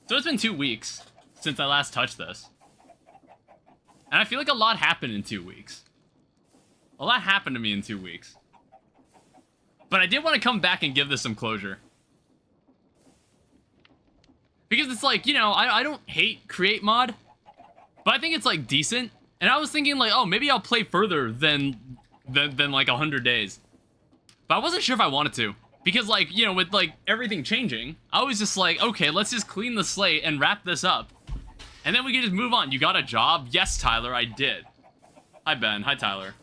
So it's been 2 weeks since I last touched this. And I feel like a lot happened in 2 weeks. A lot happened to me in 2 weeks. But I did want to come back and give this some closure. Because it's like, you know, I don't hate Create Mod, but I think it's like decent. And I was thinking like, oh, maybe I'll play further than like 100 days. But I wasn't sure if I wanted to. Because like, you know, with like everything changing, I was just like, okay, let's just clean the slate and wrap this up. And then we can just move on. You got a job? Yes, Tyler, I did. Hi, Ben. Hi, Tyler.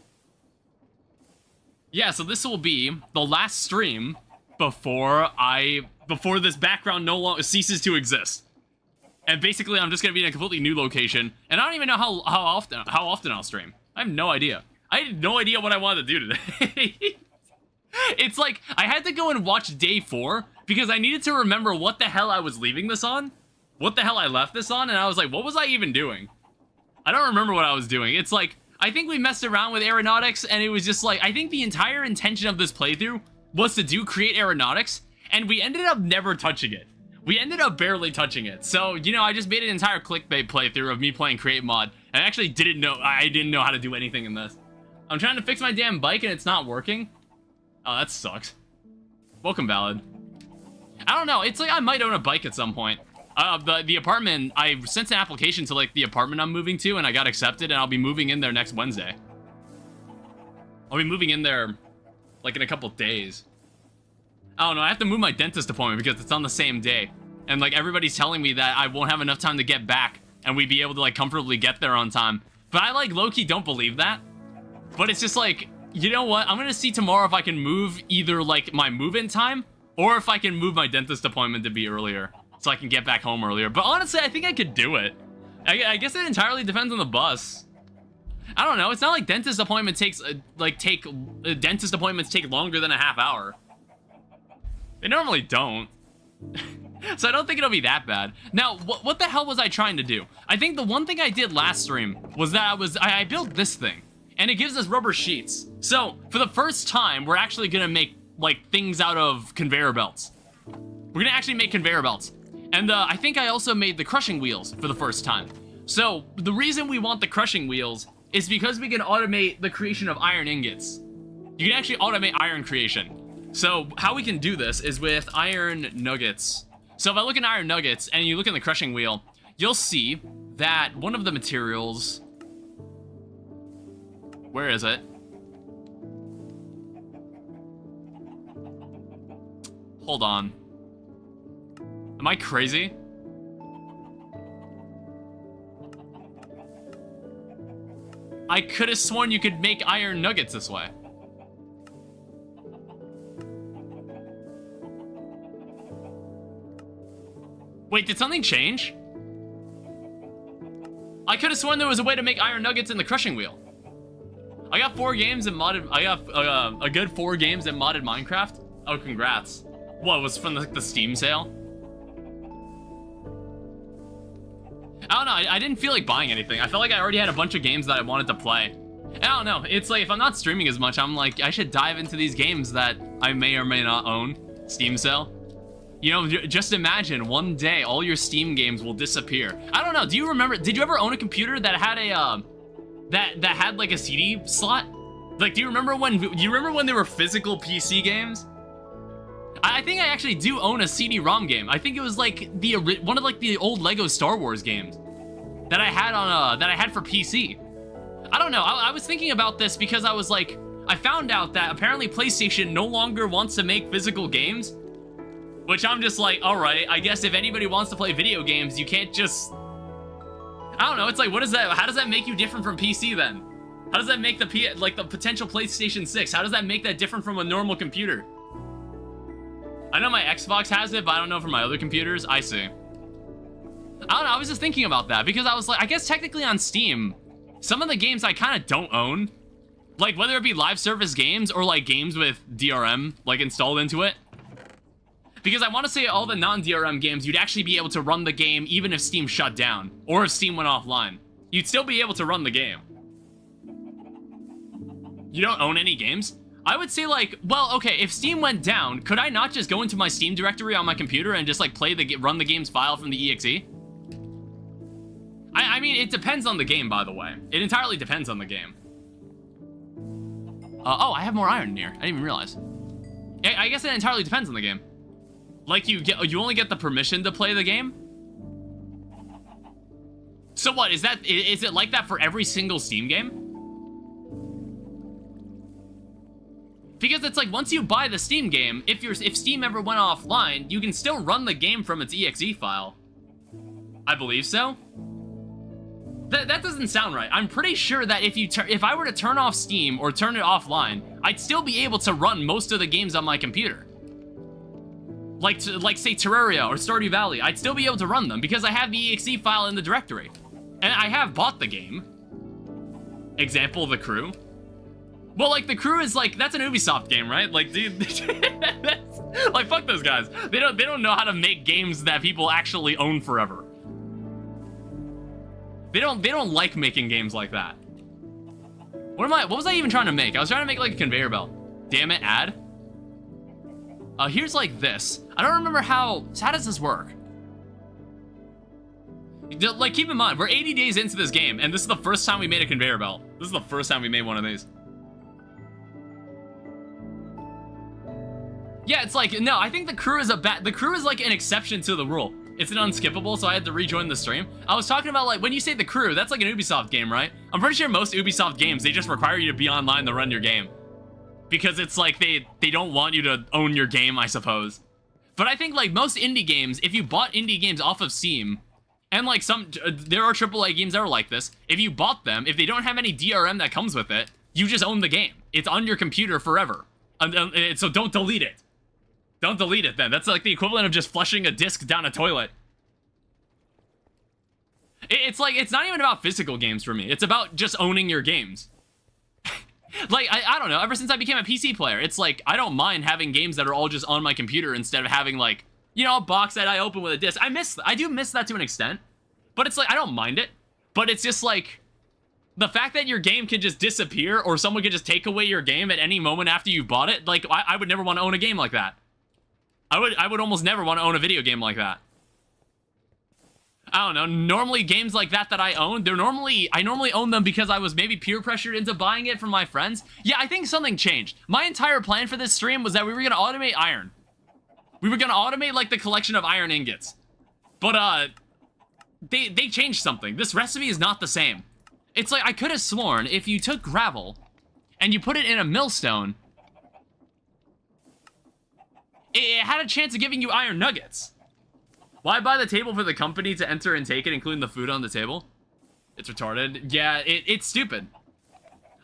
Yeah, so this will be the last stream before this background no longer ceases to exist. And basically, I'm just gonna be in a completely new location, and I don't even know how often I'll stream. I have no idea. I had no idea what I wanted to do today. It's like I had to go and watch day 4 because I needed to remember what the hell I was leaving this on, what the hell I left this on, and I was like, what was I even doing? I don't remember what I was doing. It's like, I think we messed around with Aeronautics, and it was just like, I think the entire intention of this playthrough was to create Aeronautics, and we ended up never touching it. We ended up barely touching it. So, you know, I just made an entire clickbait playthrough of me playing Create Mod, and I actually didn't know how to do anything in this. I'm trying to fix my damn bike, and it's not working. Oh, that sucks. Welcome, Ballad. I don't know, it's like I might own a bike at some point. The apartment, I sent an application to like the apartment I'm moving to, and I got accepted, and I'll be moving in there next Wednesday. I'll be moving in there like in a couple days. I don't know, I have to move my dentist appointment because it's on the same day. And like everybody's telling me that I won't have enough time to get back and we'd be able to like comfortably get there on time. But I like low-key don't believe that. But it's just like, you know what? I'm gonna see tomorrow if I can move either like my move-in time or if I can move my dentist appointment to be earlier so I can get back home earlier. But honestly, I think I could do it. I guess it entirely depends on the bus. I don't know. It's not like dentist appointment dentist appointments take longer than a half hour. They normally don't. So I don't think it'll be that bad. Now, what the hell was I trying to do? I think the one thing I did last stream was that I built this thing. And it gives us rubber sheets. So, for the first time, we're actually gonna make, like, things out of conveyor belts. We're gonna actually make conveyor belts. And I think I also made the crushing wheels for the first time. So, the reason we want the crushing wheels is because we can automate the creation of iron ingots. You can actually automate iron creation. So, how we can do this is with iron nuggets. So, if I look at iron nuggets and you look in the crushing wheel, you'll see that one of the materials... Where is it? Hold on. Am I crazy? I could have sworn you could make iron nuggets this way. Wait, did something change? I could have sworn there was a way to make iron nuggets in the crushing wheel. I got 4 games in modded. I got a good 4 games in modded Minecraft. Oh, congrats! What was from the Steam sale? I don't know. I didn't feel like buying anything. I felt like I already had a bunch of games that I wanted to play. I don't know. It's like if I'm not streaming as much, I'm like I should dive into these games that I may or may not own. Steam sale. You know, just imagine one day all your Steam games will disappear. I don't know. Do you remember? Did you ever own a computer that had a that had like a CD slot? Like, do you remember when there were physical PC games? I think I actually do own a CD-ROM game. I think it was like one of like the old Lego Star Wars games that I had for PC. I don't know. I was thinking about this because I was like, I found out that apparently PlayStation no longer wants to make physical games, which I'm just like, all right. I guess if anybody wants to play video games, you can't just. I don't know, it's like, what is that? How does that make you different from PC then? How does that make the potential PlayStation 6? How does that make that different from a normal computer? I know my Xbox has it, but I don't know for my other computers. I see. I don't know, I was just thinking about that because I was like, I guess technically on Steam, some of the games I kind of don't own, like whether it be live service games or like games with DRM like installed into it. Because I want to say all the non-DRM games, you'd actually be able to run the game even if Steam shut down, or if Steam went offline. You'd still be able to run the game. You don't own any games? I would say, like, well, okay, if Steam went down, could I not just go into my Steam directory on my computer and just, like, run the game's file from the exe? I mean, it depends on the game, by the way. It entirely depends on the game. Oh, I have more iron in here. I didn't even realize. I guess it entirely depends on the game. Like, you only get the permission to play the game? So what, is it like that for every single Steam game? Because it's like, once you buy the Steam game, if Steam ever went offline, you can still run the game from its exe file. I believe so. That doesn't sound right. I'm pretty sure that if I were to turn off Steam or turn it offline, I'd still be able to run most of the games on my computer. Like say Terraria or Stardew Valley, I'd still be able to run them because I have the exe file in the directory. And I have bought the game. Example, The Crew. Well, like, The Crew is like, that's an Ubisoft game, right? Like, dude, like, fuck those guys. They don't know how to make games that people actually own forever. They don't like making games like that. What was I even trying to make? I was trying to make, like, a conveyor belt. Damn it, add. Here's, like, this. I don't remember how does this work? Like, keep in mind, we're 80 days into this game, and this is the first time we made a conveyor belt. This is the first time we made one of these. Yeah, it's like, no, I think The Crew is like an exception to the rule. It's an unskippable, so I had to rejoin the stream. I was talking about, like, when you say The Crew, that's like an Ubisoft game, right? I'm pretty sure most Ubisoft games, they just require you to be online to run your game. Because it's like, they don't want you to own your game, I suppose. But I think, like, most indie games, if you bought indie games off of Steam, and, like, there are AAA games that are like this, if you bought them, if they don't have any DRM that comes with it, you just own the game. It's on your computer forever. So don't delete it. Don't delete it, then. That's like the equivalent of just flushing a disc down a toilet. It's like, it's not even about physical games for me. It's about just owning your games. Like, I don't know. Ever since I became a PC player, it's like, I don't mind having games that are all just on my computer instead of having, like, you know, a box that I open with a disc. I do miss that to an extent. But it's like, I don't mind it. But it's just like, the fact that your game can just disappear or someone can just take away your game at any moment after you bought it, like, I would never want to own a game like that. I would almost never want to own a video game like that. I don't know, normally games like that I own, I normally own them because I was maybe peer pressured into buying it from my friends. Yeah, I think something changed. My entire plan for this stream was that we were going to automate iron. We were going to automate, like, the collection of iron ingots. But, they changed something. This recipe is not the same. It's like, I could have sworn if you took gravel and you put it in a millstone, it had a chance of giving you iron nuggets. Why buy the table for the company to enter and take it, including the food on the table? It's retarded. Yeah, it's stupid.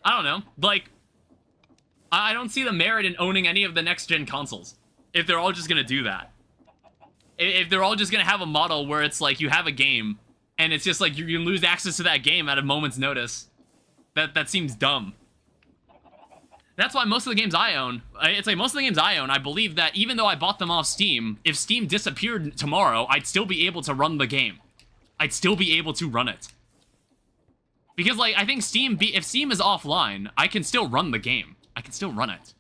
I don't know. Like, I don't see the merit in owning any of the next-gen consoles if they're all just gonna do that. If they're all just gonna have a model where it's like you have a game and it's just like you can lose access to that game at a moment's notice. That seems dumb. That's why most of the games I own, it's like most of the games I own, I believe that even though I bought them off Steam, if Steam disappeared tomorrow, I'd still be able to run the game. I'd still be able to run it. Because, like, I think if Steam is offline, I can still run the game. I can still run it.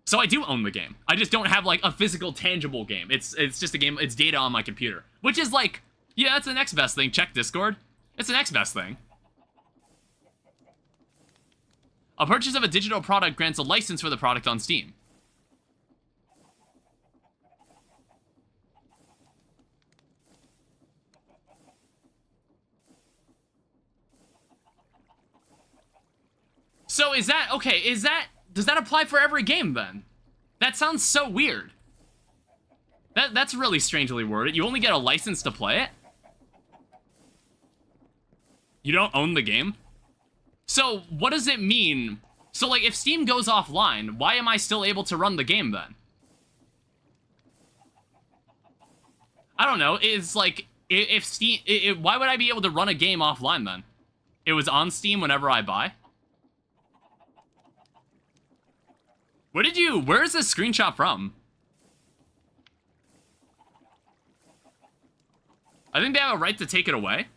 So I do own the game. I just don't have, like, a physical, tangible game. It's just a game, it's data on my computer. Which is, like, yeah, that's the next best thing. Check Discord. It's the next best thing. A purchase of a digital product grants a license for the product on Steam. So is that, okay, does that apply for every game then? That sounds so weird. That's really strangely worded. You only get a license to play it? You don't own the game? So, what does it mean? So, like, if Steam goes offline, why am I still able to run the game then? I don't know. It's like, if Steam... why would I be able to run a game offline then? It was on Steam whenever I buy? Where is this screenshot from? I think they have a right to take it away.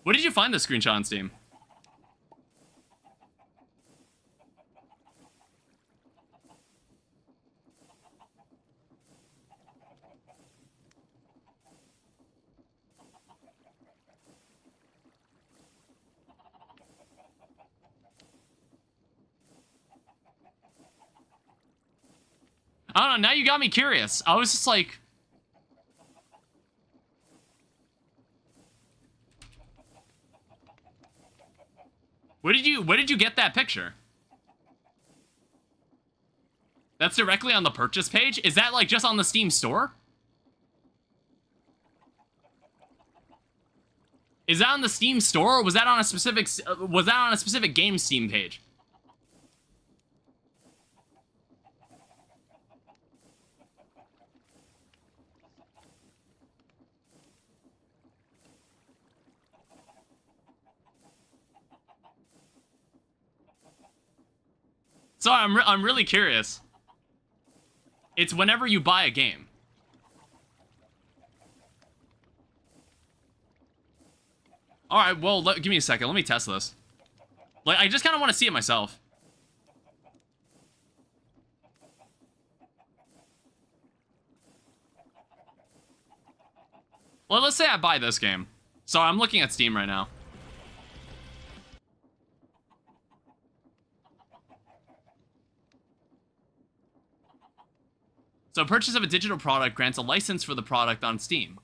Where did you find the screenshot on Steam? I don't know, now you got me curious. I was just like... Where did you get that picture? That's directly on the purchase page? Is that like just on the Steam store? Is that on the Steam store, or was that on a specific game Steam page? So I'm really curious. It's whenever you buy a game. Alright, well, give me a second. Let me test this. Like, I just kind of want to see it myself. Well, let's say I buy this game. So I'm looking at Steam right now. So purchase of a digital product grants a license for the product on Steam.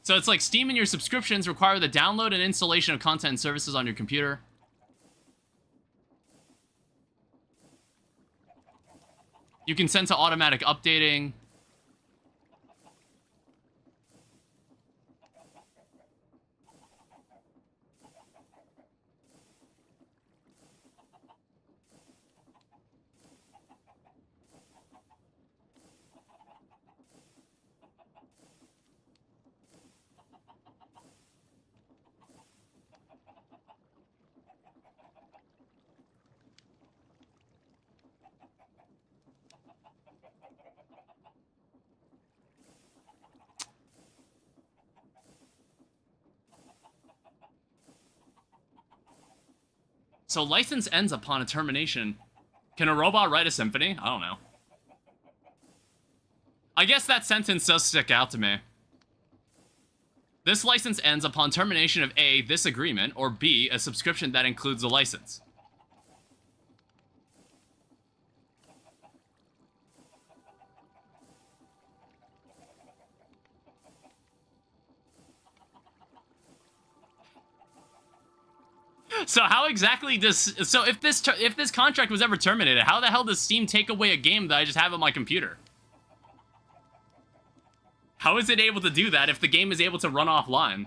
So it's like Steam and your subscriptions require the download and installation of content and services on your computer. You consent to automatic updating. So license ends upon a termination. Can a robot write a symphony? I don't know. I guess that sentence does stick out to me. This license ends upon termination of A, this agreement, or B, a subscription that includes a license. So how exactly does... So if this contract was ever terminated, how the hell does Steam take away a game that I just have on my computer? How is it able to do that if the game is able to run offline?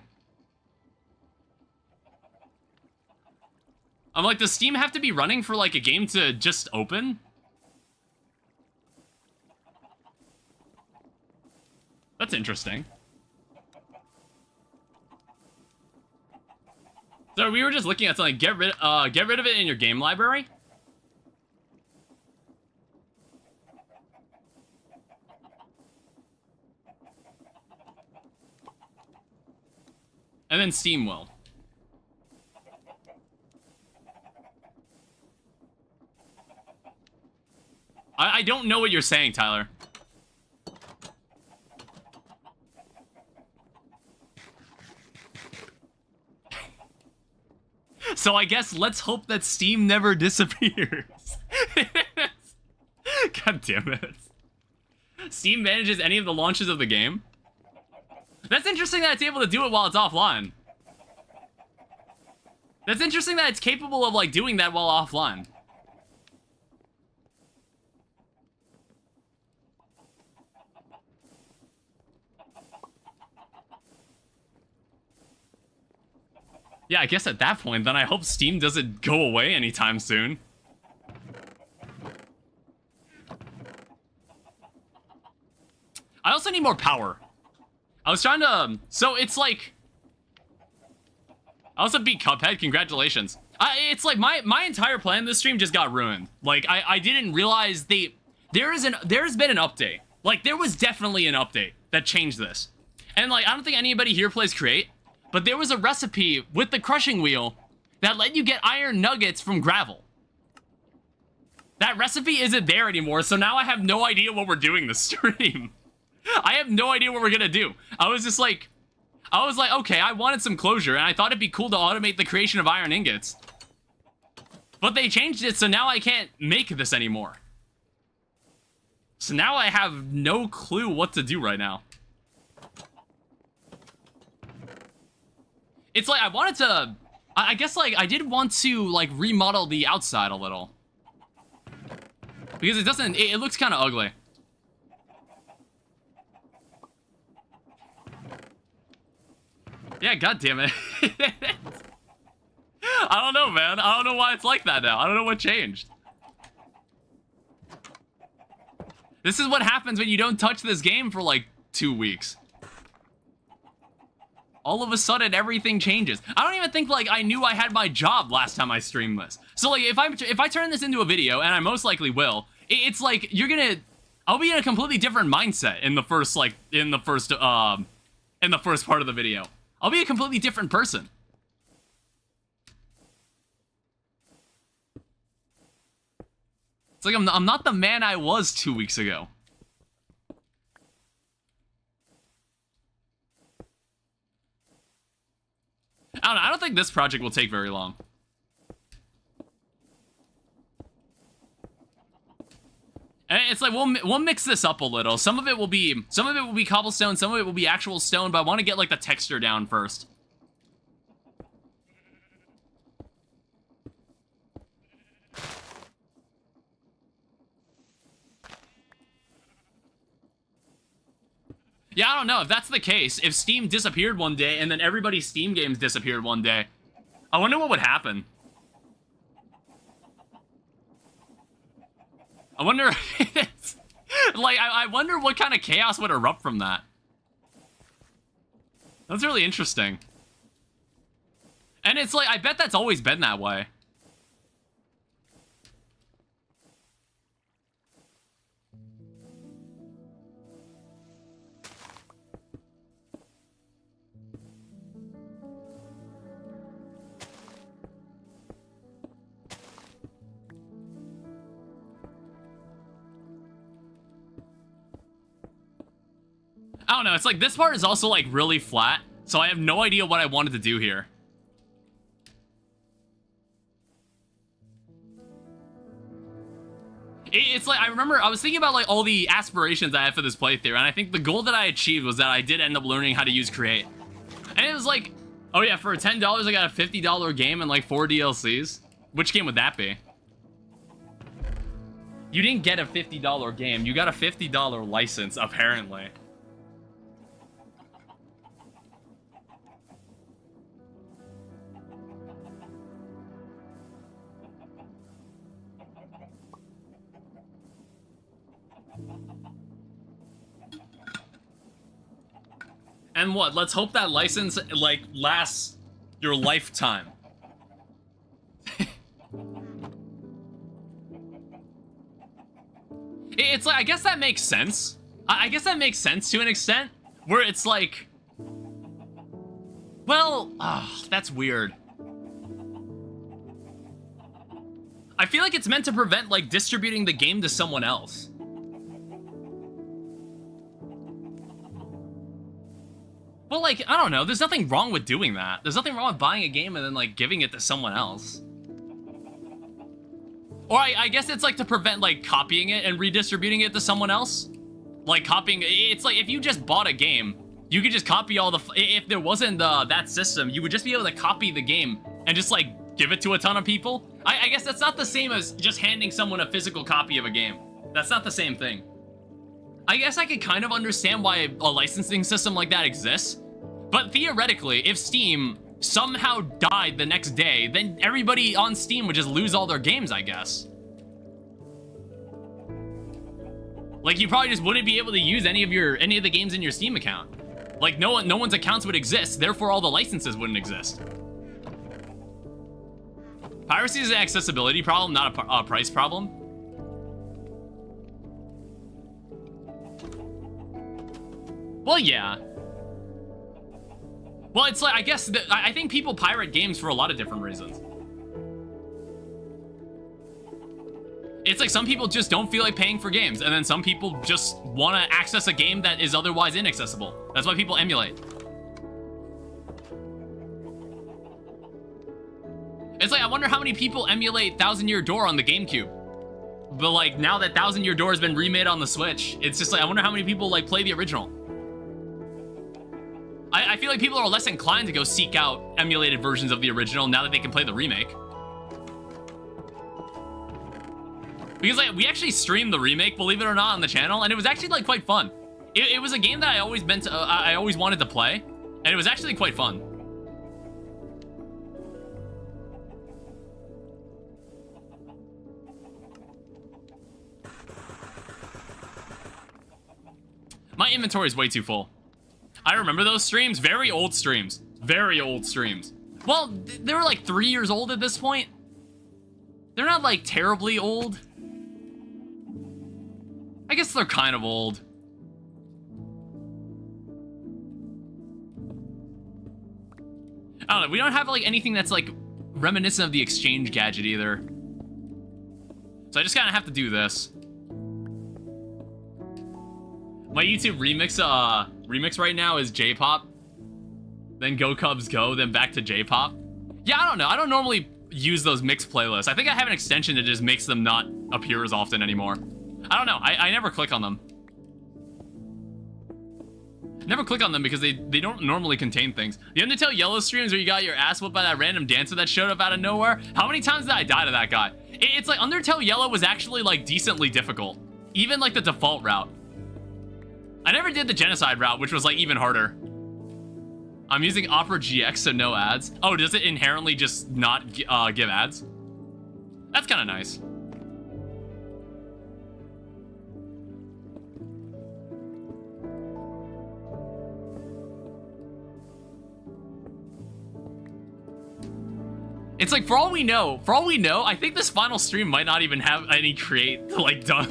I'm like, does Steam have to be running for like a game to just open? That's interesting. So we were just looking at something. Get rid of it in your game library. And then Steam will. I don't know what you're saying, Tyler. So I guess let's hope that Steam never disappears. God damn it. Steam manages any of the launches of the game? That's interesting that it's able to do it while it's offline. That's interesting that it's capable of, like, doing that while offline. Yeah, I guess at that point, then I hope Steam doesn't go away anytime soon. I also need more power. I was trying to... So it's like... I also beat Cuphead, congratulations. It's like my entire plan this stream just got ruined. Like, I didn't realize there's been an update. Like, there was definitely an update that changed this. And, like, I don't think anybody here plays Create, but there was a recipe with the crushing wheel that let you get iron nuggets from gravel. That recipe isn't there anymore, so now I have no idea what we're doing this stream. I have no idea what we're gonna do. I was just like... I was like, okay, I wanted some closure, and I thought it'd be cool to automate the creation of iron ingots. But they changed it, so now I can't make this anymore. So now I have no clue what to do right now. It's like, I wanted to... I guess, like, I did want to, like, remodel the outside a little. Because it doesn't... It looks kind of ugly. Yeah, goddammit. I don't know, man. I don't know why it's like that now. I don't know what changed. This is what happens when you don't touch this game for, like, 2 weeks. All of a sudden, everything changes. I don't even think, like, I knew I had my job last time I streamed this. So, like, if I turn this into a video, and I most likely will, it's like, you're gonna... I'll be in a completely different mindset in the first, like, in the first part of the video. I'll be a completely different person. It's like I'm not the man I was 2 weeks ago. I don't know, I don't think this project will take very long. And it's like we'll mix this up a little. Some of it will be cobblestone, some of it will be actual stone, but I want to get like the texture down first. Yeah, I don't know if that's the case. If Steam disappeared one day and then everybody's Steam games disappeared one day, I wonder what would happen. I wonder, like, I wonder what kind of chaos would erupt from that. That's really interesting. And it's like, I bet that's always been that way. I don't know, it's like this part is also like really flat, so I have no idea what I wanted to do here. It's like, I remember, I was thinking about like all the aspirations I had for this playthrough, and I think the goal that I achieved was that I did end up learning how to use Create. And it was like, oh yeah, for $10 I got a $50 game and like 4 DLCs. Which game would that be? You didn't get a $50 game, you got a $50 license, apparently. And what? Let's hope that license, like, lasts your lifetime. It's like, I guess that makes sense. I guess that makes sense to an extent. Where it's like... Well, that's weird. I feel like it's meant to prevent, like, distributing the game to someone else. But, like, I don't know, there's nothing wrong with doing that. There's nothing wrong with buying a game and then, like, giving it to someone else. Or I guess it's, like, to prevent, like, copying it and redistributing it to someone else. Like, copying... It's like, if you just bought a game, you could just copy all the... If there wasn't that system, you would just be able to copy the game and just, like, give it to a ton of people. I guess that's not the same as just handing someone a physical copy of a game. That's not the same thing. I guess I could kind of understand why a licensing system like that exists, but theoretically, if Steam somehow died the next day, then everybody on Steam would just lose all their games, I guess. Like, you probably just wouldn't be able to use any of the games in your Steam account. Like, no one's accounts would exist, therefore all the licenses wouldn't exist. Piracy is an accessibility problem, not a price problem. Well, yeah. Well, it's like, I guess, I think people pirate games for a lot of different reasons. It's like some people just don't feel like paying for games, and then some people just want to access a game that is otherwise inaccessible. That's why people emulate. wonder how many people emulate Thousand Year Door on the GameCube. But like now that Thousand Year Door has been remade on the Switch, it's just like I wonder how many people like play the original. I feel like people are less inclined to go seek out emulated versions of the original now that they can play the remake. Because like we actually streamed the remake, believe it or not, on the channel, and it was actually like quite fun. It was a game that I always wanted to play, and it was actually quite fun. My inventory is way too full. I remember those streams. Very old streams. Very old streams. Well, they were like 3 years old at this point. They're not like terribly old. I guess they're kind of old. I don't know. We don't have like anything that's like reminiscent of the exchange gadget either. So I just kind of have to do this. My YouTube remix right now is J-pop, then Go Cubs Go, then back to J-pop. Yeah, I don't know. I don't normally use those mix playlists. I think I have an extension that just makes them not appear as often anymore. I don't know. I never click on them. Never click on them because they don't normally contain things. The Undertale Yellow streams where you got your ass whooped by that random dancer that showed up out of nowhere. How many times did I die to that guy? It's like Undertale Yellow was actually like decently difficult. Even like the default route. I never did the genocide route, which was like even harder. I'm using Opera GX, so no ads. Oh, does it inherently just not give ads? That's kind of nice. It's like, for all we know, I think this final stream might not even have any create like done.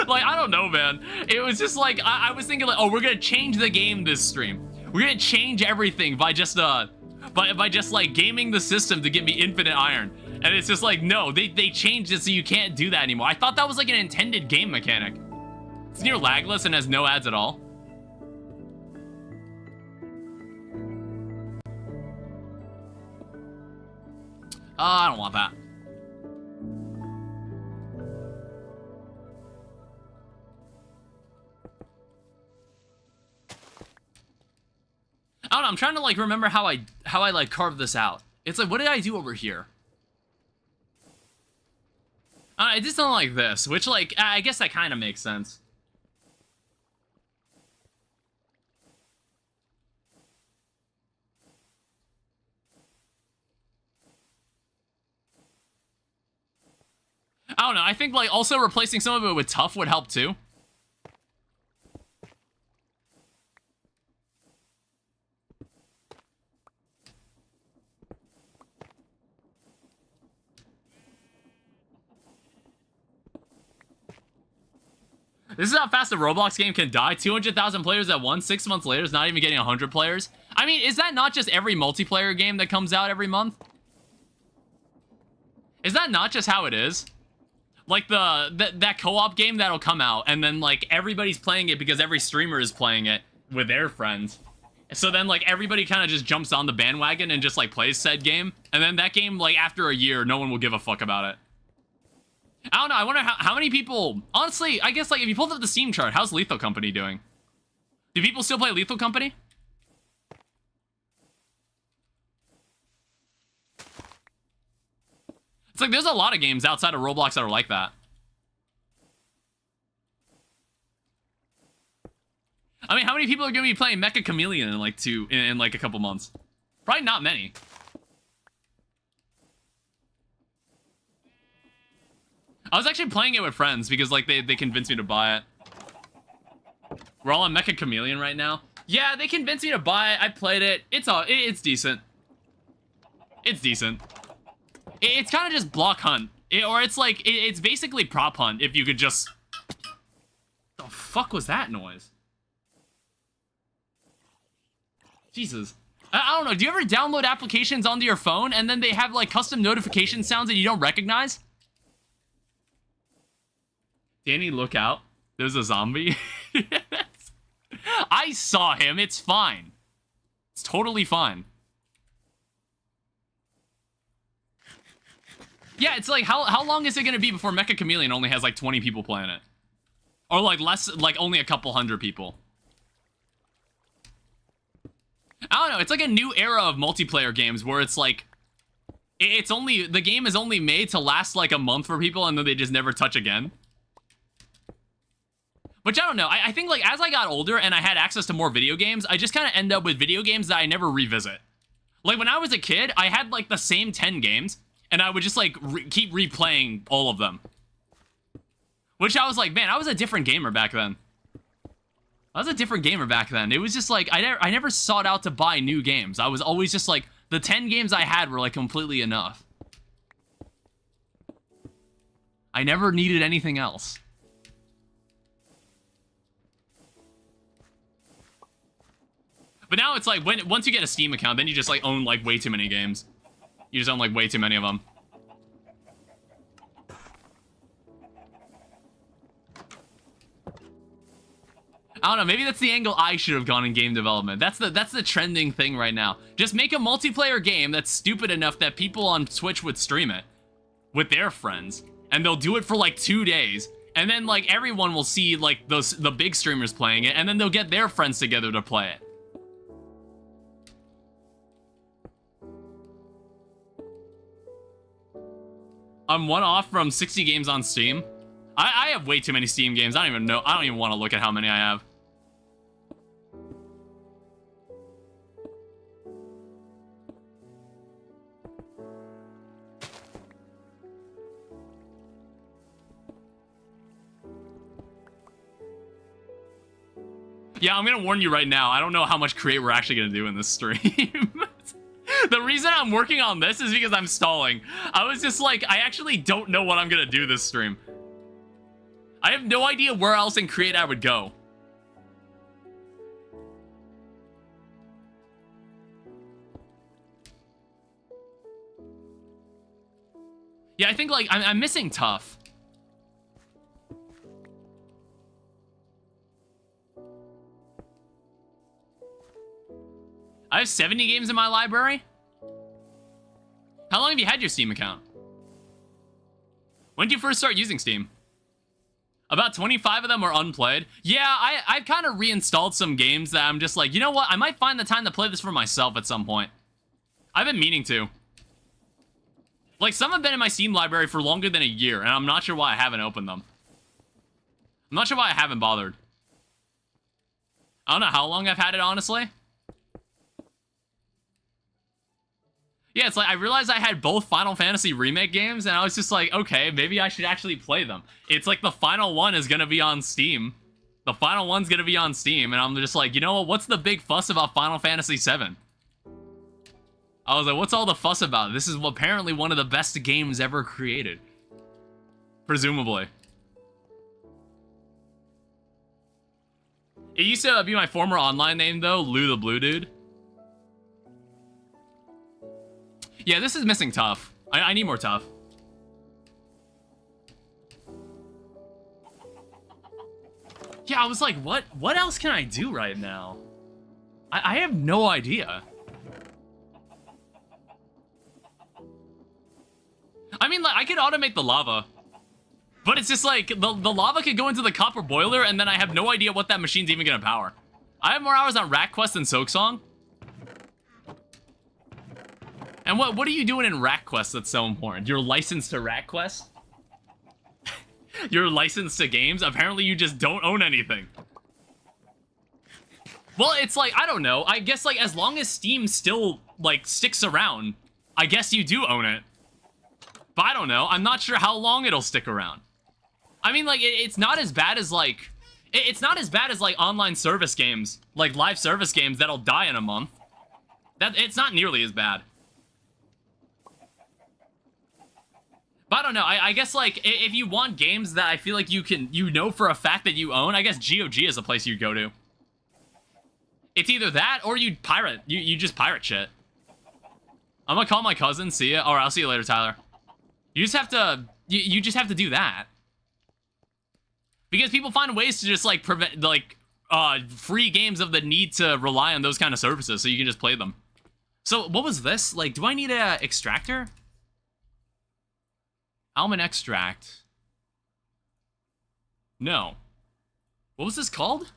Like, I don't know, man. It was just like, I was thinking like, oh, we're gonna change the game this stream. We're gonna change everything by just like gaming the system to give me infinite iron. And it's just like, no, they changed it so you can't do that anymore. I thought that was like an intended game mechanic. It's near lagless and has no ads at all. I don't want that. I don't know, I'm trying to like remember how I like carved this out. It's like, what did I do over here? I did something like this, which like, I guess that kind of makes sense. I don't know, I think like also replacing some of it with tough would help too. This is how fast a Roblox game can die. 200,000 players at once. 6 months later is not even getting 100 players. I mean, is that not just every multiplayer game that comes out every month? Is that not just how it is? Like that co-op game that'll come out and then like everybody's playing it because every streamer is playing it with their friends. So then like everybody kind of just jumps on the bandwagon and just like plays said game. And then that game, like after a year, no one will give a fuck about it. I don't know, I wonder how many people... Honestly, I guess, like, if you pulled up the Steam chart, how's Lethal Company doing? Do people still play Lethal Company? It's like, there's a lot of games outside of Roblox that are like that. I mean, how many people are going to be playing Mecha Chameleon in, like, in like, a couple months? Probably not many. I was actually playing it with friends because, like, they convinced me to buy it. We're all on Mecha Chameleon right now. Yeah, they convinced me to buy it. I played it. It's decent. It's decent. It's kind of just block hunt. Or it's like, it's basically prop hunt if you could just... The fuck was that noise? Jesus. I don't know. Do you ever download applications onto your phone and then they have, like, custom notification sounds that you don't recognize? Danny, look out. There's a zombie. I saw him. It's fine. It's totally fine. Yeah, it's like, how long is it gonna be before Mecha Chameleon only has like 20 people playing it? Or like less, like only a couple hundred people? I don't know, it's like a new era of multiplayer games where it's like, it's only, the game is only made to last like a month for people and then they just never touch again. Which I don't know, I think like as I got older and I had access to more video games, I just kind of end up with video games that I never revisit. Like when I was a kid, I had like the same 10 games and I would just like keep replaying all of them. Which I was like, man, I was a different gamer back then. It was just like, I never sought out to buy new games. I was always just like, the 10 games I had were like completely enough. I never needed anything else. But now it's like, once you get a Steam account, then you just like own like way too many games. You just own like way too many of them. I don't know, maybe that's the angle I should have gone in game development. That's the trending thing right now. Just make a multiplayer game that's stupid enough that people on Twitch would stream it with their friends, and they'll do it for like 2 days, and then like everyone will see like the big streamers playing it, and then they'll get their friends together to play it. I'm one off from 60 games on Steam. I have way too many Steam games. I don't even know. I don't even want to look at how many I have. Yeah, I'm gonna warn you right now. I don't know how much create we're actually gonna do in this stream. The reason I'm working on this is because I'm stalling. I was just like, I actually don't know what I'm gonna do this stream. I have no idea where else in create I would go. Yeah, I think like I'm missing tough. I have 70 games in my library. How long have you had your Steam account? When did you first start using Steam? About 25 of them are unplayed. Yeah, I've kind of reinstalled some games that I'm just like, you know what? I might find the time to play this for myself at some point. I've been meaning to. Like, some have been in my Steam library for longer than a year, and I'm not sure why I haven't opened them. I'm not sure why I haven't bothered. I don't know how long I've had it, honestly. Yeah, it's like, I realized I had both Final Fantasy Remake games, and I was just like, okay, maybe I should actually play them. It's like the final one is gonna be on Steam. The final one's gonna be on Steam, and I'm just like, you know what, what's the big fuss about Final Fantasy VII? I was like, what's all the fuss about? This is apparently one of the best games ever created. Presumably. It used to be my former online name, though, Lou the Blue Dude. Yeah, this is missing tough. I need more tough. Yeah, I was like, what else can I do right now? I have no idea. I mean, like, I could automate the lava. But it's just like, the lava could go into the copper boiler, and then I have no idea what that machine's even gonna power. I have more hours on Rat Quest than Soaksong. And what are you doing in Rat Quest that's so important? You're licensed to Rat Quest? You're licensed to games? Apparently you just don't own anything. Well, it's like, I don't know. I guess, like, as long as Steam still, like, sticks around, I guess you do own it. But I don't know. I'm not sure how long it'll stick around. I mean, like, it's not as bad as, like... It's not as bad as, like, online service games. Like, live service games that'll die in a month. It's not nearly as bad. But I don't know, I guess, like, if you want games that I feel like you know for a fact that you own, I guess GOG is a place you'd go to. It's either that, or you'd pirate, you just pirate shit. I'm gonna call my cousin, see ya, or I'll see you later, Tyler. You just have to, you just have to do that. Because people find ways to just, like, prevent, like, free games of the need to rely on those kind of services, so you can just play them. So, what was this? Like, do I need a extractor? Almond extract. No. What was this called?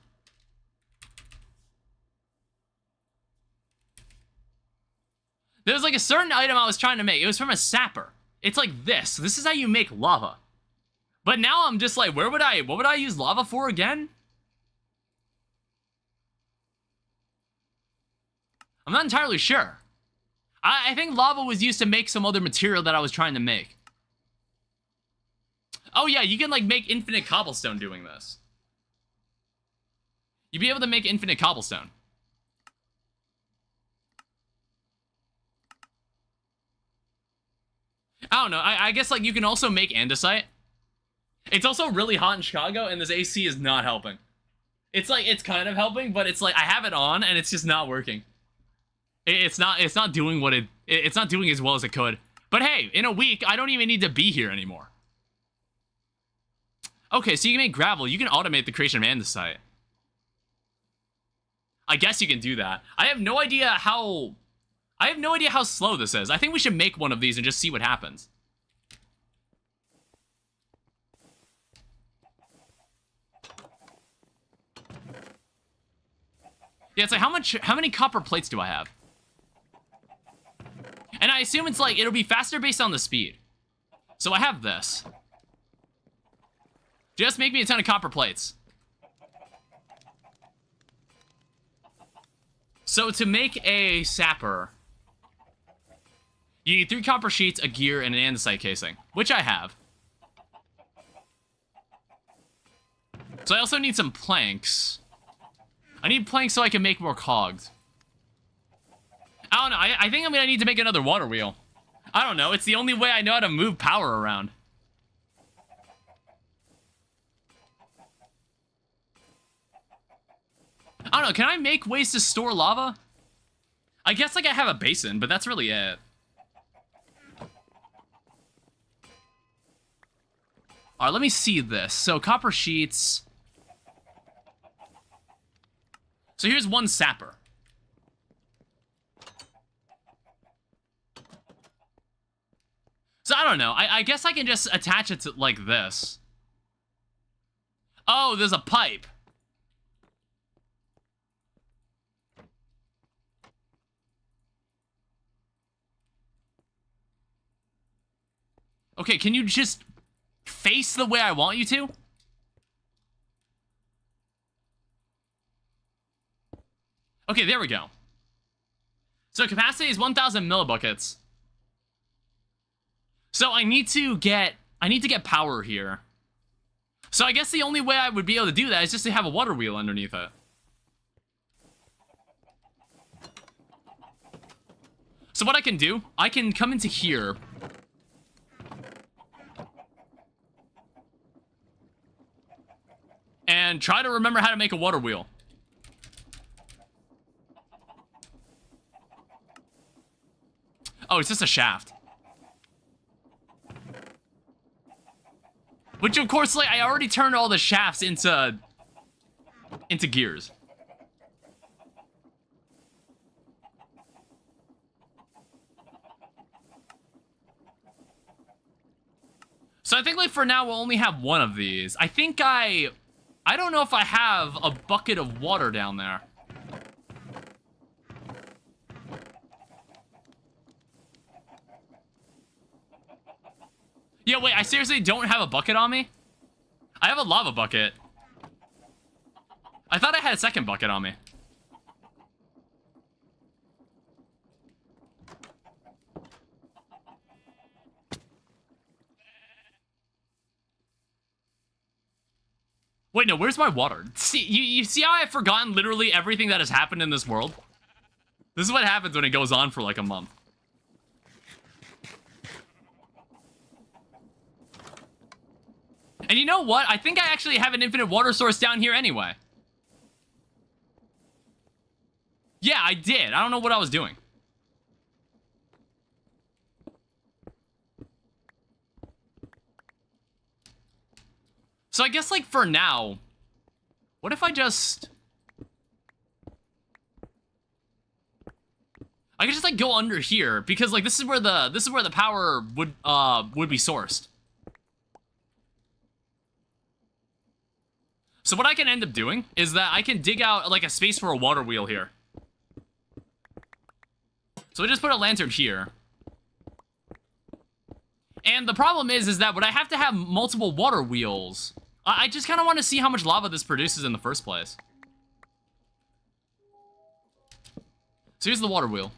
There was like a certain item I was trying to make. It was from a sapper. It's like this. This is how you make lava. But now I'm just like, what would I use lava for again? I'm not entirely sure. I think lava was used to make some other material that I was trying to make. Oh yeah, you can like make infinite cobblestone doing this. You'd be able to make infinite cobblestone. I don't know, I guess like you can also make andesite. It's also really hot in Chicago and this AC is not helping. It's like, it's kind of helping, but it's like I have it on and it's just not working. It's not doing what it's not doing as well as it could. But hey, in a week, I don't even need to be here anymore. Okay, so you can make gravel. You can automate the creation of andesite. I guess you can do that. I have no idea how slow this is. I think we should make one of these and just see what happens. Yeah, it's like how many copper plates do I have? And I assume it's like, it'll be faster based on the speed. So I have this. Just make me a ton of copper plates. So to make a sapper, you need 3 copper sheets, a gear, and an andesite casing, which I have. So I also need some planks. I need planks so I can make more cogs. I don't know, I think I'm gonna need to make another water wheel. I don't know, it's the only way I know how to move power around. I don't know, can I make ways to store lava? I guess like I have a basin, but that's really it. Alright, let me see this. So copper sheets. So here's one sapper. So I don't know. I guess I can just attach it to like this. Oh, there's a pipe. Okay, can you just face the way I want you to? Okay, there we go. So capacity is 1,000 millibuckets. So I need to get power here. So I guess the only way I would be able to do that is just to have a water wheel underneath it. So what I can do, I can come into here. And try to remember how to make a water wheel. Oh, it's just a shaft. Which, of course, like, I already turned all the shafts into gears. So I think, like, for now, we'll only have one of these. I think I don't know if I have a bucket of water down there. Yeah, wait, I seriously don't have a bucket on me? I have a lava bucket. I thought I had a second bucket on me. Wait, no, where's my water? See, you see how I've forgotten literally everything that has happened in this world? This is what happens when it goes on for like a month. And you know what? I think I actually have an infinite water source down here anyway. Yeah, I did. I don't know what I was doing. So I guess, like, for now, what if I just... I could just, like, go under here, because, like, this is where the power would be sourced. So what I can end up doing is that I can dig out, like, a space for a water wheel here. So we just put a lantern here. And the problem is that would I have to have multiple water wheels? I just kind of want to see how much lava this produces in the first place. So here's the water wheel.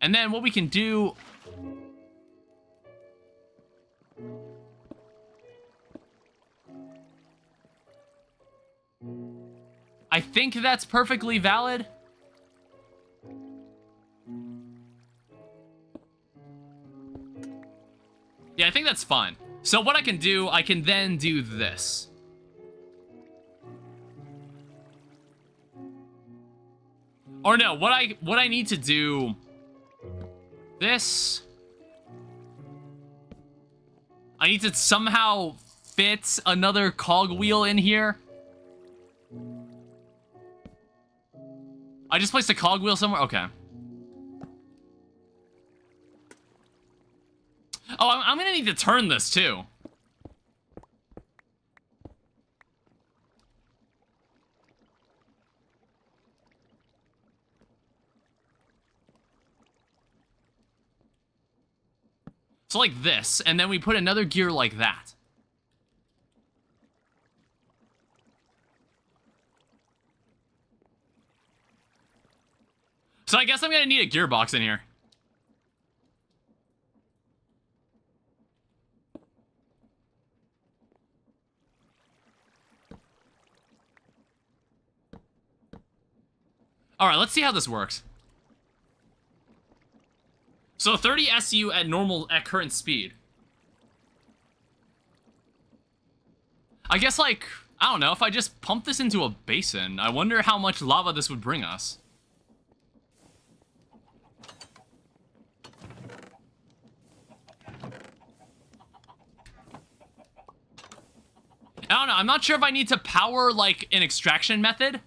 And then what we can do... I think that's perfectly valid. Yeah, I think that's fine. So what I can do, I can then do this. Or no, what I need to do... This... I need to somehow fit another cogwheel in here. I just placed a cogwheel somewhere? Okay. Oh, I'm gonna need to turn this, too. So like this, and then we put another gear like that. So I guess I'm gonna need a gearbox in here. Alright, let's see how this works. So 30 SU at current speed. I guess, like, I don't know, if I just pump this into a basin, I wonder how much lava this would bring us. I don't know, I'm not sure if I need to power, like, an extraction method.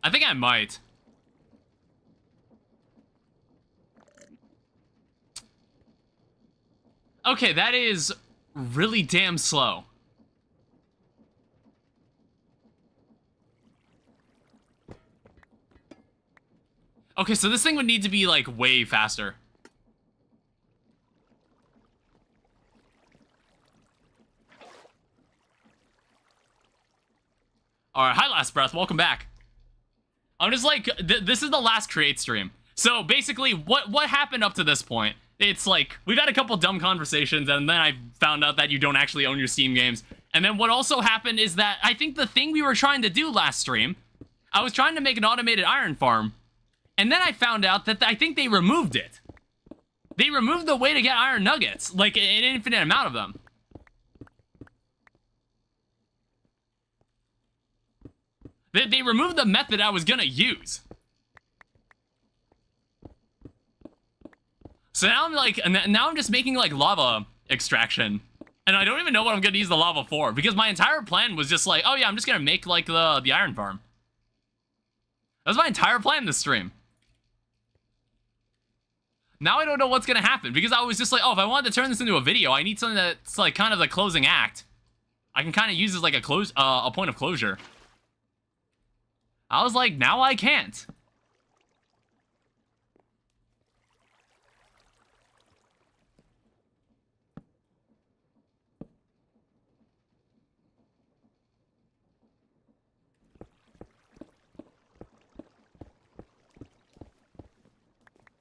I think I might. Okay, that is really damn slow. Okay, so this thing would need to be, like, way faster. Alright, hi Last Breath, welcome back. I'm just like, this is the last create stream. So basically, what happened up to this point? It's like, we've had a couple dumb conversations, and then I found out that you don't actually own your Steam games. And then what also happened is that I think the thing we were trying to do last stream, I was trying to make an automated iron farm, and then I found out that I think they removed it. They removed the way to get iron nuggets, like an infinite amount of them. They removed the method I was gonna use. So now I'm like, now I'm just making like lava extraction. And I don't even know what I'm gonna use the lava for, because my entire plan was just like, oh yeah, I'm just gonna make like the iron farm. That was my entire plan this stream. Now I don't know what's gonna happen, because I was just like, oh, if I wanted to turn this into a video, I need something that's like kind of the closing act. I can kind of use as like a point of closure. I was like, now I can't.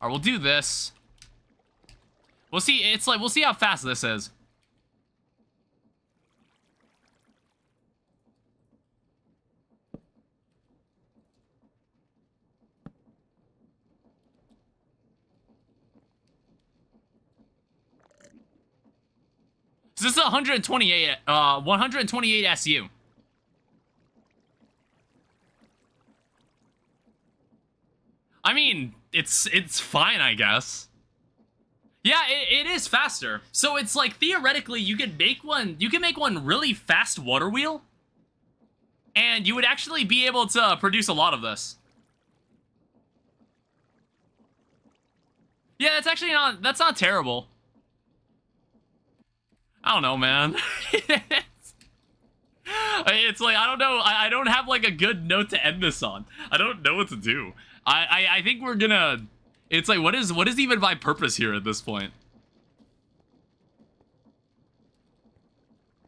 Alright, we'll do this. We'll see, it's like, we'll see how fast this is. So this is 128 SU. I mean, it's fine, I guess. Yeah, it is faster. So it's like, theoretically, you can make one really fast water wheel, and you would actually be able to produce a lot of this. Yeah, that's not terrible. I don't know, man. It's like, I don't know, I don't have like a good note to end this on. I don't know what to do. I think we're gonna, it's like, what is even my purpose here at this point?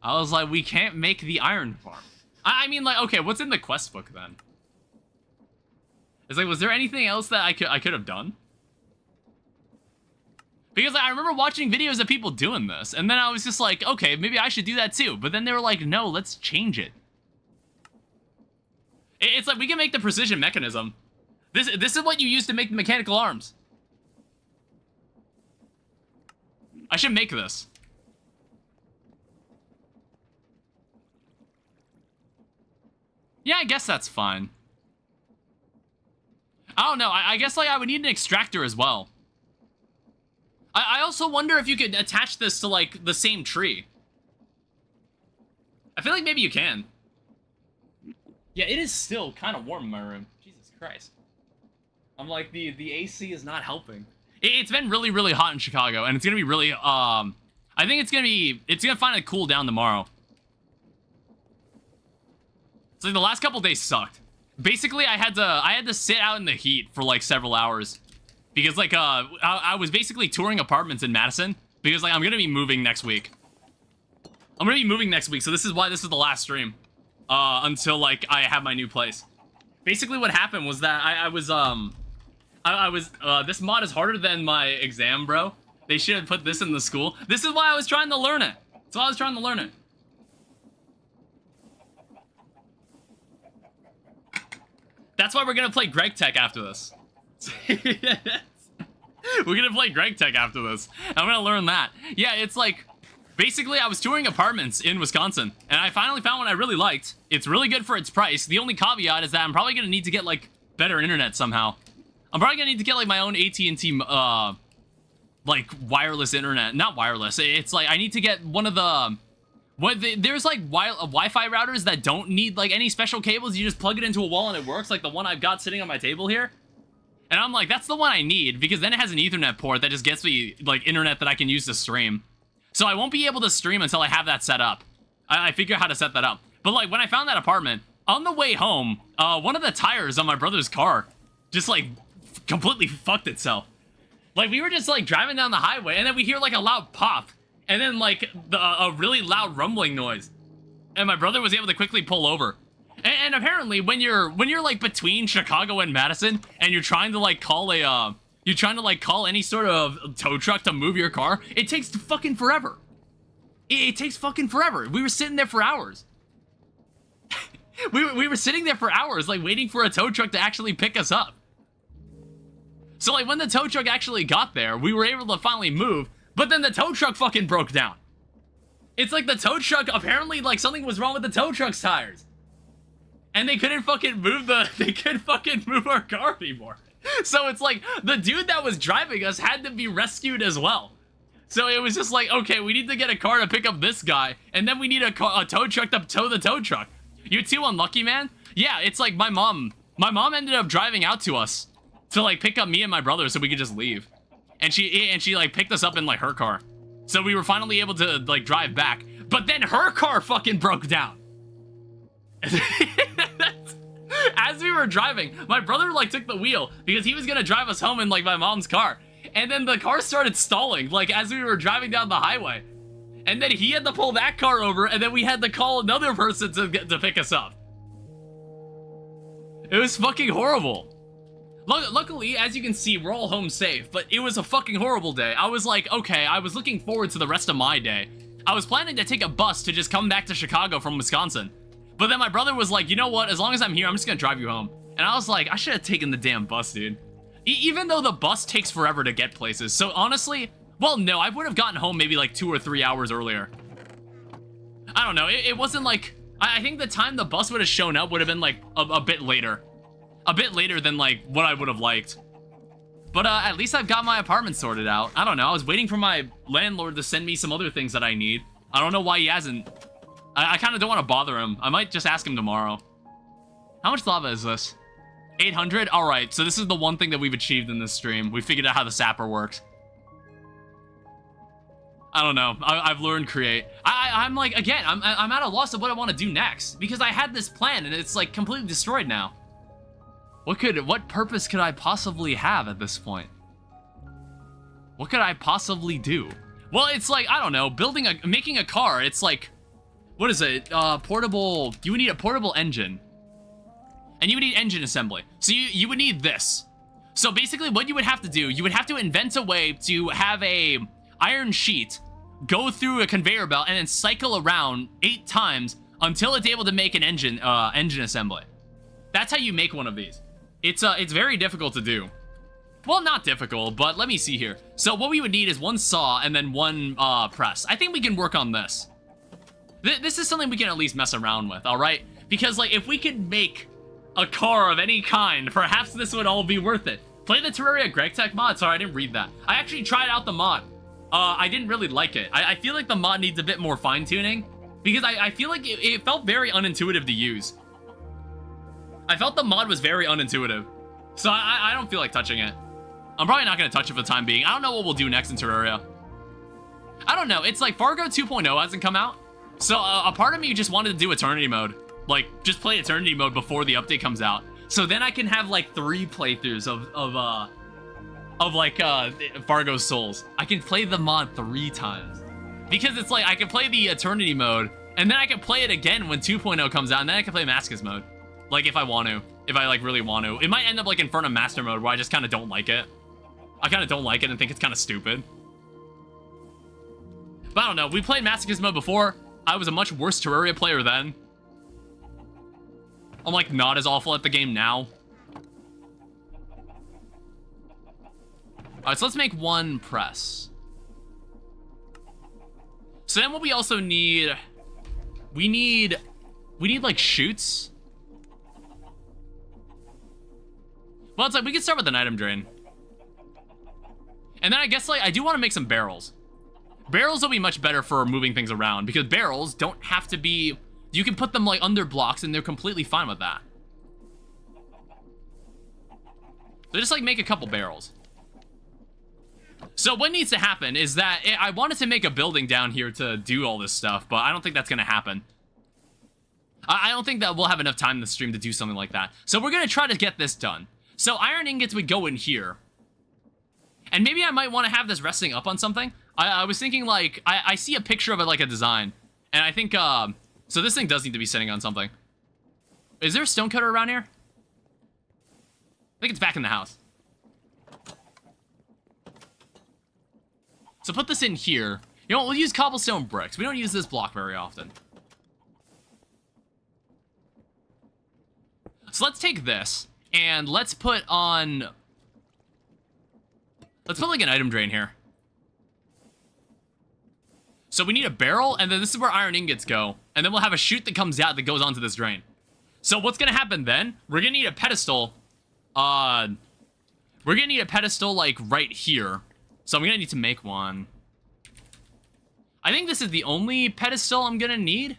I was like, we can't make the iron farm. I mean, like, okay, what's in the quest book then? It's like, was there anything else that I could have done? Because I remember watching videos of people doing this, and then I was just like, okay, maybe I should do that too. But then they were like, no, let's change it. It's like, we can make the precision mechanism. This is what you use to make the mechanical arms. I should make this. Yeah, I guess that's fine. I don't know, I guess like I would need an extractor as well. I also wonder if you could attach this to, like, the same tree. I feel like maybe you can. Yeah, it is still kind of warm in my room. Jesus Christ. I'm like, the AC is not helping. It's been really, really hot in Chicago, and it's gonna be really, I think it's gonna finally cool down tomorrow. It's like the last couple days sucked. Basically, I had to sit out in the heat for, like, several hours. Because, like, I was basically touring apartments in Madison. Because, like, I'm gonna be moving next week. I'm gonna be moving next week, so this is why this is the last stream. Until, like, I have my new place. Basically, what happened was that I was, this mod is harder than my exam, bro. They should have put this in the school. This is why I was trying to learn it. That's why I was trying to learn it. That's why we're gonna play Greg Tech after this. We're gonna play Greg Tech after this. I'm gonna learn that. Yeah, it's like, basically I was touring apartments in Wisconsin, and I finally found one I really liked. It's really good for its price. The only caveat is that I'm probably gonna need to get, like, better internet somehow. I'm probably gonna need to get, like, my own AT&T, like, wireless internet. Not wireless. It's like, I need to get one of the... there's, like, Wi-Fi routers that don't need, like, any special cables. You just plug it into a wall and it works, like the one I've got sitting on my table here. And I'm like, that's the one I need, because then it has an Ethernet port that just gets me, like, internet that I can use to stream. So I won't be able to stream until I have that set up. I figure out how to set that up. But, like, when I found that apartment, on the way home, one of the tires on my brother's car just, like, completely fucked itself. Like, we were just, like, driving down the highway, and then we hear, like, a loud pop. And then, like, a really loud rumbling noise. And my brother was able to quickly pull over. And apparently, when you're like between Chicago and Madison, and you're trying to like call call any sort of tow truck to move your car, it takes fucking forever. It takes fucking forever. We were sitting there for hours. we were sitting there for hours, like waiting for a tow truck to actually pick us up. So like when the tow truck actually got there, we were able to finally move, but then the tow truck fucking broke down. It's like the tow truck, apparently like something was wrong with the tow truck's tires. And they couldn't fucking move our car anymore. So it's like, the dude that was driving us had to be rescued as well. So it was just like, okay, we need to get a car to pick up this guy, and then we need a tow truck to tow the tow truck. You too unlucky, man? Yeah, it's like my mom ended up driving out to us to like pick up me and my brother so we could just leave. And she like picked us up in like her car. So we were finally able to like drive back. But then her car fucking broke down. As we were driving, my brother like took the wheel because he was gonna drive us home in like my mom's car, and then the car started stalling like as we were driving down the highway, and then he had to pull that car over, and then we had to call another person to pick us up. It was fucking horrible. Luckily, as you can see, we're all home safe, but it was a fucking horrible day. I was like, okay, I was looking forward to the rest of my day. I was planning to take a bus to just come back to Chicago from Wisconsin. But then my brother was like, you know what, as long as I'm here, I'm just gonna drive you home. And I was like, I should have taken the damn bus, dude. Even though the bus takes forever to get places. So honestly, well, no, I would have gotten home maybe like 2 or 3 hours earlier. I don't know, it wasn't like, I think the time the bus would have shown up would have been like a bit later. A bit later than like what I would have liked. But at least I've got my apartment sorted out. I don't know. I was waiting for my landlord to send me some other things that I need. I don't know why he hasn't. I kind of don't want to bother him. I might just ask him tomorrow. How much lava is this? 800? Alright, so this is the one thing that we've achieved in this stream. We figured out how the sapper works. I don't know. I've learned create. I'm like, again, I'm at a loss of what I want to do next. Because I had this plan and it's like completely destroyed now. What purpose could I possibly have at this point? What could I possibly do? Well, it's like, I don't know, making a car, it's like, what is it? Portable, you would need a portable engine. And you would need engine assembly. So you would need this. So basically what you would have to do, you would have to invent a way to have a iron sheet go through a conveyor belt and then cycle around 8 times until it's able to make an engine assembly. That's how you make one of these. It's very difficult to do. Well, not difficult, but let me see here. So what we would need is one saw and then one press. I think we can work on this. This is something we can at least mess around with, all right? Because like if we could make a car of any kind, perhaps this would all be worth it. Play the Terraria GregTech mod. Sorry, I didn't read that. I actually tried out the mod. I didn't really like it. I feel like the mod needs a bit more fine-tuning because I feel like it felt very unintuitive to use. I felt the mod was very unintuitive. So I don't feel like touching it. I'm probably not going to touch it for the time being. I don't know what we'll do next in Terraria. I don't know. It's like Fargo 2.0 hasn't come out. So a part of me just wanted to do Eternity mode. Like, just play Eternity mode before the update comes out. So then I can have like 3 playthroughs of Fargo's Souls. I can play the mod 3 times. Because it's like, I can play the Eternity mode, and then I can play it again when 2.0 comes out, and then I can play Masochist mode. Like, if I want to. If I, like, really want to. It might end up like Inferno Master mode, where I just kind of don't like it. I kind of don't like it and think it's kind of stupid. But I don't know. We played Masochist mode before. I was a much worse Terraria player then. I'm, like, not as awful at the game now. Alright, so let's make one press. So then what we also need... We need, like, chutes. Well, it's like, we can start with an item drain. And then I guess, like, I do want to make some barrels. Barrels will be much better for moving things around, because barrels don't have to be... You can put them, like, under blocks, and they're completely fine with that. So just, like, make a couple barrels. So what needs to happen is that... I wanted to make a building down here to do all this stuff, but I don't think that's going to happen. I don't think that we'll have enough time in the stream to do something like that. So we're going to try to get this done. So iron ingots would go in here. And maybe I might want to have this resting up on something. I was thinking, like, I see a picture of it, like, a design. And I think, so this thing does need to be sitting on something. Is there a stonecutter around here? I think it's back in the house. So put this in here. You know what, we'll use cobblestone bricks. We don't use this block very often. So let's take this, and let's put on... Let's put, like, an item drain here. So we need a barrel, and then this is where iron ingots go. And then we'll have a chute that comes out that goes onto this drain. So what's gonna happen then? We're gonna need a pedestal. We're gonna need a pedestal, like, right here. So I'm gonna need to make one. I think this is the only pedestal I'm gonna need.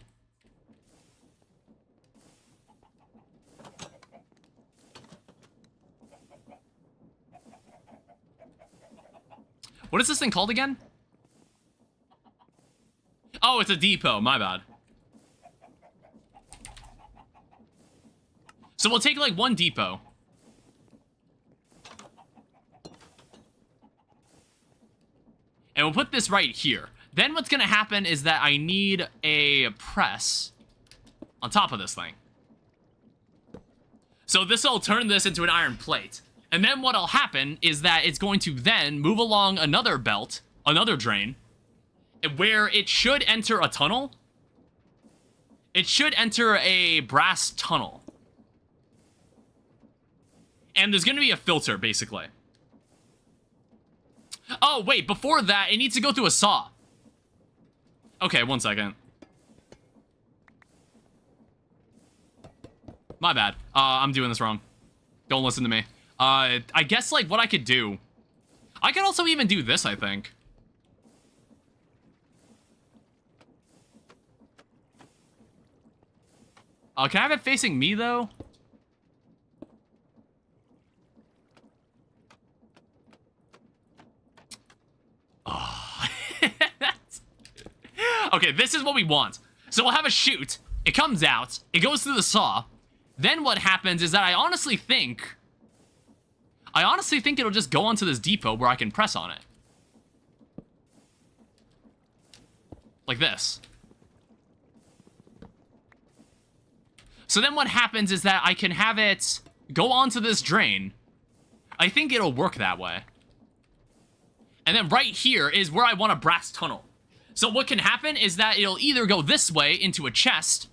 What is this thing called again? Oh, it's a depot. My bad. So we'll take, like, one depot. And we'll put this right here. Then what's going to happen is that I need a press on top of this thing. So this will turn this into an iron plate. And then what'll happen is that it's going to then move along another belt, another drain, where it should enter a tunnel. It should enter a brass tunnel. And there's going to be a filter, basically. Oh, wait, before that, it needs to go through a saw. Okay, one second. My bad. I'm doing this wrong. Don't listen to me. I guess, like, what I could do I could also even do this, I think. Can I have it facing me, though? Oh. Okay, this is what we want. So we'll have a chute. It comes out. It goes through the saw. Then what happens is that I honestly think it'll just go onto this depot where I can press on it. Like this. So then what happens is that I can have it go onto this drain. I think it'll work that way. And then right here is where I want a brass tunnel. So what can happen is that it'll either go this way into a chest.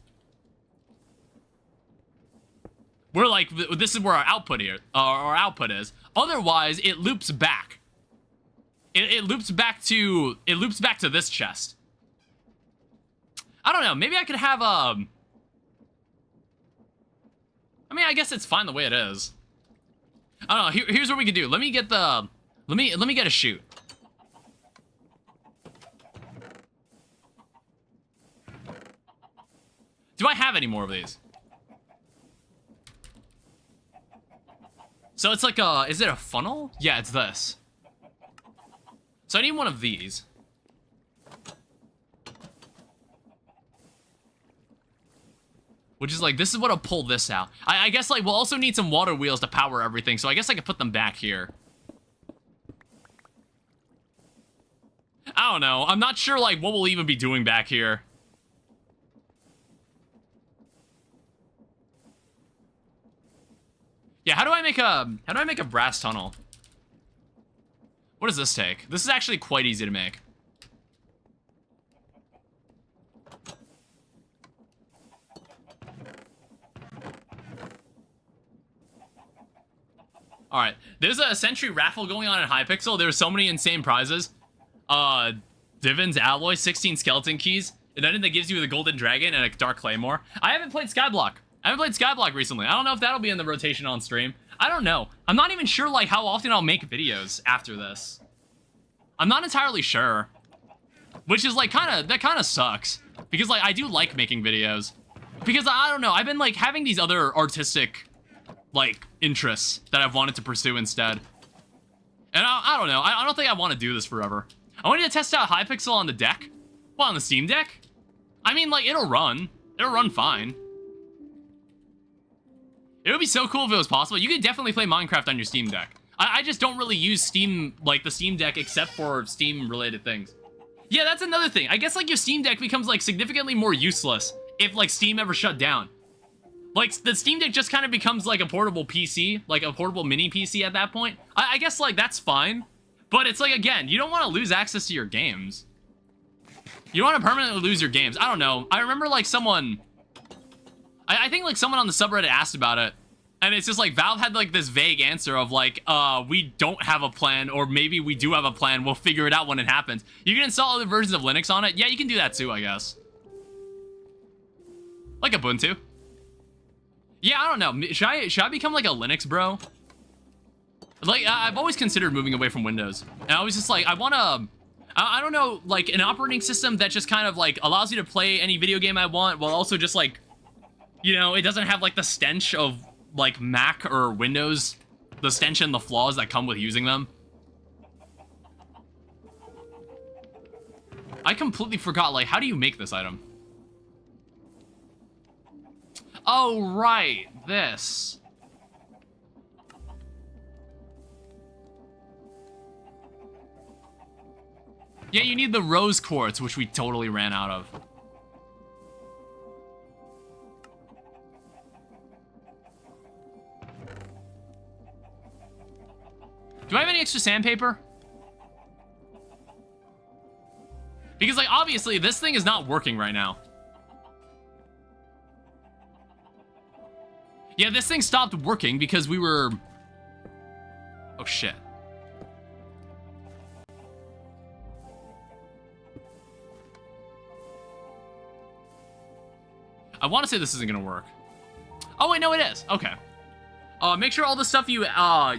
We're like, this is where our output here, our output is. Otherwise, it loops back. It loops back to this chest. I don't know. Maybe I could have I mean, I guess it's fine the way it is. I don't know. Here's what we could do. Let me get the. Let me get a chute. Do I have any more of these? So it's like a. Is it a funnel? Yeah, it's this. So I need one of these. Which is like, this is what'll pull this out. I guess like we'll also need some water wheels to power everything, so I guess I could put them back here. I don't know. I'm not sure like what we'll even be doing back here. Yeah, how do I make a brass tunnel? What does this take? This is actually quite easy to make. Alright, there's a Century raffle going on in Hypixel. There's so many insane prizes. Divin's Alloy, 16 skeleton keys, and then that gives you the Golden Dragon and a Dark Claymore. I haven't played Skyblock. Recently. I don't know if that'll be in the rotation on stream. I don't know. I'm not even sure, like, how often I'll make videos after this. I'm not entirely sure. Which is, like, that kind of sucks. Because, like, I do like making videos. Because, I don't know, I've been, like, having these other artistic, like, interests that I've wanted to pursue instead. And I don't know. I don't think I want to do this forever. I wanted to test out Hypixel on the deck. Well, on the Steam Deck. I mean, like, it'll run. It'll run fine. It would be so cool if it was possible. You could definitely play Minecraft on your Steam Deck. I just don't really use Steam, like, the Steam Deck except for Steam-related things. Yeah, that's another thing. I guess, like, your Steam Deck becomes, like, significantly more useless if, like, Steam ever shut down. Like, the Steam Deck just kind of becomes, like, a portable PC, like, a portable mini PC at that point. I guess, like, that's fine. But it's, like, again, you don't want to lose access to your games. You don't want to permanently lose your games. I don't know. I remember, like, someone... I think, like, someone on the subreddit asked about it. And it's just, like, Valve had, like, this vague answer of, like, we don't have a plan, or maybe we do have a plan. We'll figure it out when it happens. You can install other versions of Linux on it. Yeah, you can do that, too, I guess. Like Ubuntu. Yeah, I don't know. Should I become, like, a Linux bro? Like, I've always considered moving away from Windows. And I was just, like, I want to... I don't know, like, an operating system that just kind of, like, allows you to play any video game I want, while also just, like, you know, it doesn't have, like, the stench of, like, Mac or Windows, the stench and the flaws that come with using them. I completely forgot, like, how do you make this item? Oh, right, this. Yeah, you need the rose quartz, which we totally ran out of. Do I have any extra sandpaper? Because, like, obviously, this thing is not working right now. Yeah, this thing stopped working because we were... Oh, shit. I want to say this isn't going to work. Oh, wait, no, it is. Okay. Make sure all the stuff you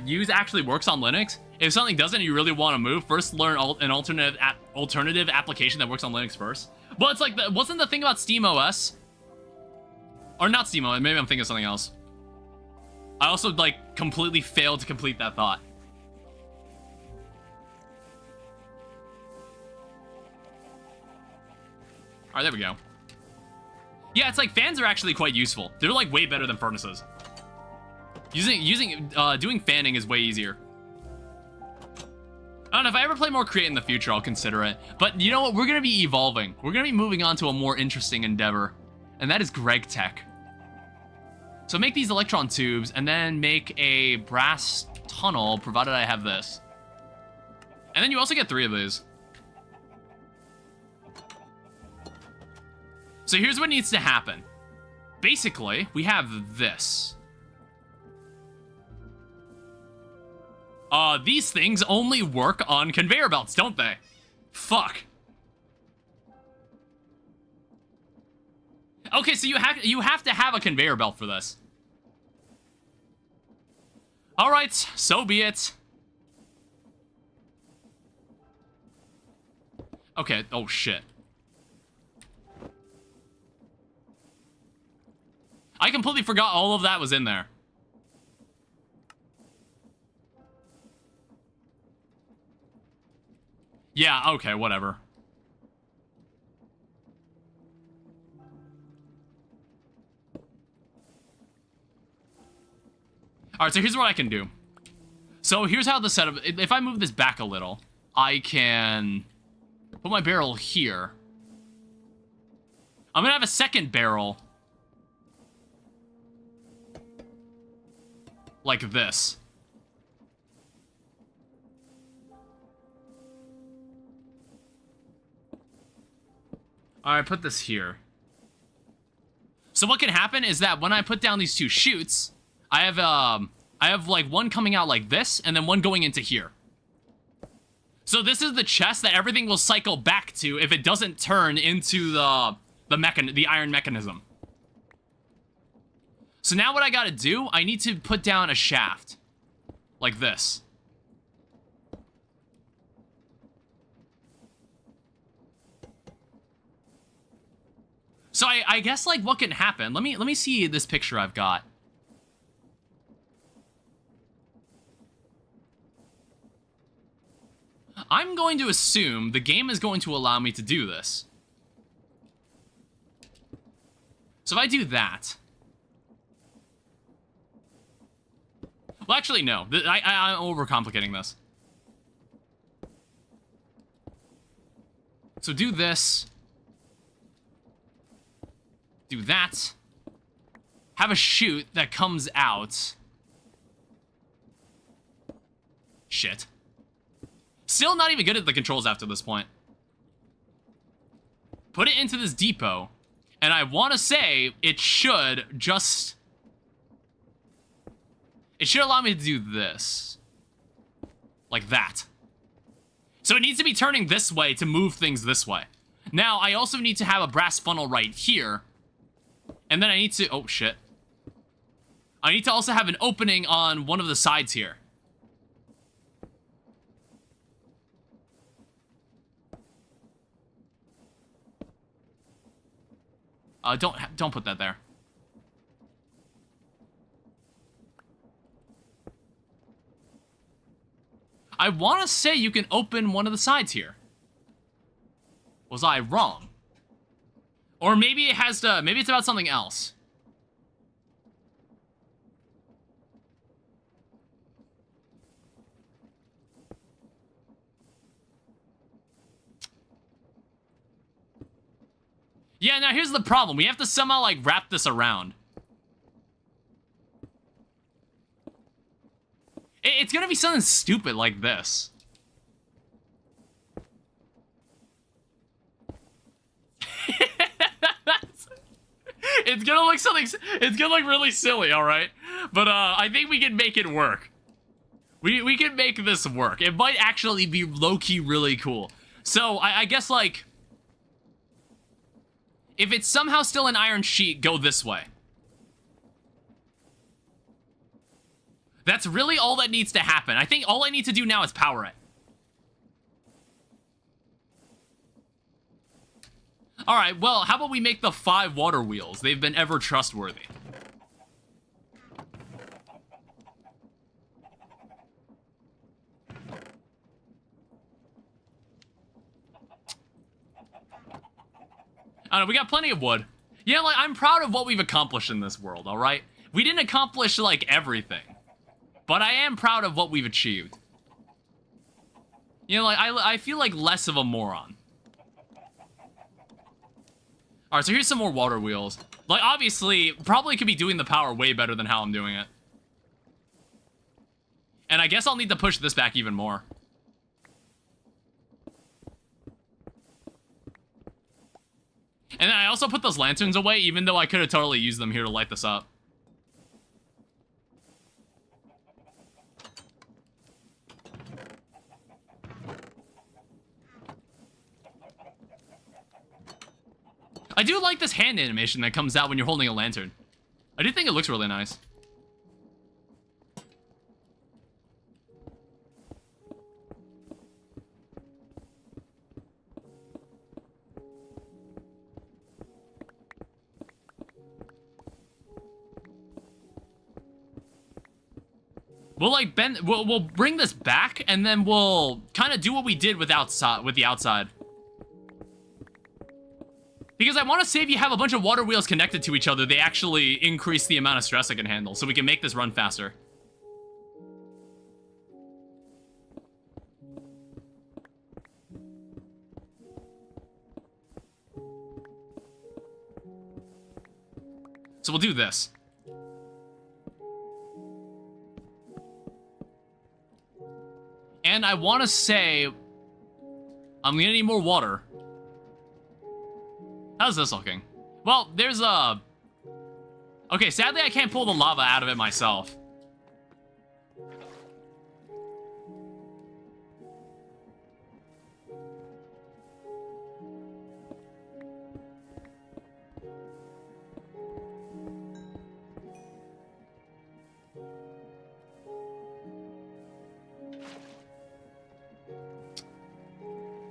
use actually works on Linux. If something doesn't, you really want to move, first learn an alternative application that works on Linux first. Well, it's like, wasn't the thing about SteamOS? Or not SteamOS, maybe I'm thinking of something else. I also, like, completely failed to complete that thought. Alright, there we go. Yeah, it's like, fans are actually quite useful. They're, like, way better than furnaces. Doing fanning is way easier. I don't know, if I ever play more Create in the future, I'll consider it. But you know what? We're gonna be evolving. We're gonna be moving on to a more interesting endeavor. And that is Greg Tech. So make these electron tubes, and then make a brass tunnel, provided I have this. And then you also get 3 of these. So here's what needs to happen. Basically, we have this. These things only work on conveyor belts, don't they? Fuck. Okay, so you have to have a conveyor belt for this. Alright, so be it. Okay, oh shit. I completely forgot all of that was in there. Yeah, okay, whatever. Alright, so here's what I can do. So here's how the setup... If I move this back a little, I can put my barrel here. I'm gonna have a second barrel. Like this. Alright, put this here. So what can happen is that when I put down these 2 chutes, I have like one coming out like this, and then one going into here. So this is the chest that everything will cycle back to if it doesn't turn into the iron mechanism. So now what I gotta do, I need to put down a shaft. Like this. So I guess, like, what can happen? Let me see this picture I've got. I'm going to assume the game is going to allow me to do this. So if I do that... Well, actually, no. I'm overcomplicating this. So do this. Do that. Have a chute that comes out. Shit. Still not even good at the controls after this point. Put it into this depot. And I want to say it should just... It should allow me to do this. Like that. So it needs to be turning this way to move things this way. Now, I also need to have a brass funnel right here. And then I need to... Oh, shit. I need to also have an opening on one of the sides here. Don't put that there. I want to say you can open one of the sides here. Was I wrong? Or maybe it has to... Maybe it's about something else. Yeah, now here's the problem. We have to somehow, like, wrap this around. It's gonna be something stupid like this. It's gonna look something... It's gonna look really silly, alright? But, I think we can make it work. We can make this work. It might actually be low-key really cool. So, I guess, like... If it's somehow still an iron sheet, go this way. That's really all that needs to happen. I think all I need to do now is power it. Alright, well, how about we make the 5 water wheels? They've been ever trustworthy. I don't know, we got plenty of wood. Yeah, like, I'm proud of what we've accomplished in this world, alright? We didn't accomplish, like, everything. But I am proud of what we've achieved. You know, like, I feel like less of a moron. Alright, so here's some more water wheels. Like, obviously, probably could be doing the power way better than how I'm doing it. And I guess I'll need to push this back even more. And then I also put those lanterns away, even though I could have totally used them here to light this up. I do like this hand animation that comes out when you're holding a lantern. I do think it looks really nice. We'll like bend, we'll bring this back, and then we'll kind of do what we did with the outside. Because I want to say if you have a bunch of water wheels connected to each other, they actually increase the amount of stress I can handle, so we can make this run faster. So we'll do this. And I want to say I'm gonna need more water. How's this looking? Well, there's a... Okay, sadly I can't pull the lava out of it myself.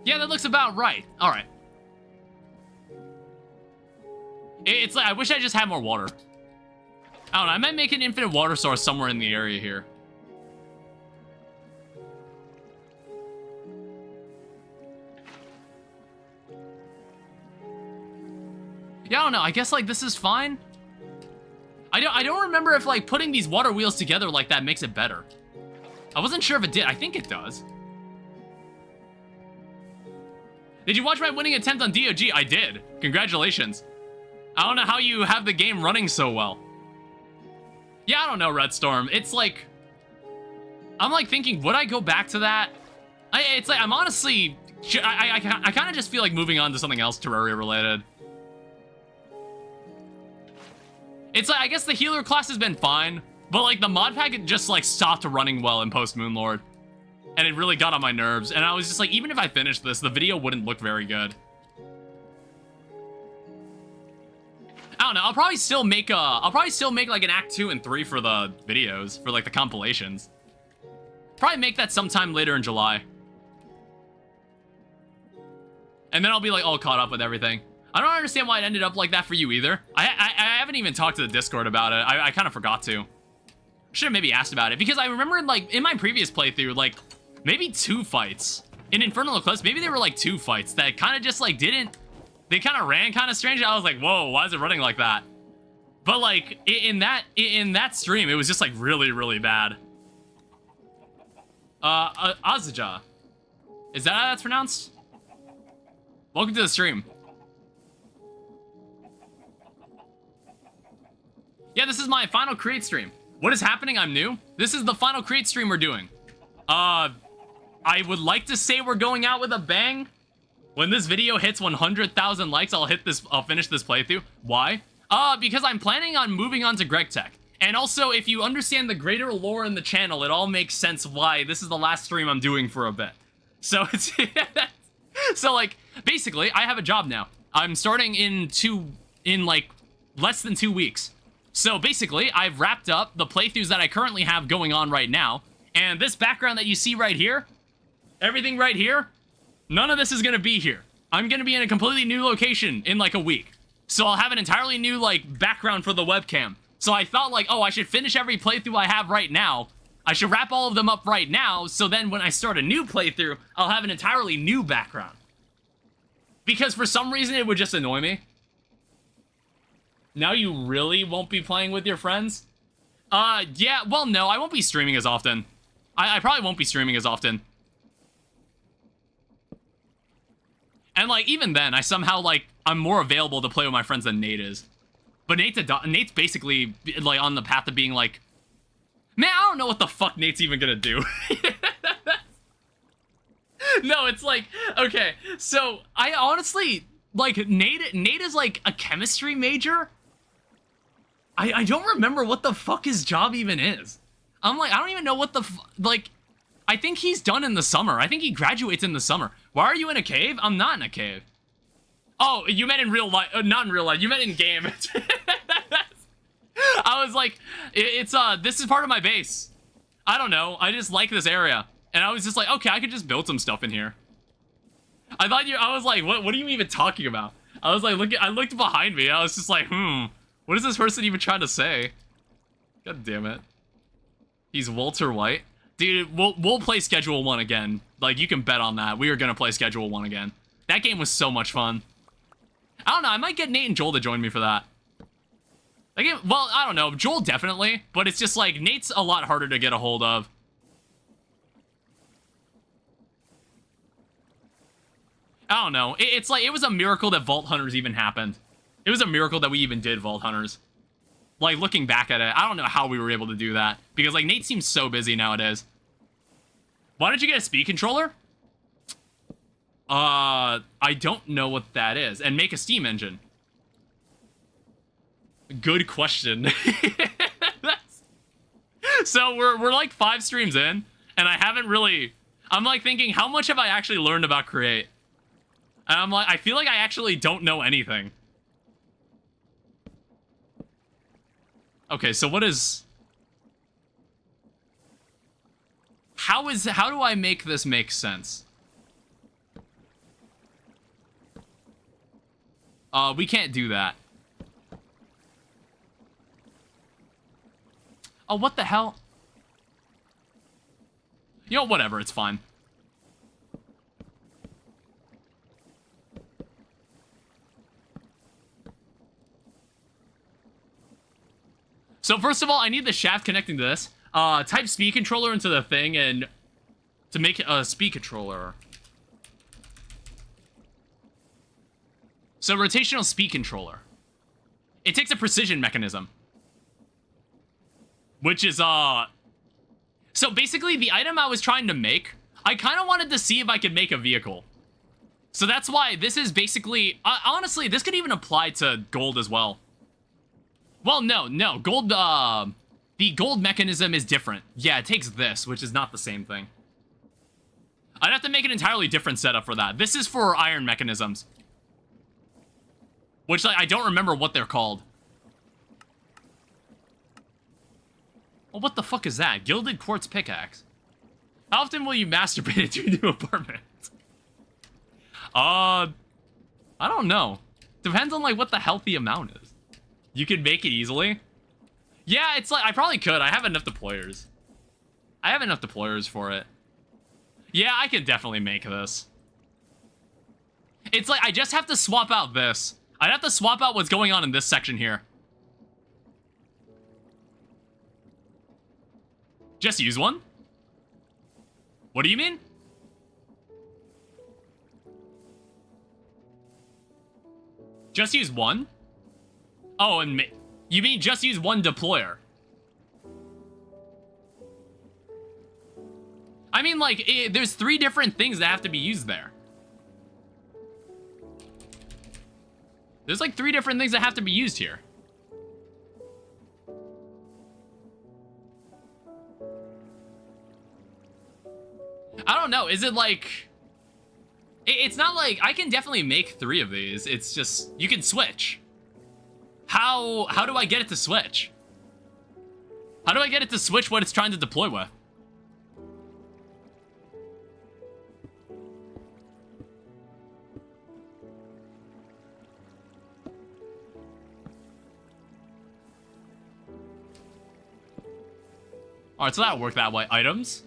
Yeah, that looks about right. All right. It's like, I wish I just had more water. I don't know, I might make an infinite water source somewhere in the area here. Yeah, I don't know, I guess like this is fine. I don't remember if like putting these water wheels together like that makes it better. I wasn't sure if it did. I think it does. Did you watch my winning attempt on DOG? I did. Congratulations. I don't know how you have the game running so well. Yeah, I don't know, Red Storm. It's like... I'm like thinking, would I go back to that? It's like, I'm honestly... I kind of just feel like moving on to something else Terraria related. It's like, I guess the healer class has been fine, but like the mod pack just like stopped running well in post Moonlord. And it really got on my nerves. And I was just like, even if I finished this, the video wouldn't look very good. I don't know, I'll probably still make like an Act 2 and 3 for the videos, for like the compilations. Probably make that sometime later in July. And then I'll be like all caught up with everything. I don't understand why it ended up like that for you either. I haven't even talked to the Discord about it. I kind of forgot to. Should have maybe asked about it, because I remember like in my previous playthrough, like maybe 2 fights. In Infernal Eclipse, maybe there were like 2 fights that kind of just like didn't... They kind of ran kind of strange. I was like, whoa, why is it running like that? But like in that stream, it was just like really, really bad. Azja. Is that how that's pronounced? Welcome to the stream. Yeah, this is my final create stream. What is happening? I'm new. This is the final create stream we're doing. I would like to say we're going out with a bang. When this video hits 100,000 likes, I'll finish this playthrough. Why? Because I'm planning on moving on to Greg Tech. And also, if you understand the greater lore in the channel, it all makes sense why this is the last stream I'm doing for a bit. So it's... So, like, basically, I have a job now. I'm starting in like, less than 2 weeks. So basically, I've wrapped up the playthroughs that I currently have going on right now, and this background that you see right here, everything right here, none of this is gonna be here. I'm gonna be in a completely new location in like a week. So I'll have an entirely new like background for the webcam. So I thought like, oh, I should finish every playthrough I have right now. I should wrap all of them up right now, so then when I start a new playthrough, I'll have an entirely new background. Because for some reason, it would just annoy me. Now you really won't be playing with your friends? Yeah, well, no, I won't be streaming as often. I probably won't be streaming as often. And, like, even then, I somehow, like, I'm more available to play with my friends than Nate is. But Nate's basically, like, on the path of being, like, man, I don't know what the fuck Nate's even gonna do. No, it's like, okay, so I honestly, like, Nate is like a chemistry major. I don't remember what the fuck his job even is. I'm like, I don't even know what the like, I think he's done in the summer. I think he graduates in the summer. Why are you in a cave? I'm not in a cave. Oh, you meant in real life, not in real life, you meant in game. I was like, this is part of my base. I don't know, I just like this area. And I was just like, okay, I could just build some stuff in here. I was like, what are you even talking about? I was like, I looked behind me, I was just like, what is this person even trying to say? God damn it. He's Walter White. Dude, we'll play Schedule 1 again. Like, you can bet on that. We are gonna play Schedule 1 again. That game was so much fun. I don't know, I might get Nate and Joel to join me for that. That game, well, I don't know, Joel definitely, but it's just like, Nate's a lot harder to get a hold of. I don't know. It's like, it was a miracle that Vault Hunters even happened. It was a miracle that we even did Vault Hunters. Like, looking back at it, I don't know how we were able to do that. Because, like, Nate seems so busy nowadays. Why don't you get a speed controller? I don't know what that is. And make a Steam engine. Good question. So, we're like 5 streams in. And I haven't really... I'm, like, thinking, how much have I actually learned about Create? And I'm like, I feel like I actually don't know anything. Okay, so what is... How do I make this make sense? We can't do that. Oh, what the hell? You know, whatever, it's fine. So first of all, I need the shaft connecting to this. Type speed controller into the thing and to make a speed controller. So rotational speed controller. It takes a precision mechanism. Which is, so basically the item I was trying to make, I kind of wanted to see if I could make a vehicle. So that's why this is basically, honestly, this could even apply to gold as well. Well, no, gold, the gold mechanism is different. Yeah, it takes this, which is not the same thing. I'd have to make an entirely different setup for that. This is for iron mechanisms. Which, like, I don't remember what they're called. Well, what the fuck is that? Gilded quartz pickaxe. How often will you masturbate into your new apartment? I don't know. Depends on, like, what the healthy amount is. You could make it easily. Yeah, it's like, I probably could. I have enough deployers. I have enough deployers for it. Yeah, I could definitely make this. It's like, I just have to swap out this. I'd have to swap out what's going on in this section here. Just use one? What do you mean? Just use one? Oh, and you mean just use one deployer? I mean, like, there's 3 different things that have to be used there. There's like 3 different things that have to be used here. I don't know, is it like... It's not like, I can definitely make 3 of these, it's just, you can switch. How do I get it to switch? How do I get it to switch what it's trying to deploy with? Alright, so that'll work that way. Items?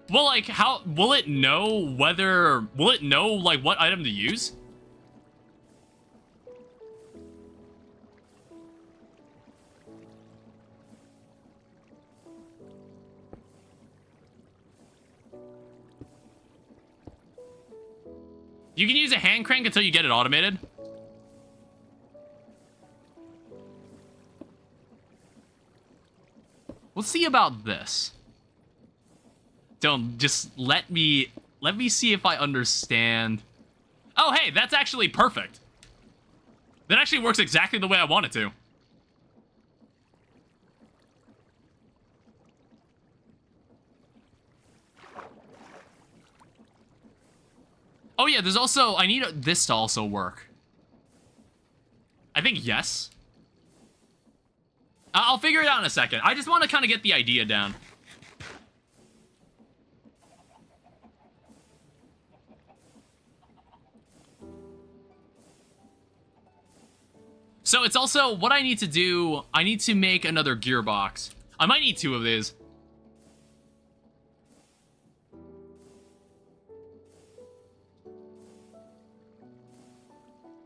Well, like, how... Will it know whether... Will it know, like, what item to use? You can use a hand crank until you get it automated. Let's see about this. Don't just let me see if I understand. Oh, hey, that's actually perfect. That actually works exactly the way I want it to. Oh yeah, there's also, I need this to also work. I think yes. I'll figure it out in a second. I just want to kind of get the idea down. So it's also, what I need to do, I need to make another gearbox. I might need 2 of these.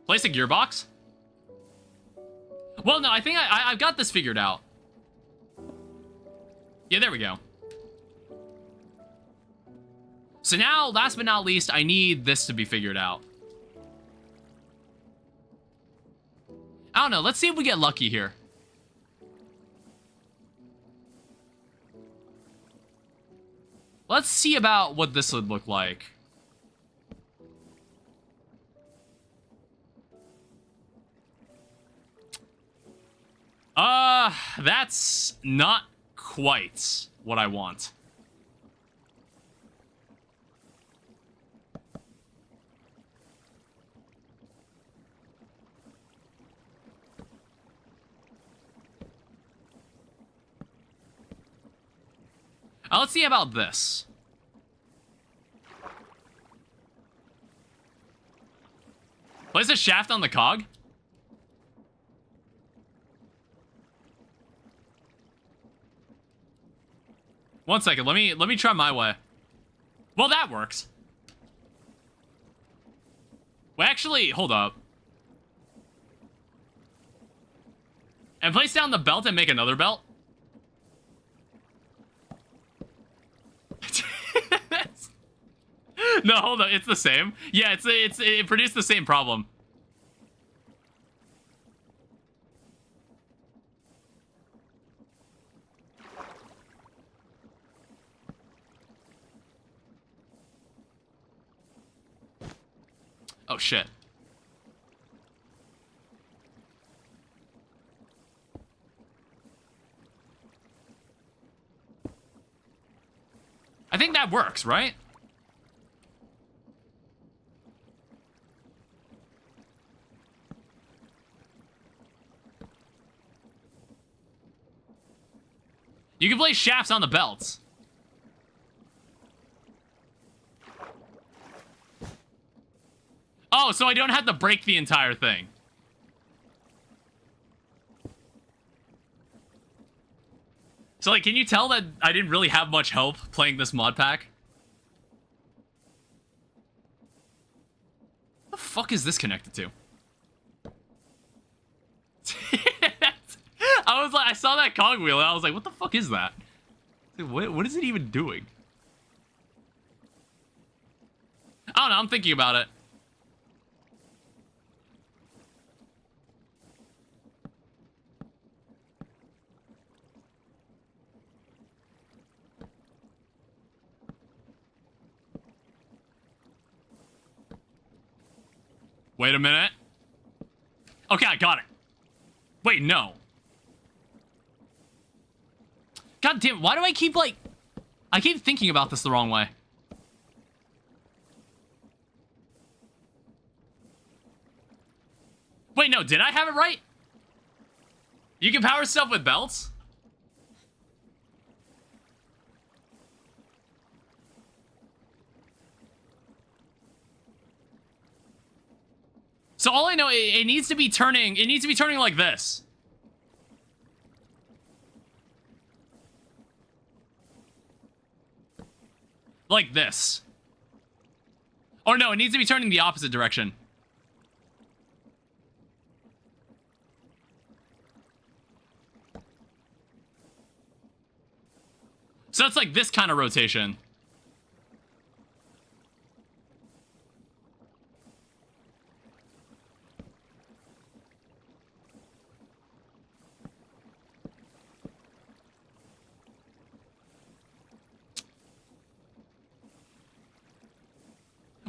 Place a gearbox? Well, no, I think I've got this figured out. Yeah, there we go. So now, last but not least, I need this to be figured out. I don't know, let's see if we get lucky here. Let's see about what this would look like. That's not quite what I want. Let's see about this. Place a shaft on the cog? One second, let me try my way. Well, that works. Well, actually, hold up. And place down the belt and make another belt? No, hold on, it's the same. Yeah, it produced the same problem. Oh, shit. I think that works, right? You can place shafts on the belts. Oh, so I don't have to break the entire thing. So, like, can you tell that I didn't really have much help playing this mod pack? What the fuck is this connected to? I saw that cogwheel and I was like, what the fuck is that? What is it even doing? I don't know, I'm thinking about it. Wait a minute. Okay, I got it. Wait, no. God damn, why do I keep, like... I keep thinking about this the wrong way. Wait, no, did I have it right? You can power stuff with belts? So all I know, it needs to be turning, like this. Like this. Or no, it needs to be turning the opposite direction. So it's like this kind of rotation.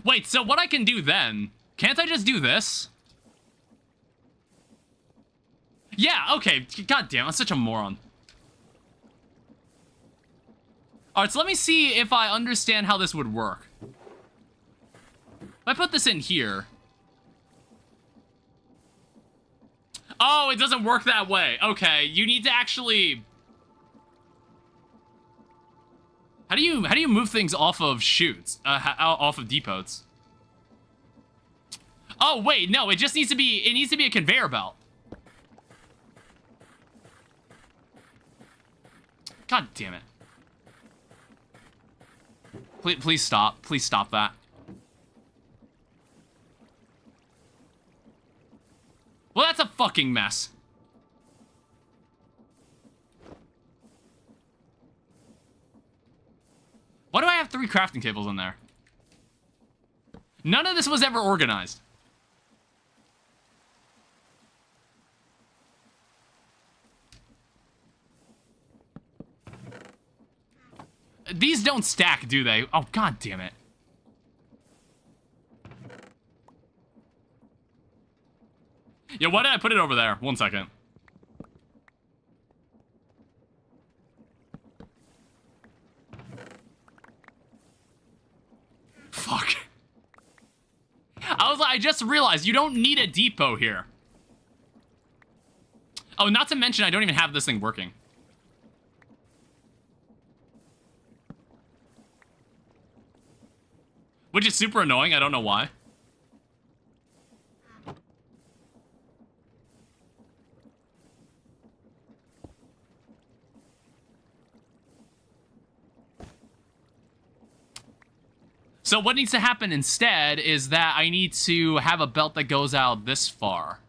Wait, so what I can do then, can't I just do this? Yeah, okay, god damn, I'm such a moron. Alright, so let me see if I understand how this would work. If I put this in here... Oh, it doesn't work that way. Okay, you need to actually... How do you move things off of chutes? Off of depots? Oh, wait, no, it just needs to be... It needs to be a conveyor belt. God damn it. Please stop. Please stop that. Well, that's a fucking mess. Why do I have 3 crafting tables in there? None of this was ever organized. These don't stack, do they? Oh, god damn it. Yeah, why did I put it over there? 1 second. Fuck. I just realized you don't need a depot here. Oh, not to mention I don't even have this thing working. Which is super annoying, I don't know why. So what needs to happen instead is that I need to have a belt that goes out this far.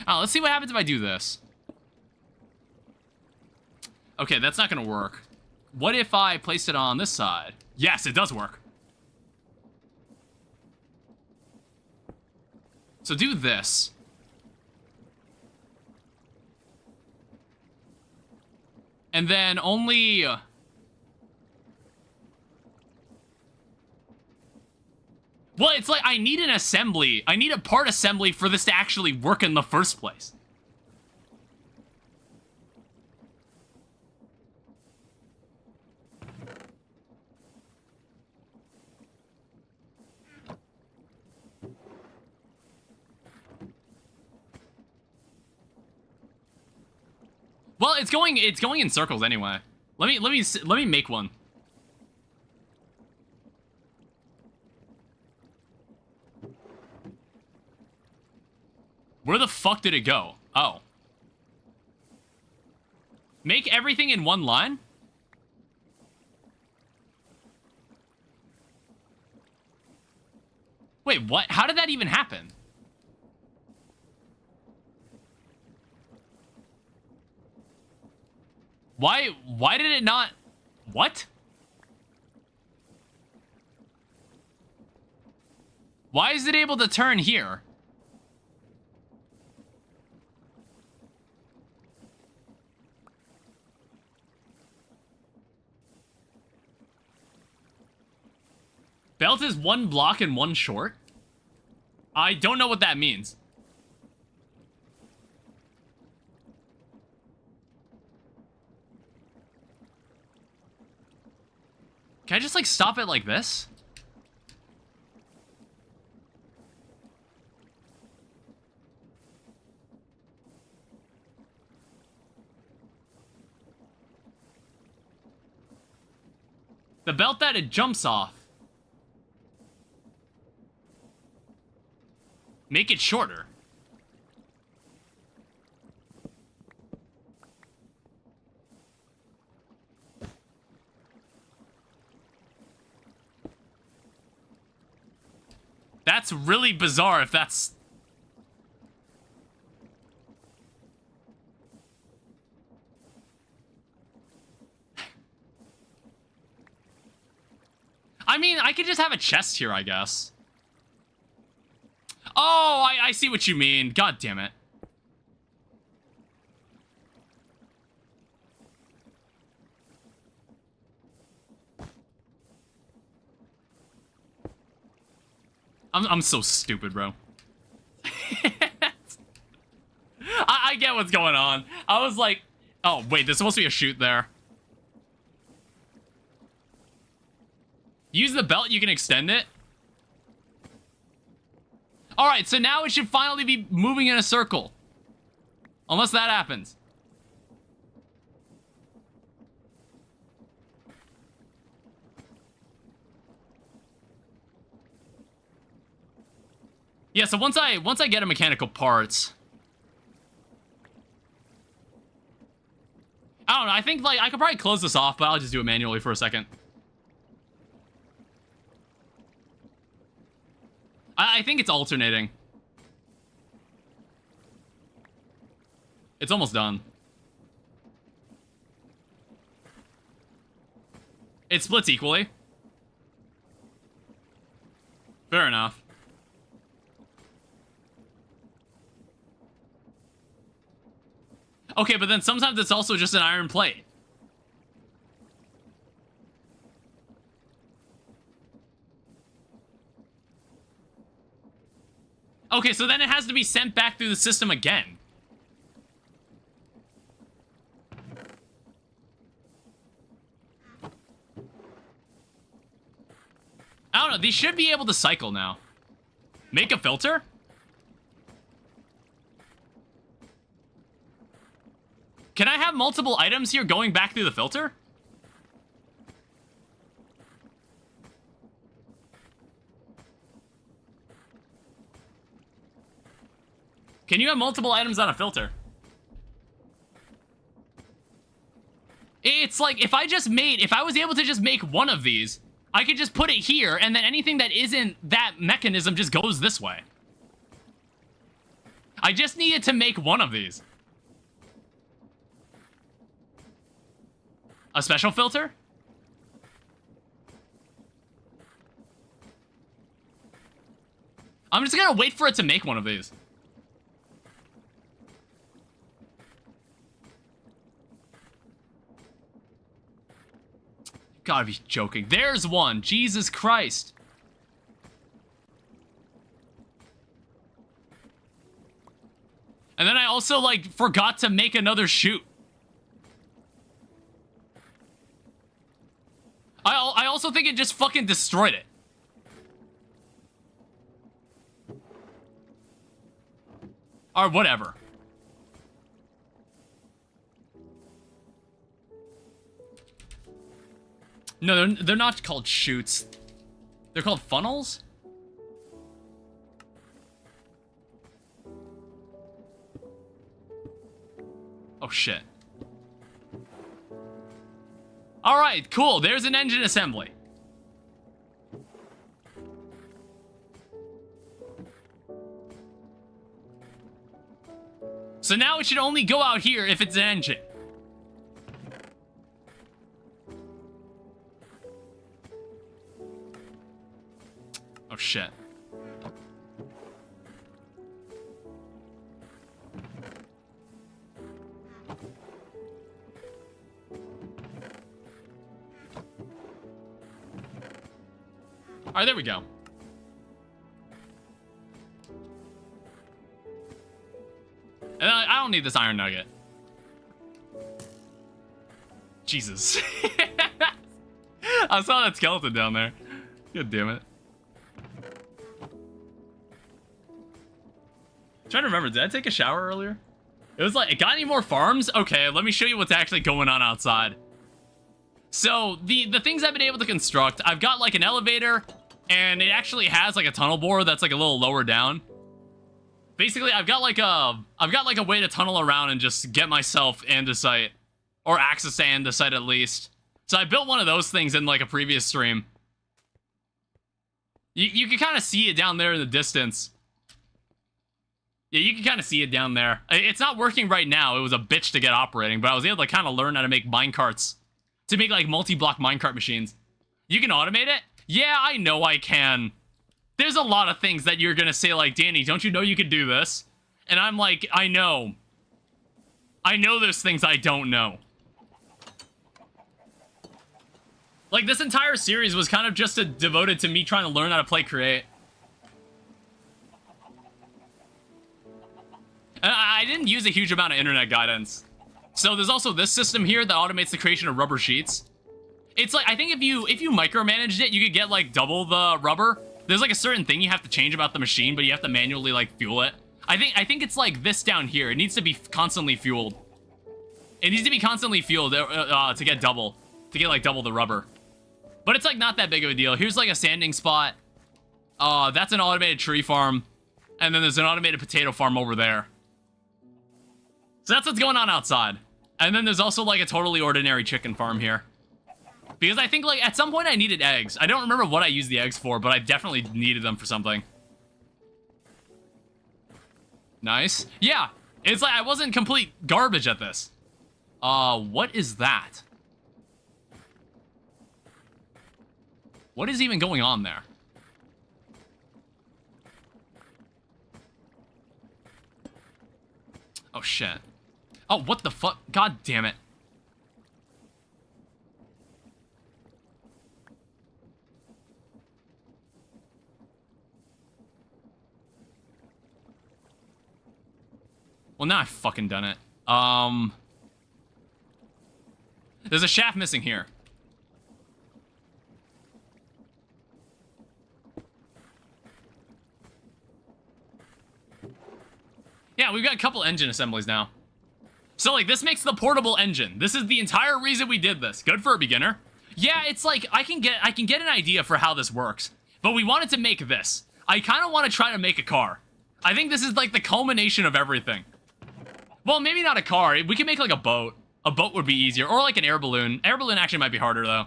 Oh, let's see what happens if I do this. Okay, that's not gonna work. What if I placed it on this side? Yes, it does work. So do this. And then only... Well, it's like I need an assembly. I need a part assembly for this to actually work in the first place. Well, it's going in circles anyway. Let me make one. Where the fuck did it go? Oh. Make everything in one line? Wait, what? How did that even happen? Why did it not... What? Why is it able to turn here? Belt is 1 block and 1 short? I don't know what that means. Can I just, like, stop it like this? The belt that it jumps off. Make it shorter. That's really bizarre if that's... I mean, I could just have a chest here, I guess. Oh, I see what you mean. God damn it. I'm so stupid, bro. I get what's going on. I was like, oh, wait, there's supposed to be a chute there. Use the belt, you can extend it. Alright, so now it should finally be moving in a circle. Unless that happens. Yeah, so once I get a mechanical parts, I don't know, I think like I could probably close this off, but I'll just do it manually for a second. I think it's alternating. It's almost done. It splits equally. Fair enough. Okay, but then sometimes it's also just an iron plate. Okay, so then it has to be sent back through the system again. I don't know, these should be able to cycle now. Make a filter? Can I have multiple items here going back through the filter? Can you have multiple items on a filter? It's like, if I was able to just make one of these, I could just put it here, and then anything that isn't that mechanism just goes this way. I just needed to make one of these. A special filter? I'm just gonna wait for it to make one of these. Gotta be joking. There's one. Jesus Christ. And then I also, like, forgot to make another chute. I also think it just fucking destroyed it. Or whatever. No, they're not called chutes. They're called funnels? Oh, shit. Alright, cool. There's an engine assembly. So now it should only go out here if it's an engine. Oh, shit. Alright, there we go. And I don't need this iron nugget. Jesus. I saw that skeleton down there. God damn it. I'm trying to remember, did I take a shower earlier? It was like, got any more farms? Okay, let me show you what's actually going on outside. So the things I've been able to construct, I've got like an elevator, and it actually has like a tunnel bore that's like a little lower down. Basically, I've got like a way to tunnel around and just get myself into sight, or access to into sight at least. So I built one of those things in like a previous stream. You can kind of see it down there in the distance. Yeah, you can kind of see it down there. It's not working right now. It was a bitch to get operating, but I was able to kind of learn how to make minecarts. To make like multi-block minecart machines. You can automate it? Yeah, I know I can. There's a lot of things that you're gonna say like, Danny, don't you know you could do this? And I'm like, I know. I know there's things I don't know. Like, this entire series was kind of just devoted to me trying to learn how to play Create. And I didn't use a huge amount of internet guidance. So there's also this system here that automates the creation of rubber sheets. It's like, I think if you micromanaged it, you could get like double the rubber. There's like a certain thing you have to change about the machine, but you have to manually like fuel it. I think it's like this down here. It needs to be constantly fueled. It needs to be constantly fueled to get like double the rubber. But it's like not that big of a deal. Here's like a sanding spot. That's an automated tree farm. And then there's an automated potato farm over there. So that's what's going on outside. And then there's also like a totally ordinary chicken farm here. Because I think like at some point I needed eggs. I don't remember what I used the eggs for, but I definitely needed them for something. Nice. Yeah, it's like I wasn't complete garbage at this. What is that? What is even going on there? Oh, shit. Oh, what the fuck? God damn it. Well, now I've fucking done it. There's a shaft missing here. Yeah, we've got a couple engine assemblies now. So, like, this makes the portable engine. This is the entire reason we did this. Good for a beginner. Yeah, it's like, I can get an idea for how this works. But we wanted to make this. I kind of want to try to make a car. I think this is, like, the culmination of everything. Well, maybe not a car. We can make, like, a boat. A boat would be easier. Or, like, an air balloon. Air balloon actually might be harder, though.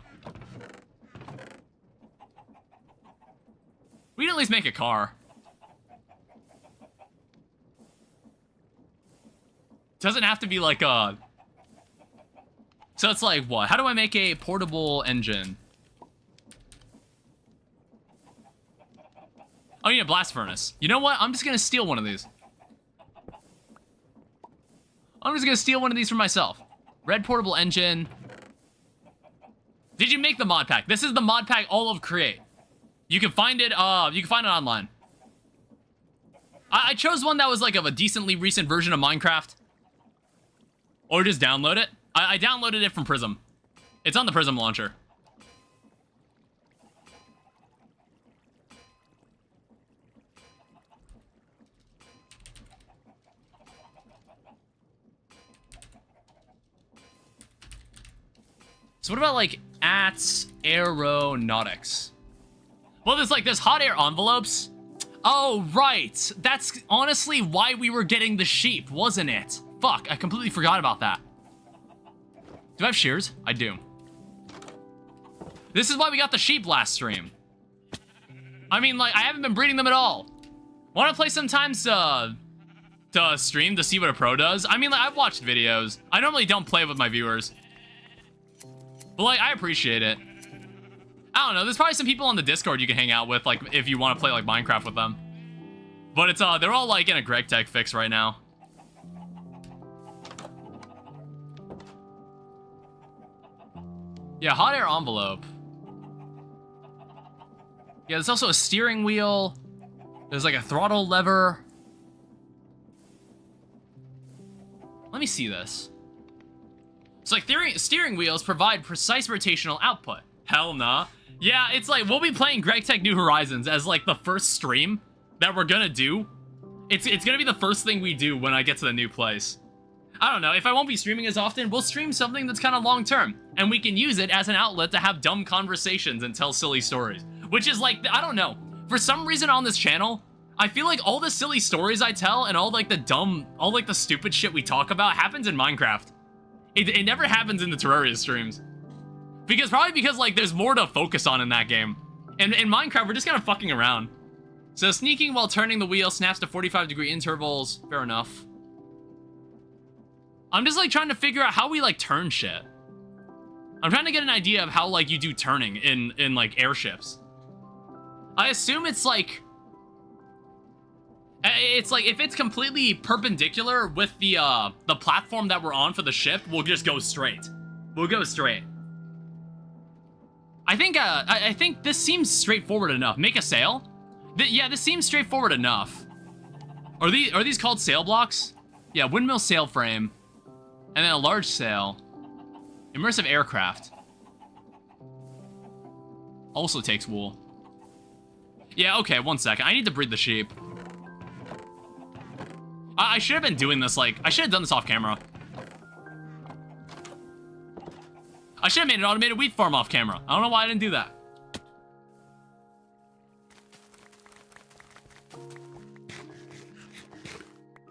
We can at least make a car. Doesn't have to be like a... So it's like, what? How do I make a portable engine? Oh, you need a blast furnace. You know what? I'm just gonna steal one of these. I'm just gonna steal one of these for myself. Red portable engine. Did you make the mod pack? This is the mod pack all of Create. You can find it, online. I chose one that was like of a decently recent version of Minecraft. Or just download it. I downloaded it from Prism. It's on the Prism launcher. So what about like Aeronautics? Well, there's hot air envelopes. Oh, right. That's honestly why we were getting the sheep, wasn't it? Fuck, I completely forgot about that. Do I have shears? I do. This is why we got the sheep last stream. I mean, like, I haven't been breeding them at all. Want to play sometimes to stream to see what a pro does? I mean, like, I've watched videos. I normally don't play with my viewers. But, like, I appreciate it. I don't know, there's probably some people on the Discord you can hang out with, like, if you want to play, like, Minecraft with them. But it's, they're all, like, in a Greg Tech fix right now. Yeah, hot air envelope. Yeah, there's also a steering wheel. There's like a throttle lever. Let me see this. It's like steering wheels provide precise rotational output. Hell nah. Yeah, it's like we'll be playing Greg Tech New Horizons as like the first stream that we're gonna do. It's gonna be the first thing we do when I get to the new place. I don't know, if I won't be streaming as often, we'll stream something that's kind of long-term, and we can use it as an outlet to have dumb conversations and tell silly stories. Which is like, I don't know, for some reason on this channel, I feel like all the silly stories I tell and all like the stupid shit we talk about happens in Minecraft. It never happens in the Terraria streams. Probably because like there's more to focus on in that game. And in Minecraft, we're just kind of fucking around. So sneaking while turning the wheel, snaps to 45-degree intervals, fair enough. I'm just like trying to figure out how we like turn shit. I'm trying to get an idea of how like you do turning in like airships. I assume it's like if it's completely perpendicular with the platform that we're on for the ship, we'll just go straight. We'll go straight. I think this seems straightforward enough. Make a sail? Yeah, this seems straightforward enough. Are these called sail blocks? Yeah, windmill sail frame. And then a large sail. Immersive aircraft. Also takes wool. Yeah, okay, 1 second. I need to breed the sheep. I should have been doing this, like, I should have done this off camera. I should have made an automated wheat farm off camera. I don't know why I didn't do that.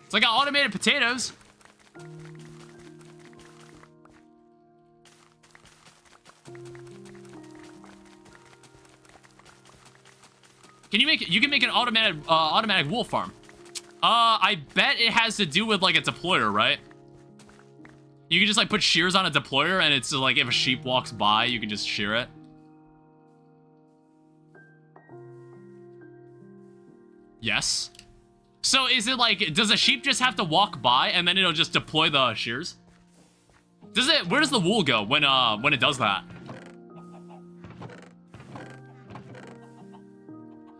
So I got automated potatoes. Can you make it? You can make an automatic wool farm. I bet it has to do with like a deployer, right? You can just like put shears on a deployer, and it's like if a sheep walks by, you can just shear it. Yes. So is it like, does a sheep just have to walk by and then it'll just deploy the shears? Where does the wool go when it does that?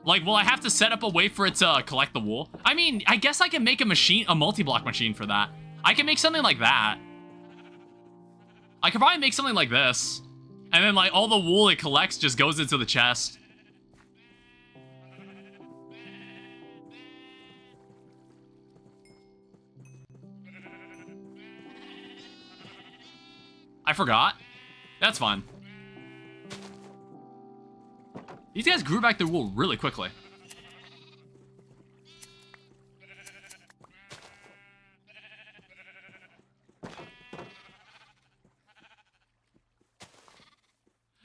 Like, will I have to set up a way for it to collect the wool? I mean, I guess I can make a multi-block machine for that. I can make something like that. I could probably make something like this. And then, like, all the wool it collects just goes into the chest. I forgot. That's fine. These guys grew back their wool really quickly.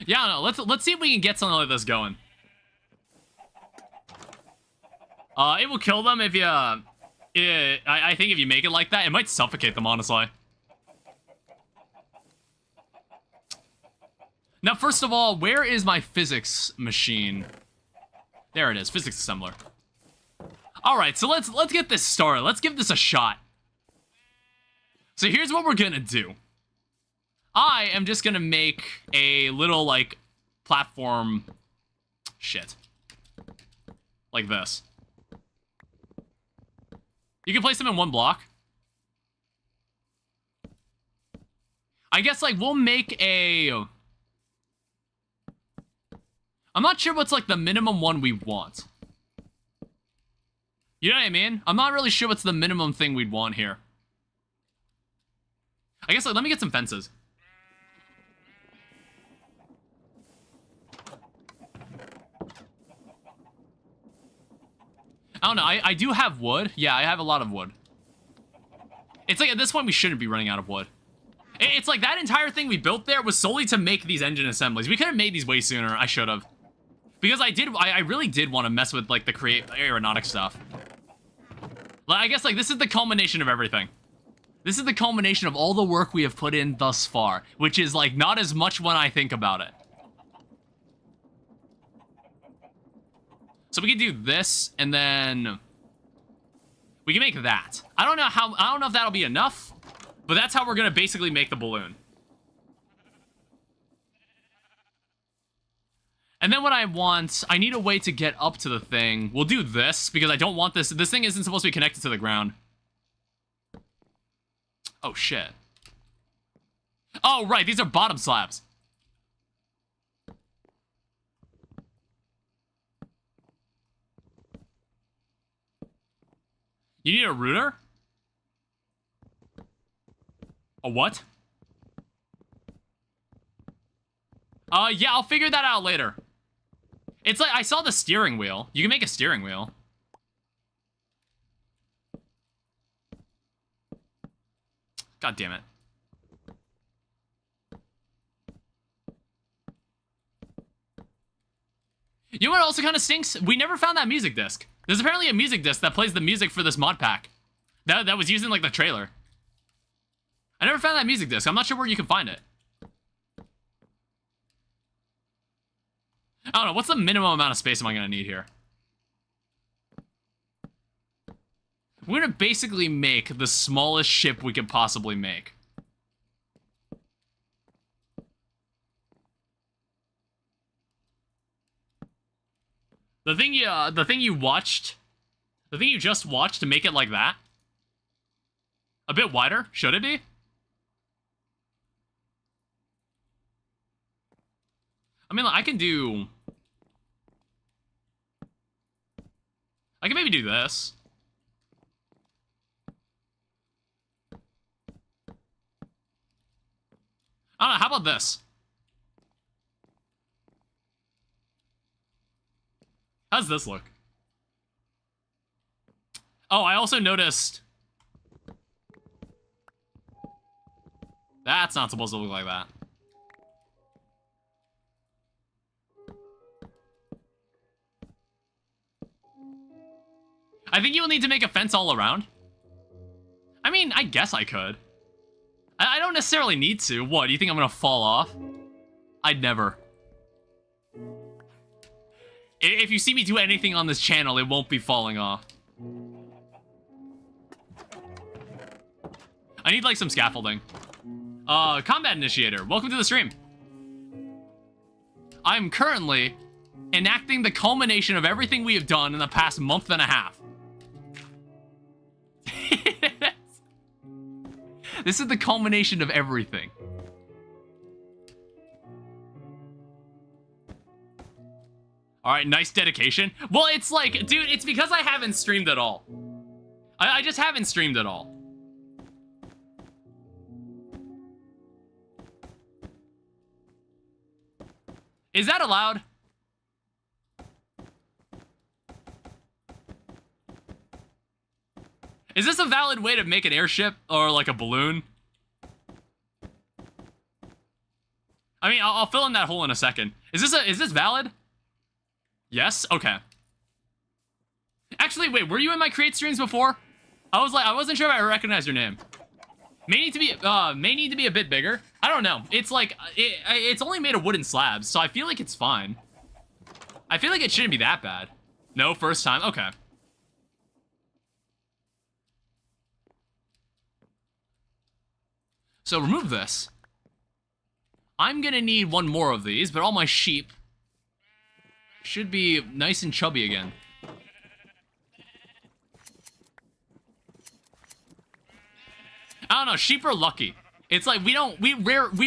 Yeah, I don't know. Let's see if we can get something like this going. It will kill them if you. I think if you make it like that, it might suffocate them, honestly. Now, first of all, where is my physics machine? There it is, physics assembler. All right, so let's get this started. Let's give this a shot. So here's what we're gonna do. I am just gonna make a little like platform shit. Like this. You can place them in one block. I guess like we'll make a... I'm not sure what's like the minimum one we want. You know what I mean? I'm not really sure what's the minimum thing we'd want here. I guess like let me get some fences. I don't know, I do have wood. Yeah, I have a lot of wood. It's like at this point we shouldn't be running out of wood. It's like that entire thing we built there was solely to make these engine assemblies. We could have made these way sooner. I should have. Because I really did want to mess with like the aeronautics stuff. Like, I guess like this is the culmination of everything. This is the culmination of all the work we have put in thus far, which is like not as much when I think about it. So we can do this, and then we can make that. I don't know if that'll be enough, but that's how we're gonna basically make the balloon. And then what I want, I need a way to get up to the thing. We'll do this, because I don't want this. This thing isn't supposed to be connected to the ground. Oh, shit. Oh, right, these are bottom slabs. You need a router? A what? Yeah, I'll figure that out later. It's like, I saw the steering wheel. You can make a steering wheel. God damn it. You know what also kind of stinks? We never found that music disc. There's apparently a music disc that plays the music for this mod pack. That was used in, like, the trailer. I never found that music disc. I'm not sure where you can find it. I don't know. What's the minimum amount of space am I going to need here? We're going to basically make the smallest ship we could possibly make. The thing you just watched to make it like that? A bit wider? Should it be? I mean, I can maybe do this. I don't know, how about this? How's this look? Oh, I also noticed... That's not supposed to look like that. I think you'll need to make a fence all around. I mean, I guess I could. I don't necessarily need to. What, do you think I'm gonna fall off? I'd never. If you see me do anything on this channel, it won't be falling off. I need, like, some scaffolding. Combat Initiator, welcome to the stream. I'm currently enacting the culmination of everything we have done in the past month and a half. This is the culmination of everything. Alright, nice dedication. Well, it's like, dude, it's because I haven't streamed at all. I just haven't streamed at all. Is that allowed? Is this a valid way to make an airship or like a balloon? I mean, I'll fill in that hole in a second. Is this valid? Yes? Okay. Actually, wait, were you in my create streams before? I wasn't sure if I recognized your name. May need to be a bit bigger. I don't know. It's like, it's only made of wooden slabs, so I feel like it's fine. I feel like it shouldn't be that bad. No, first time? Okay. So remove this. I'm gonna need one more of these, but all my sheep should be nice and chubby again. I don't know, sheep are lucky. It's like we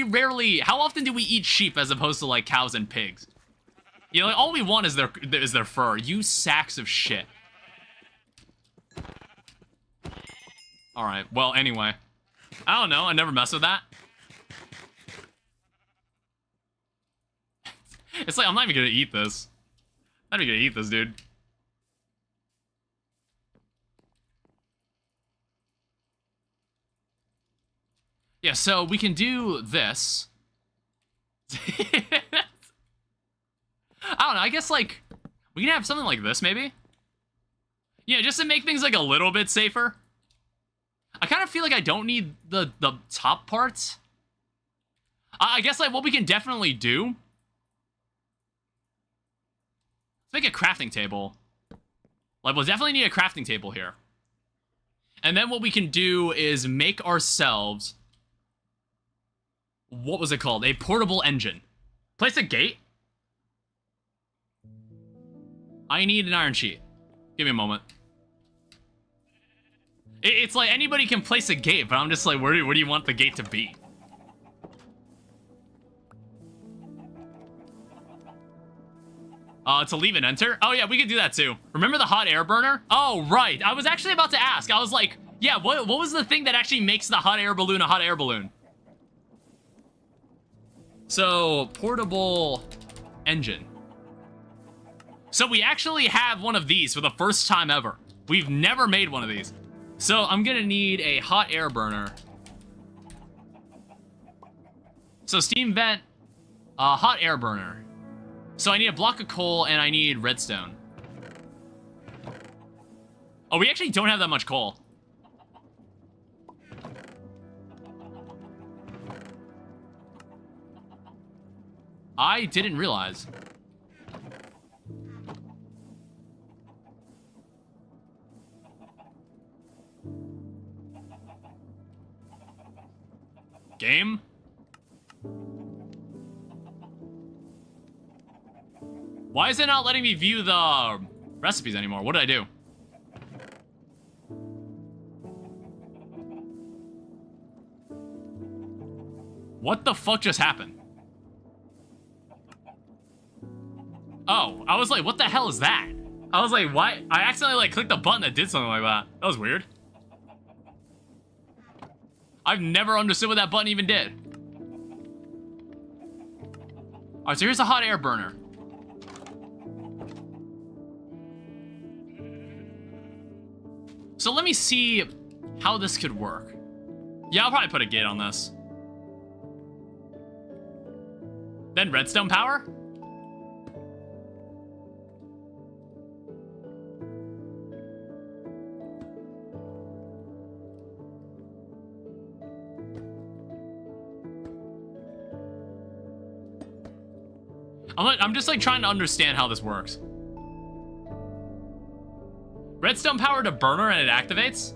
rarely, how often do we eat sheep as opposed to like cows and pigs? You know, like, all we want is their fur. You sacks of shit. Alright, well, anyway. I don't know, I never mess with that. It's like, I'm not even gonna eat this. I'm not even gonna eat this, dude. Yeah, so we can do this. I don't know, I guess, like, we can have something like this, maybe? Yeah, just to make things, like, a little bit safer. I kind of feel like I don't need the top parts. I guess, like, what we can definitely do... Let's make a crafting table. Like, we'll definitely need a crafting table here. And then what we can do is make ourselves... What was it called? A portable engine. Place a gate? I need an iron sheet. Give me a moment. It's like anybody can place a gate, but I'm just like, where do you want the gate to be? To leave and enter? Oh yeah, we could do that too. Remember the hot air burner? Oh, right. I was actually about to ask. I was like, Yeah, what was the thing that actually makes the hot air balloon a hot air balloon? So, portable engine. So we actually have one of these for the first time ever. We've never made one of these. So I'm gonna need a hot air burner. So steam vent, hot air burner. So I need a block of coal and I need redstone. Oh, we actually don't have that much coal. I didn't realize. Game? Why is it not letting me view the recipes anymore? What did I do? What the fuck just happened? Oh, I was like, what the hell is that? I was like, why? I accidentally like clicked a button that did something like that. That was weird. I've never understood what that button even did. Alright, so here's a hot air burner. So let me see how this could work. Yeah, I'll probably put a gate on this. Then redstone power? I'm just like trying to understand how this works. Redstone power to burner and it activates?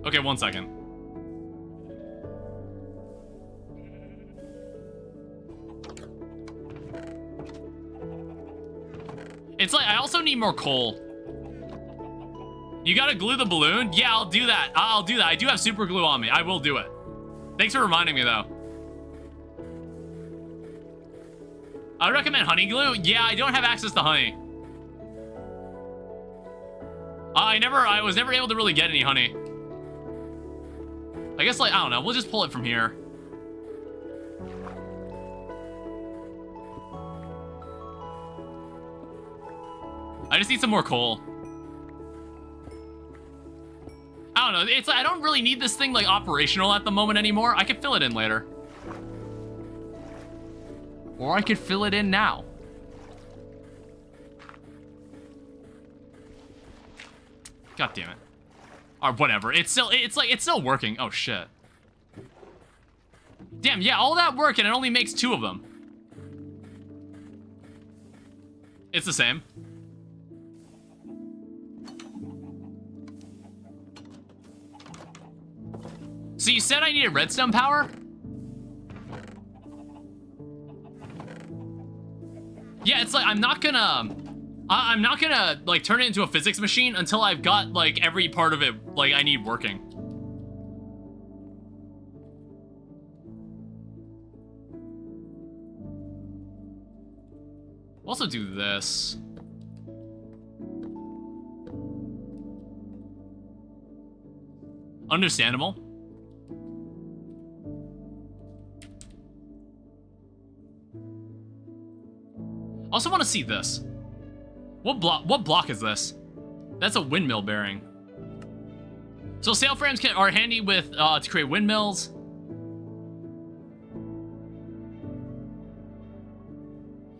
Okay, 1 second. It's like, I also need more coal. You gotta glue the balloon? Yeah, I'll do that. I'll do that. I do have super glue on me. I will do it. Thanks for reminding me, though. I recommend honey glue. Yeah, I don't have access to honey. I was never able to really get any honey. I guess, like, I don't know. We'll just pull it from here. I just need some more coal. I don't know. It's like I don't really need this thing like operational at the moment anymore. I could fill it in later. Or I could fill it in now. God damn it. Or whatever. It's still working. Oh shit. Damn, yeah, all that work and it only makes 2 of them. It's the same. So you said I needed redstone power? Yeah, it's like I'm not gonna like turn it into a physics machine until I've got like every part of it like I need working. We'll also do this. Understandable. Also want to see this. What block is this? That's a windmill bearing. So sail frames are handy with to create windmills.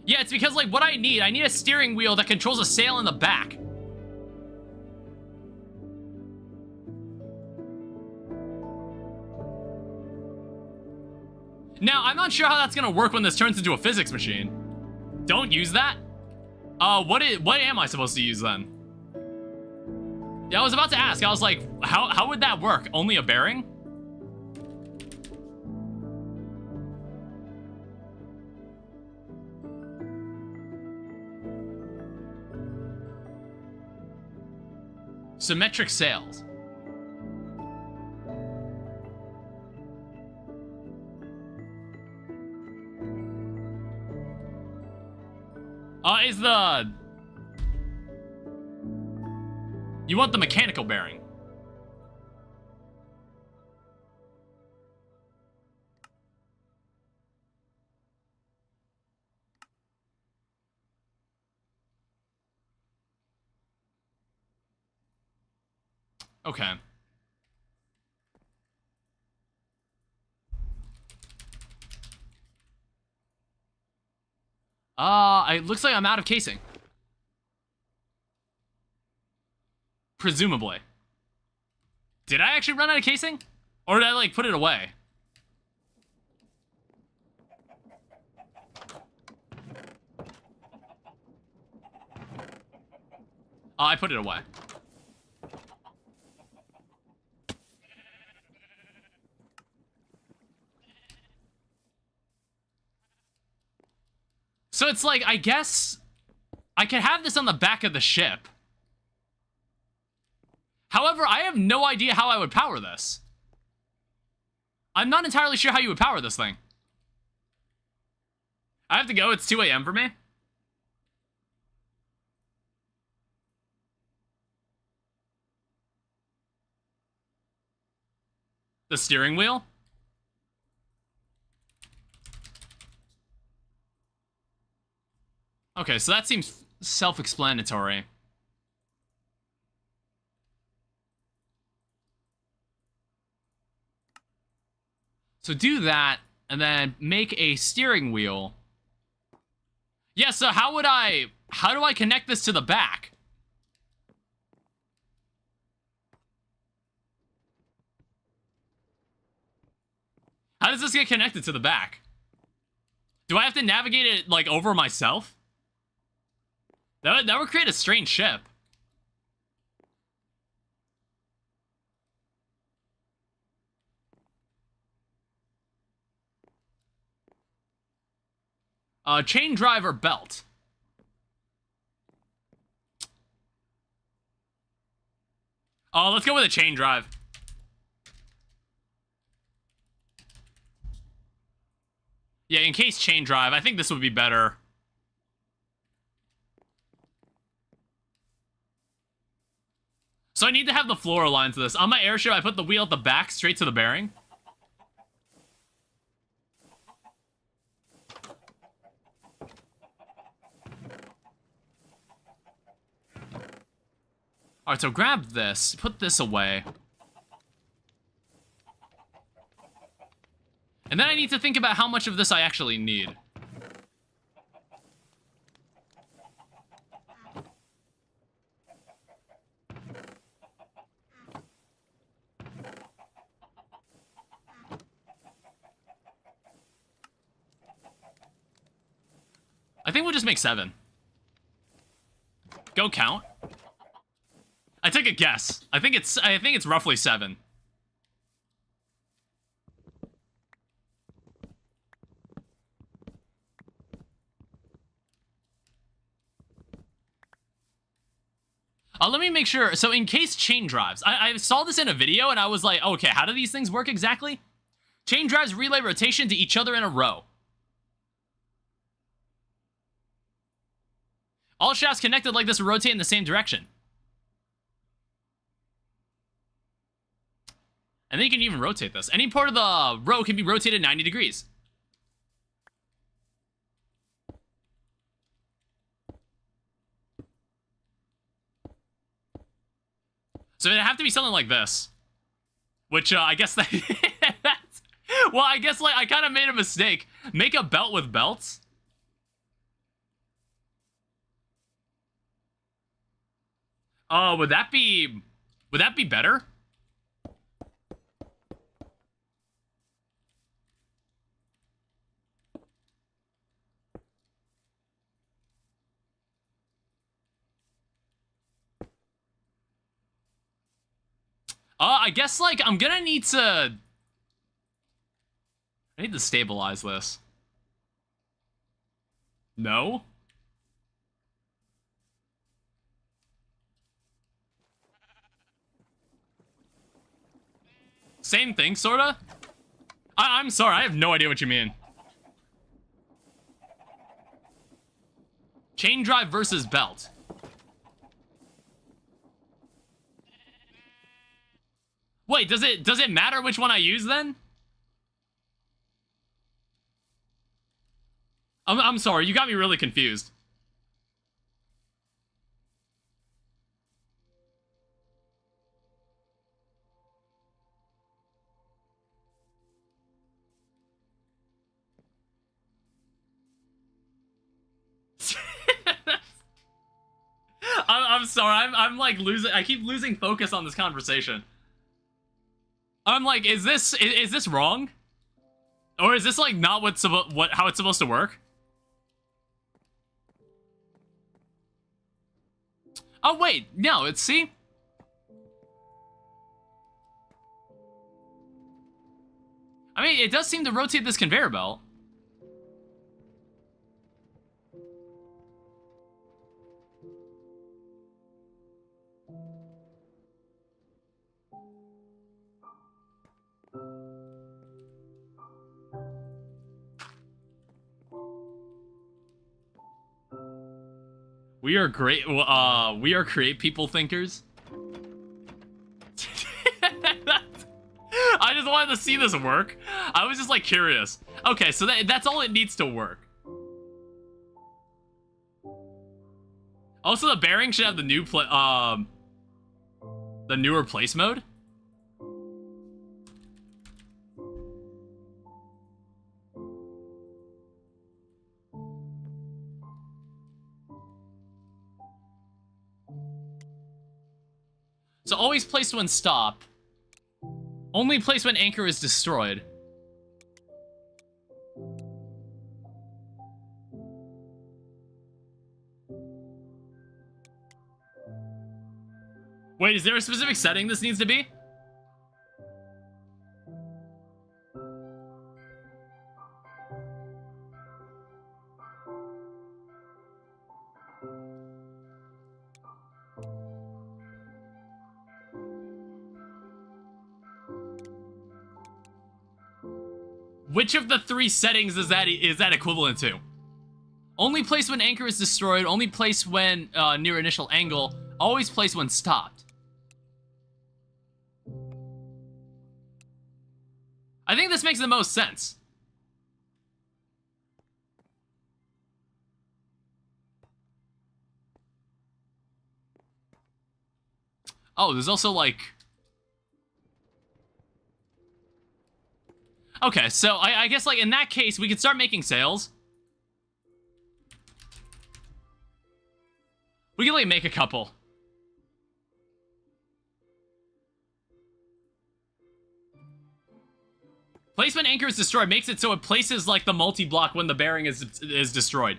Yeah, it's because like what I need a steering wheel that controls a sail in the back. Now, I'm not sure how that's gonna work when this turns into a physics machine. Don't use that? What am I supposed to use then? Yeah, I was about to ask. I was like, how would that work? Only a bearing? Symmetric sails. Why is the... You want the mechanical bearing. Okay. It looks like I'm out of casing. Presumably. Did I actually run out of casing? Or did I, like, put it away? I put it away. So it's like, I guess I could have this on the back of the ship. However, I have no idea how I would power this. I'm not entirely sure how you would power this thing. I have to go. It's 2 a.m. for me. The steering wheel? Okay, so that seems self-explanatory. So do that, and then make a steering wheel. Yeah, so how do I connect this to the back? How does this get connected to the back? Do I have to navigate it, like, over myself? That would create a strange ship. Chain drive or belt? Oh, let's go with a chain drive. Yeah, in case chain drive, I think this would be better. So I need to have the floor aligned to this. On my airship, I put the wheel at the back, straight to the bearing. Alright, so grab this, put this away. And then I need to think about how much of this I actually need. I think we'll just make 7. Go count. I took a guess. I think it's roughly 7. Let me make sure. So in case chain drives, I saw this in a video and I was like, okay, how do these things work exactly? Chain drives relay rotation to each other in a row. All shafts connected like this rotate in the same direction. And then you can even rotate this. Any part of the row can be rotated 90 degrees. So it'd have to be something like this. Which, I guess that... well, I guess, like, I kind of made a mistake. Make a belt with belts. Would that be better? I guess, like, I need to stabilize this. No? Same thing, sorta? I'm sorry, I have no idea what you mean. Chain drive versus belt. Wait, does it matter which one I use then? I'm sorry, you got me really confused. I'm sorry, I'm like losing, I keep losing focus on this conversation. I'm like, is this wrong? Or is this like not how it's supposed to work? Oh wait, no, see? I mean, it does seem to rotate this conveyor belt. We are great. We are create people thinkers. I just wanted to see this work. I was just like curious. Okay, so that's all it needs to work. Also, the bearing should have the newer place mode. So always place when stop. Only place when anchor is destroyed. Wait, is there a specific setting this needs to be? Which of the three settings is that equivalent to? Only place when anchor is destroyed, only place when near initial angle, always place when stopped. I think this makes the most sense. Oh, there's also like... Okay, so I guess like in that case, we could start making sales. We can like make a couple. Placement anchor is destroyed makes it so it places like the multi-block when the bearing is destroyed.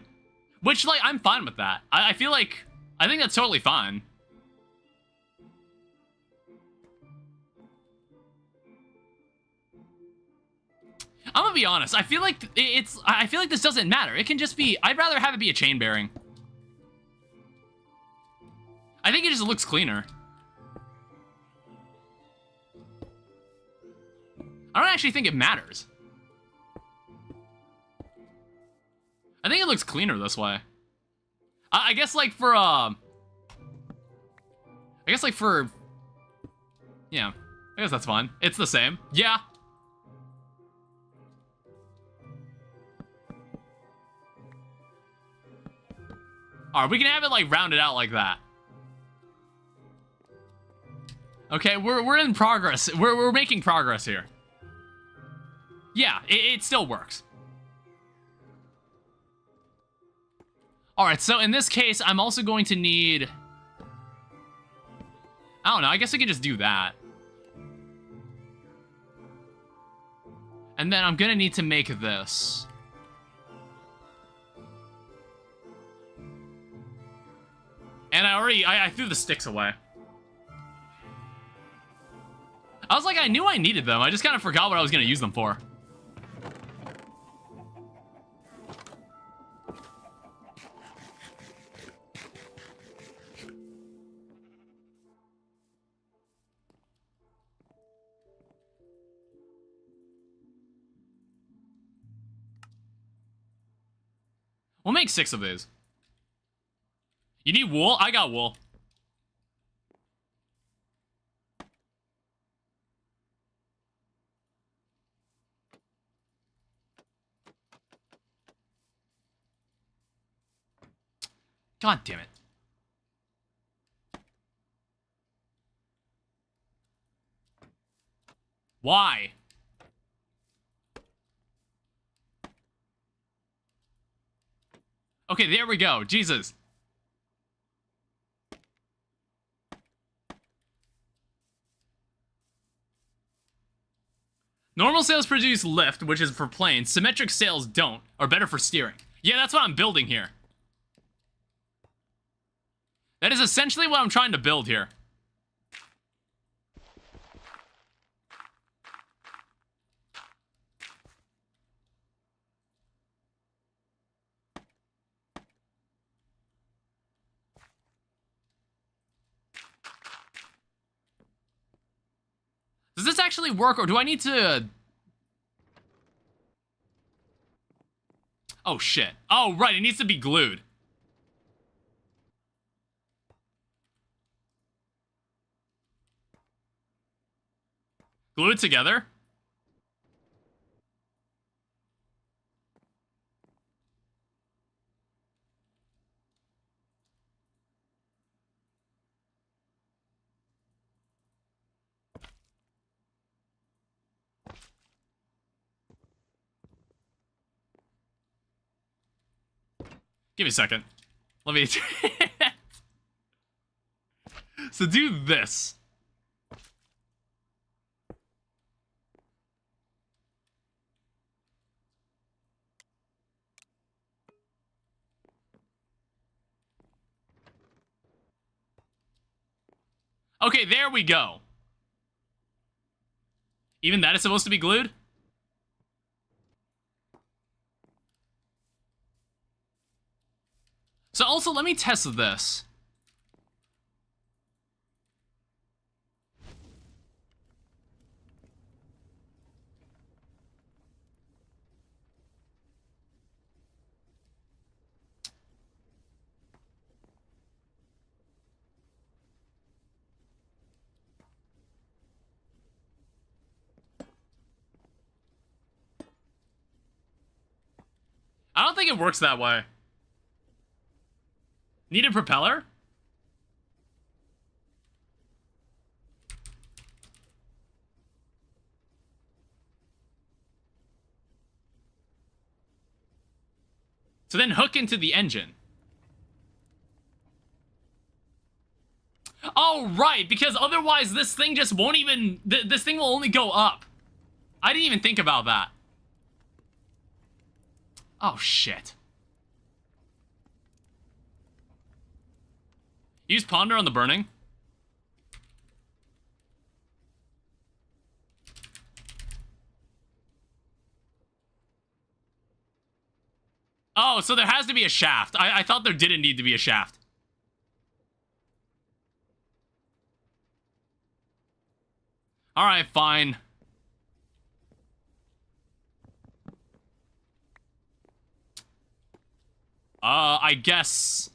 Which like, I'm fine with that. I feel like, I think that's totally fine. I'm gonna be honest, I feel like this doesn't matter. It can just be, I'd rather have it be a chain bearing. I think it just looks cleaner. I don't actually think it matters. I think it looks cleaner this way. I guess like for, yeah, I guess that's fine. It's the same. Yeah. Alright, we can have it like rounded out like that. Okay, we're in progress. We're making progress here. Yeah, it still works. Alright, so in this case, I'm also going to need... I don't know, I guess I could just do that. And then I'm gonna need to make this. And I threw the sticks away. I was like, I knew I needed them. I just kind of forgot what I was going to use them for. We'll make 6 of these. You need wool? I got wool. God damn it. Why? Okay, there we go. Jesus. Normal sails produce lift, which is for planes. Symmetric sails don't, are better for steering. Yeah, that's what I'm building here. That is essentially what I'm trying to build here. Does this actually work, or do I need to... Oh, shit. Oh, right, it needs to be glued. Glue it together? Give me a second. Let me... So do this. Okay, there we go. Even that is supposed to be glued? So also, let me test this. I don't think it works that way. Need a propeller? So then hook into the engine. Oh, right, because otherwise this thing just won't even... This thing will only go up. I didn't even think about that. Oh, shit. Use ponder on the burning. Oh, so there has to be a shaft. I thought there didn't need to be a shaft. Alright, fine. I guess...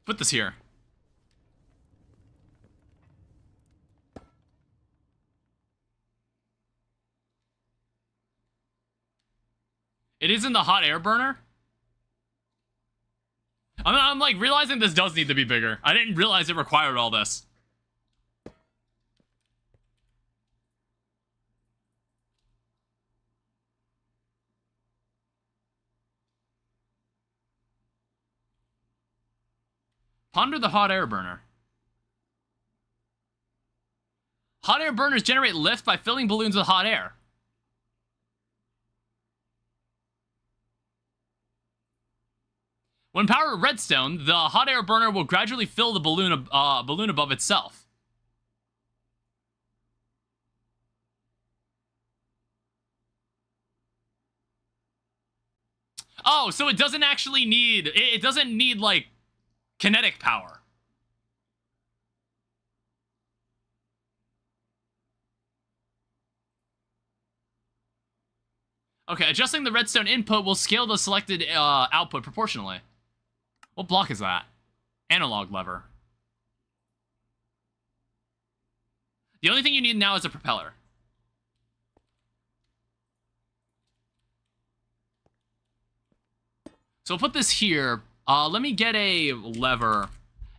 Put this here. It is in the hot air burner? I'm like realizing this does need to be bigger. I didn't realize it required all this. Ponder the hot air burner. Hot air burners generate lift by filling balloons with hot air. When powered with redstone, the hot air burner will gradually fill the balloon above itself. Oh, so it doesn't actually need... It doesn't need, like, kinetic power. Okay, adjusting the redstone input will scale the selected output proportionally. What block is that? Analog lever. The only thing you need now is a propeller. So we'll put this here. Let me get a lever.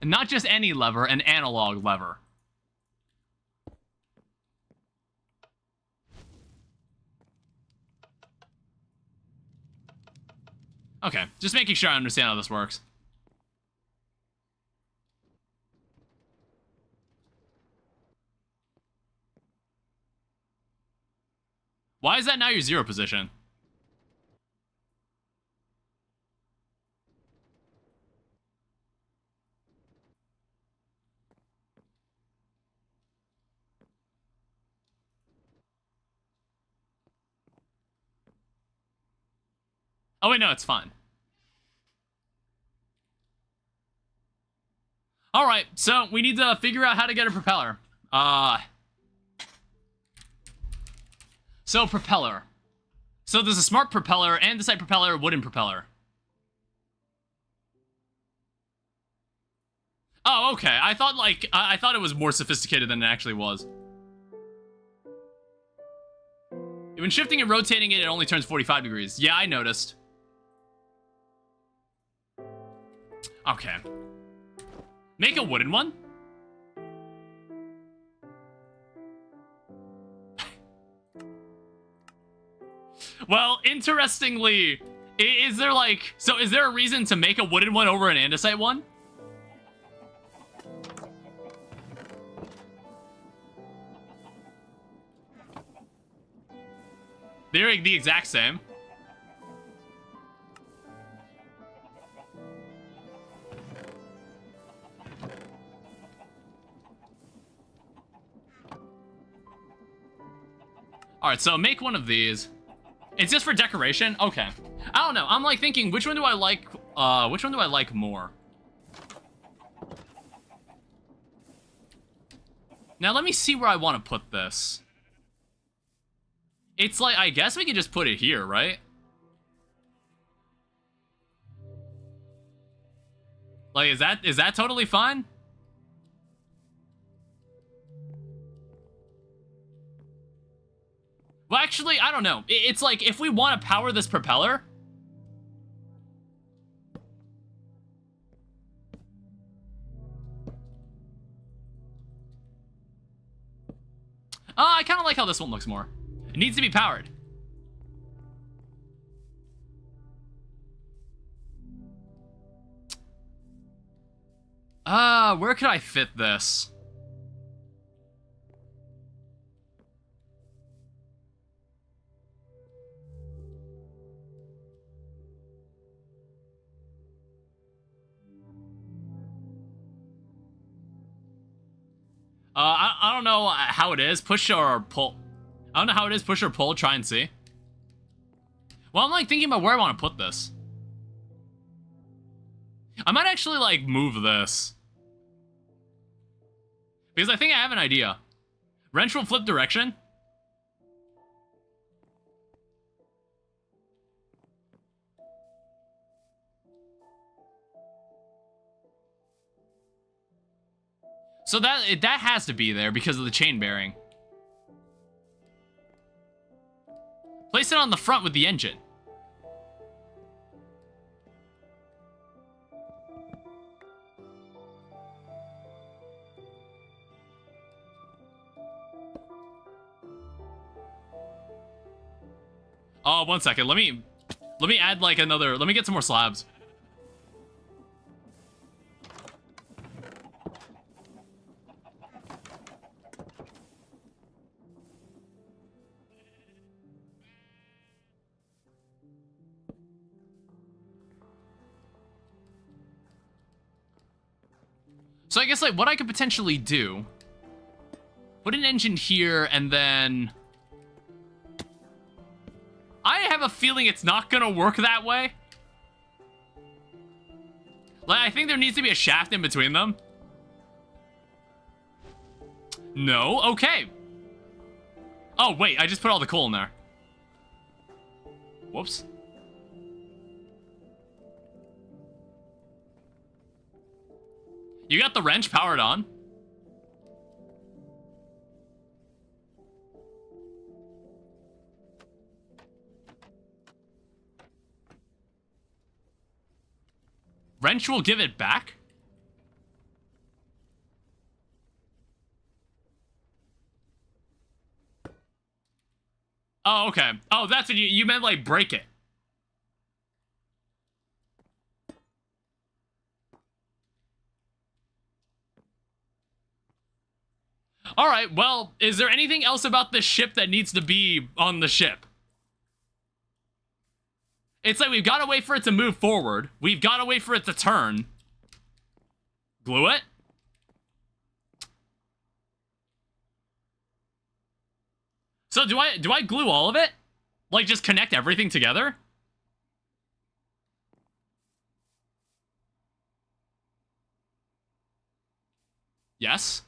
And not just any lever, an analog lever. Okay, just making sure I understand how this works. Why is that now your 0 position? Oh wait, no, it's fine. Alright, so we need to figure out how to get a propeller. So propeller. So there's a smart propeller, andesite propeller, wooden propeller. Oh, okay. I thought I thought it was more sophisticated than it actually was. When shifting and rotating it, it only turns 45 degrees. Yeah, I noticed. Okay. Make a wooden one? Well, interestingly, is there like... So is there a reason to make a wooden one over an andesite one? They're the exact same. Alright, so make one of these. It's just for decoration? Okay. I don't know. I'm like thinking, which one do I like more? Now let me see where I want to put this. It's like, I guess we could just put it here, right? Like, is that totally fine? Well, actually, I don't know. It's like, if we want to power this propeller... I kind of like how this one looks more. It needs to be powered. Where could I fit this? I don't know how it is. Push or pull. I don't know how it is. Push or pull. Try and see. Well, I'm like thinking about where I want to put this. I might actually like move this. Because I think I have an idea. Wrench will flip direction. So that has to be there because of the chain bearing. Place it on the front with the engine. Oh, 1 second. Let me add like another. Let me get some more slabs. So I guess like what I could potentially do, put an engine here and then I have a feeling it's not gonna work that way. Like I think there needs to be a shaft in between them. No, okay. Oh wait, I just put all the coal in there. Whoops. You got the wrench powered on? Wrench will give it back? Oh, okay. Oh, that's what you meant, like, break it. Alright, well, is there anything else about this ship that needs to be on the ship? It's like we've got to wait for it to move forward. We've got to wait for it to turn. Glue it? So do I glue all of it? Like, just connect everything together? Yes.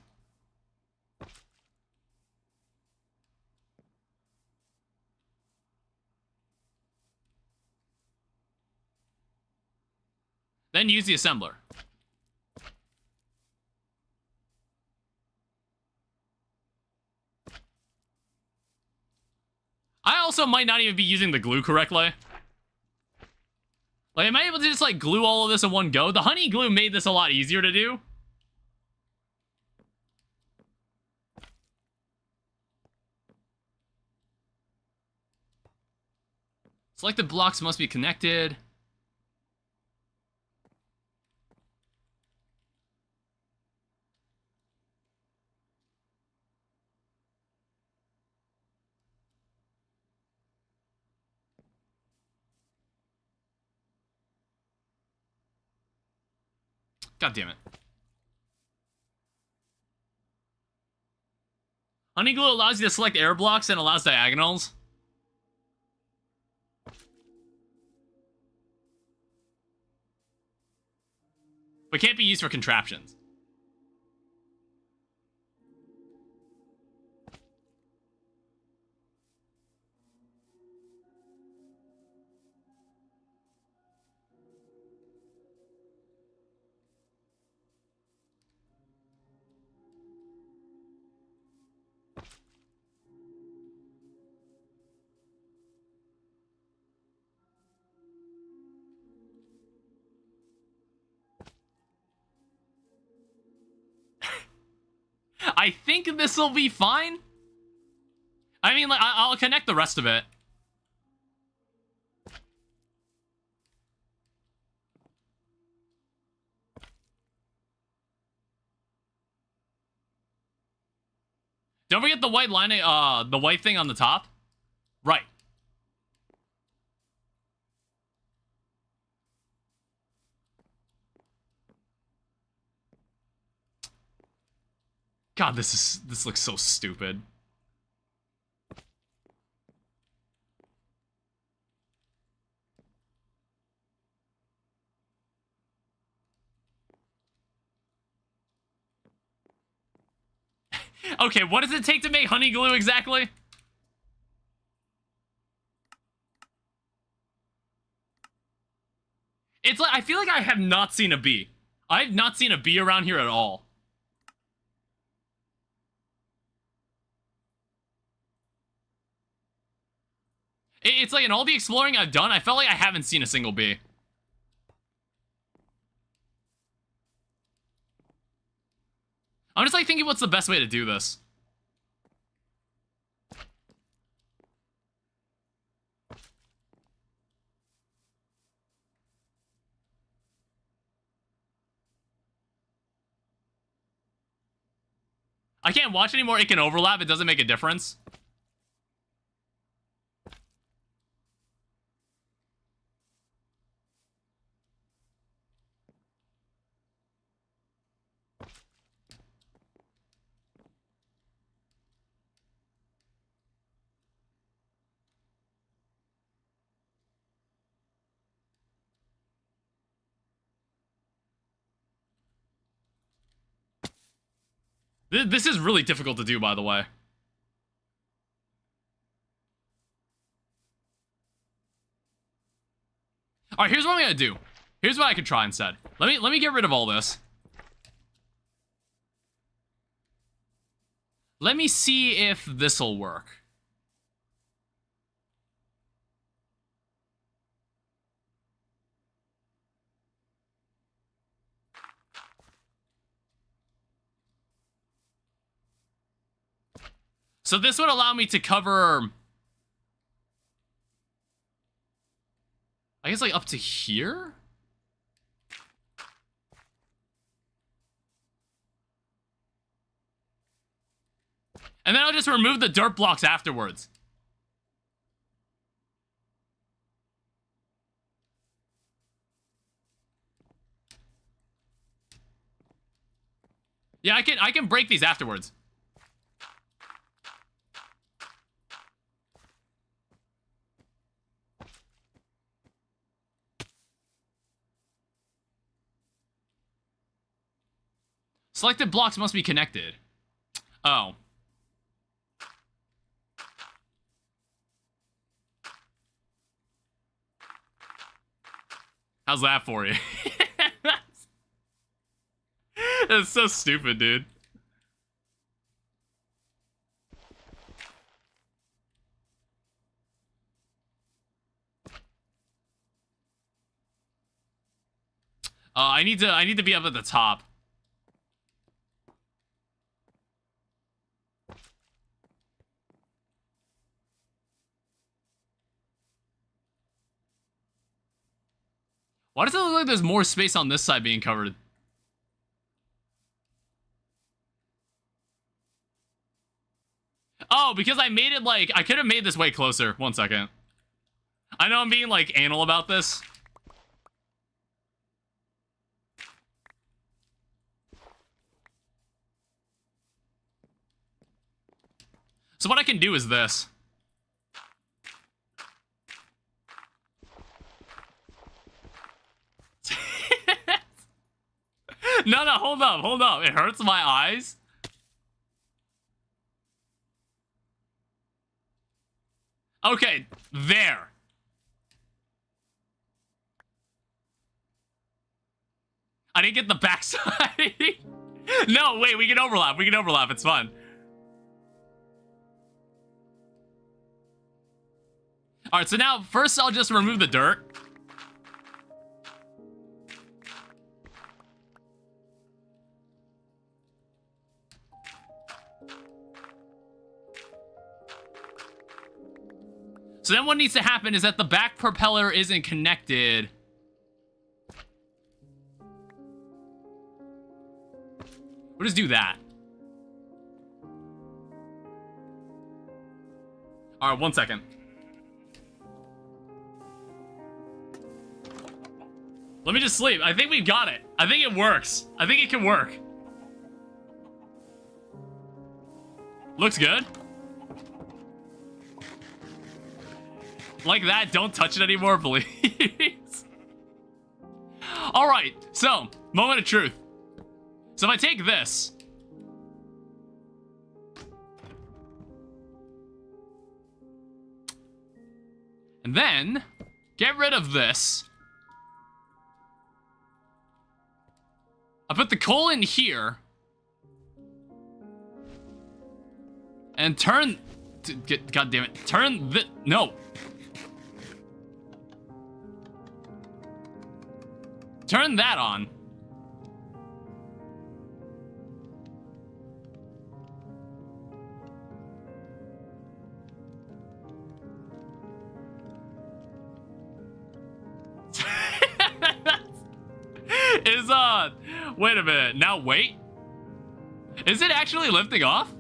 Then use the assembler. I also might not even be using the glue correctly. Like, am I able to just, like, glue all of this in one go? The honey glue made this a lot easier to do. Selected blocks must be connected. God damn it. Honey glue allows you to select air blocks and allows diagonals. But can't be used for contraptions. I think this will be fine. I mean, like, I'll connect the rest of it. Don't forget the white line, the white thing on the top. Right. God, this looks so stupid. Okay, what does it take to make honey glue exactly? It's like, I feel like I have not seen a bee. I have not seen a bee around here at all. It's like in all the exploring I've done, I felt like I haven't seen a single bee. I'm just like thinking what's the best way to do this. I can't watch anymore, it can overlap, it doesn't make a difference. This is really difficult to do, by the way. All right, here's what I'm gonna do. Here's what I could try instead. Let me get rid of all this. Let me see if this'll work. So this would allow me to cover, I guess, like up to here? And then I'll just remove the dirt blocks afterwards. Yeah, I can break these afterwards. Selected blocks must be connected. Oh. How's that for you? That's so stupid, dude. I need to be up at the top. Why does it look like there's more space on this side being covered? Oh, because I made it like... I could have made this way closer. 1 second. I know I'm being, like, anal about this. So what I can do is this. No, hold up. It hurts my eyes. Okay, there. I didn't get the backside. No, wait, we can overlap. It's fun. All right, so now first I'll just remove the dirt. So then what needs to happen is that the back propeller isn't connected. We'll just do that. All right, 1 second. Let me just sleep. I think we got it. I think it works. I think it can work. Looks good. Like that, don't touch it anymore, please. All right, so, moment of truth. So if I take this. And then, get rid of this. I put the coal in here. And turn... God damn it. Turn the... No. Turn that on. Wait a minute. Now wait. Is it actually lifting off?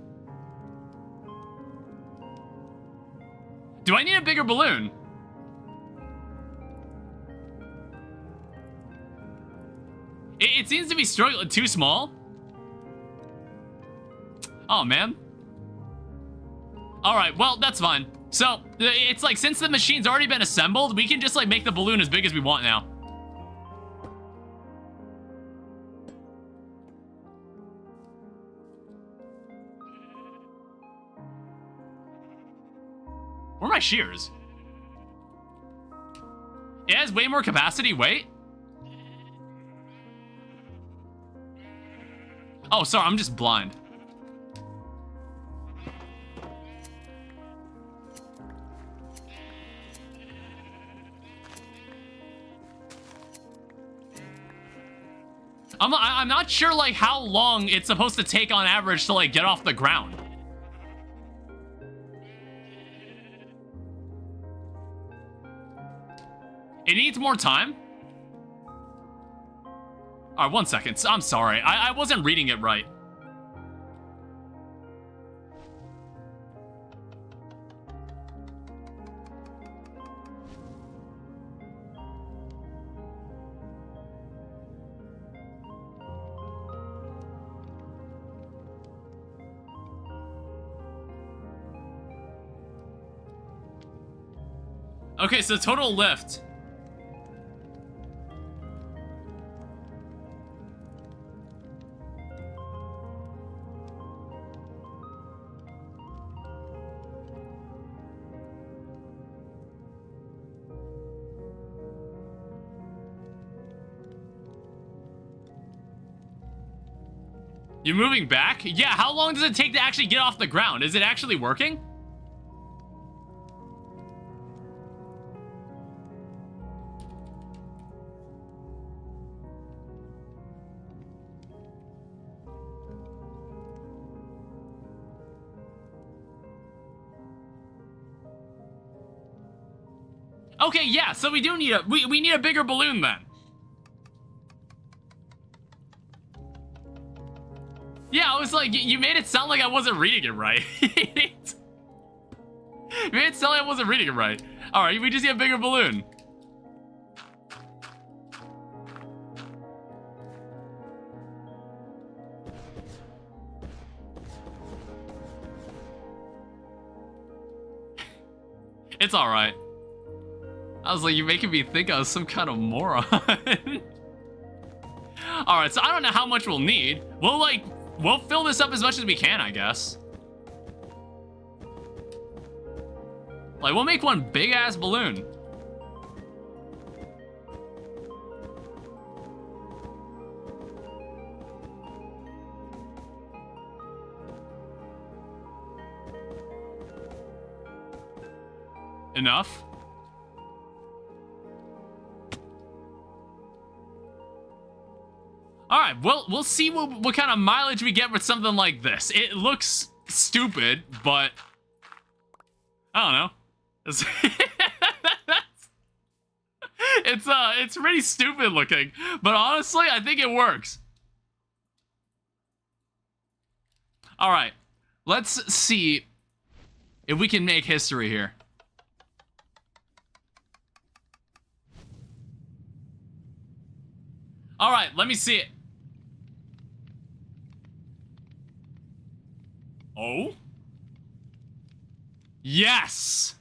Do I need a bigger balloon? It seems to be struggling. Too small? Oh, man. Alright, well, that's fine. So, it's like, since the machine's already been assembled, we can just, like, make the balloon as big as we want now. Where are my shears? It has way more capacity. Wait. Oh, sorry, I'm just blind. I'm not sure, like, how long it's supposed to take on average to, like, get off the ground. It needs more time? Alright, 1 second. I'm sorry. I wasn't reading it right. Okay, so total lift. You're moving back? Yeah, how long does it take to actually get off the ground? Is it actually working? Okay, yeah, so we do need we need a bigger balloon then. Yeah, I was like, you made it sound like I wasn't reading it right. You made it sound like I wasn't reading it right. Alright, we just need a bigger balloon. It's alright. I was like, you're making me think I was some kind of moron. Alright, so I don't know how much we'll need. We'll fill this up as much as we can, I guess. Like, we'll make one big-ass balloon. Enough? Alright, we'll see what kind of mileage we get with something like this. It looks stupid, but I don't know. It's pretty stupid looking, but honestly, I think it works. Alright, let's see if we can make history here. Alright, let me see it. Oh? Yes!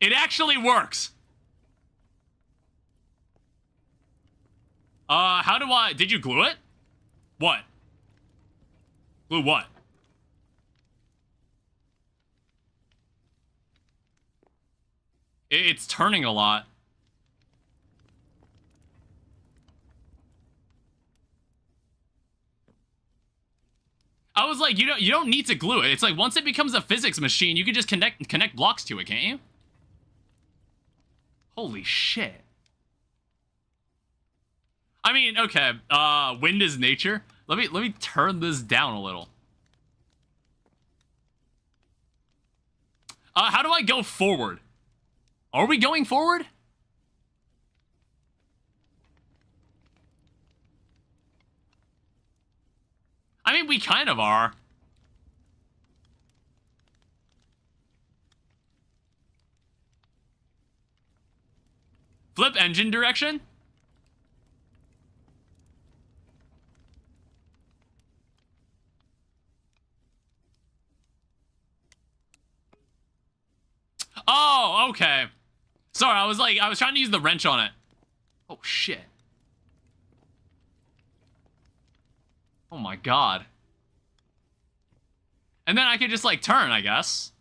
It actually works. How do I... Did you glue it? What? Glue what? It's turning a lot. I was like, you don't need to glue it. It's like once it becomes a physics machine, you can just connect blocks to it, can't you? Holy shit. I mean, okay, wind is nature. Let me turn this down a little. How do I go forward? Are we going forward? I mean, we kind of are. Flip engine direction? Oh, okay. Sorry, I was trying to use the wrench on it. Oh, shit. Oh my god. And then I could just, like, turn, I guess.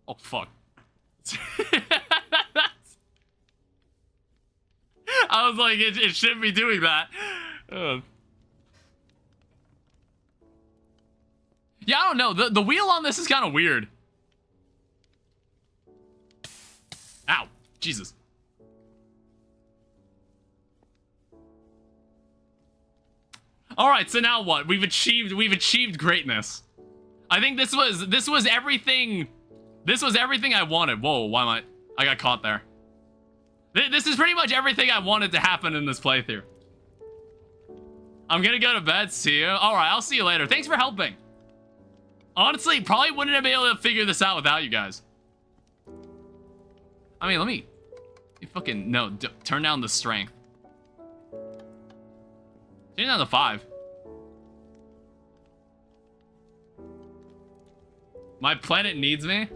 Oh, fuck. I was like, it shouldn't be doing that. Yeah, I don't know. The wheel on this is kind of weird. Ow. Jesus. Alright, so now what? We've achieved greatness. I think this was everything. This was everything I wanted. Whoa, why am I got caught there. This is pretty much everything I wanted to happen in this playthrough. I'm gonna go to bed. See you. Alright, I'll see you later. Thanks for helping. Honestly, probably wouldn't have been able to figure this out without you guys. I mean, let me... You fucking... No, turn down the strength. Turn down to 5. My planet needs me?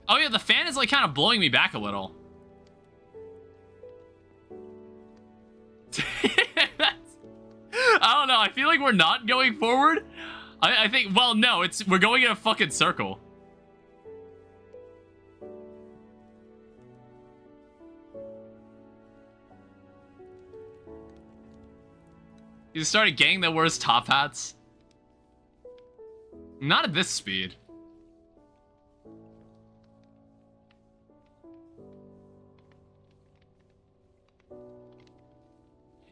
Oh yeah, the fan is like kind of blowing me back a little. I don't know, I feel like we're not going forward. I think, well, no, we're going in a fucking circle. You started getting the worst top hats? Not at this speed.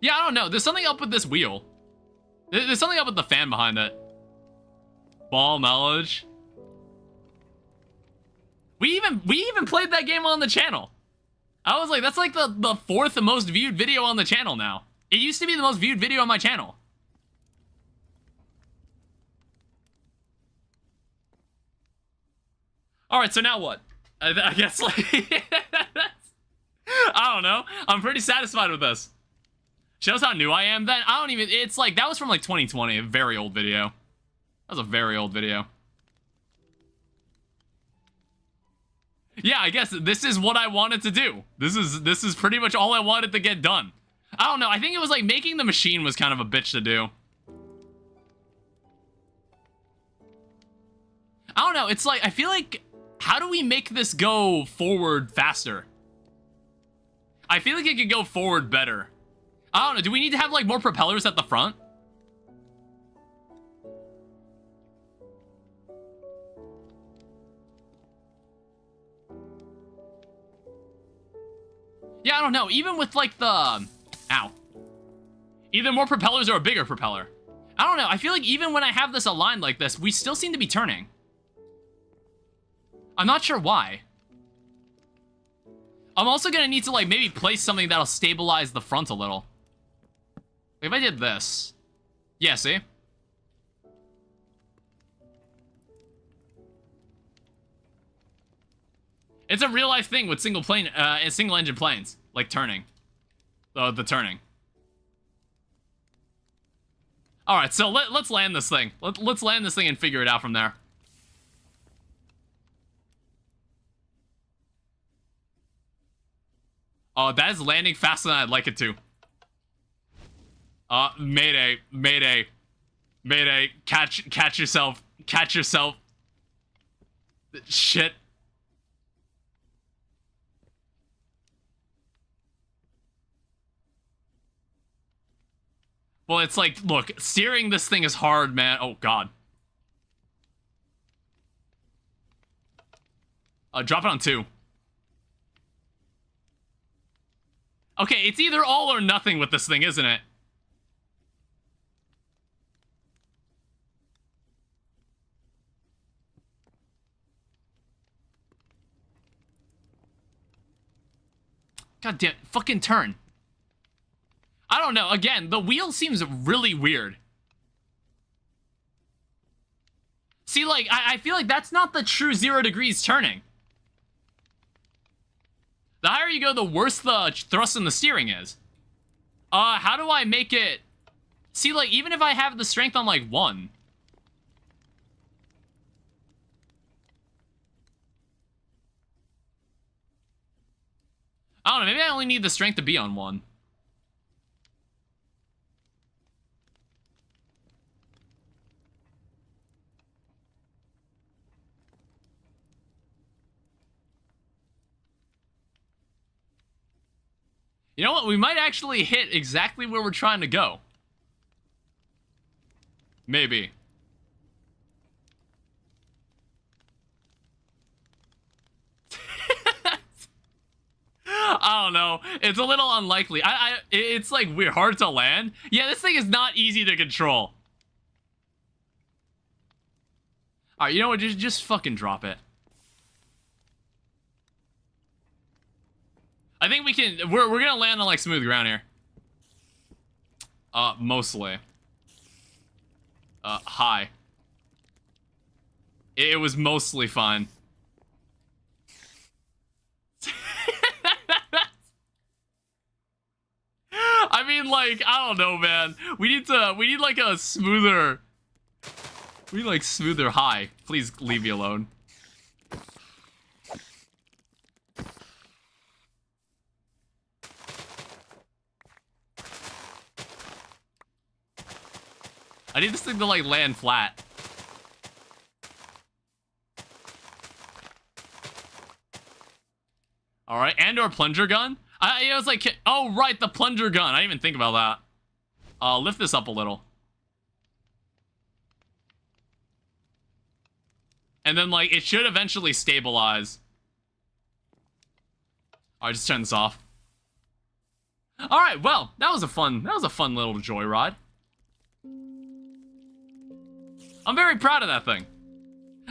Yeah, I don't know. There's something up with this wheel. There's something up with the fan behind it. Ball knowledge. We even played that game on the channel. I was like, that's like the 4th most viewed video on the channel now. It used to be the most viewed video on my channel. Alright, so now what? I guess, like... I don't know. I'm pretty satisfied with this. Shows how new I am then. I don't even... It's like... That was from, like, 2020. A very old video. That was a very old video. Yeah, I guess this is what I wanted to do. This is pretty much all I wanted to get done. I don't know. I think it was like making the machine was kind of a bitch to do. I don't know. It's like, I feel like, how do we make this go forward faster? I feel like it could go forward better. I don't know. Do we need to have like more propellers at the front? Yeah, I don't know. Even with like the... Ow. Either more propellers or a bigger propeller. I don't know. I feel like even when I have this aligned like this, we still seem to be turning. I'm not sure why. I'm also gonna need to like maybe place something that'll stabilize the front a little. Like if I did this. Yeah, see? It's a real life thing with single engine planes, like turning. The turning. All right, so let's land this thing. Let's land this thing and figure it out from there. Oh, that is landing faster than I'd like it to. Mayday, mayday, mayday! Catch yourself! Catch yourself! Shit. Well, it's like, look, steering this thing is hard, man. Oh, God. Drop it on 2. Okay, it's either all or nothing with this thing, isn't it? God damn, fucking turn. I don't know. Again, the wheel seems really weird. See, like, I feel like that's not the true 0 degrees turning. The higher you go, the worse the thrust in the steering is. How do I make it... See, like, even if I have the strength on, like, 1... I don't know, maybe I only need the strength to be on 1. You know what? We might actually hit exactly where we're trying to go. Maybe. I don't know. It's a little unlikely. It's like we're hard to land. Yeah, this thing is not easy to control. All right, you know what? Just fucking drop it. I think we can. We're gonna land on like smooth ground here. Mostly. Hi. It was mostly fine. I mean, like, I don't know, man. We need like a smoother. We need like smoother high. Please leave me alone. I need this thing to like land flat. All right, and/or plunger gun. I was like, oh right, the plunger gun. I didn't even think about that. Lift this up a little. And then like it should eventually stabilize. All right, just turn this off. All right, well, that was a fun little joyride. I'm very proud of that thing.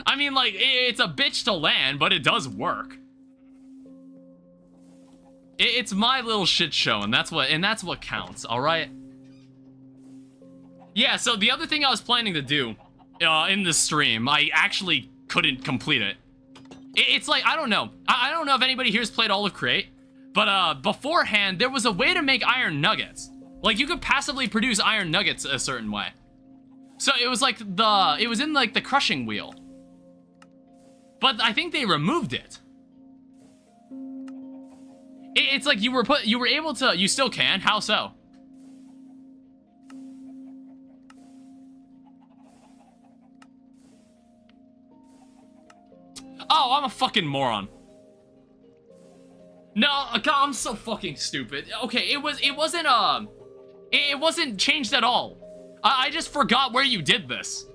I mean, like, it's a bitch to land, but it does work. It's my little shit show, and that's what counts, all right? Yeah, so the other thing I was planning to do in the stream, I actually couldn't complete it. It's like, I don't know. I don't know if anybody here's played all of Create, but beforehand, there was a way to make iron nuggets. Like, you could passively produce iron nuggets a certain way. So it was like it was in like the crushing wheel. But I think they removed it. It's like you were able to, you still can, how so? Oh, I'm a fucking moron. No, God, I'm so fucking stupid. Okay, it wasn't changed at all. I just forgot where you did this.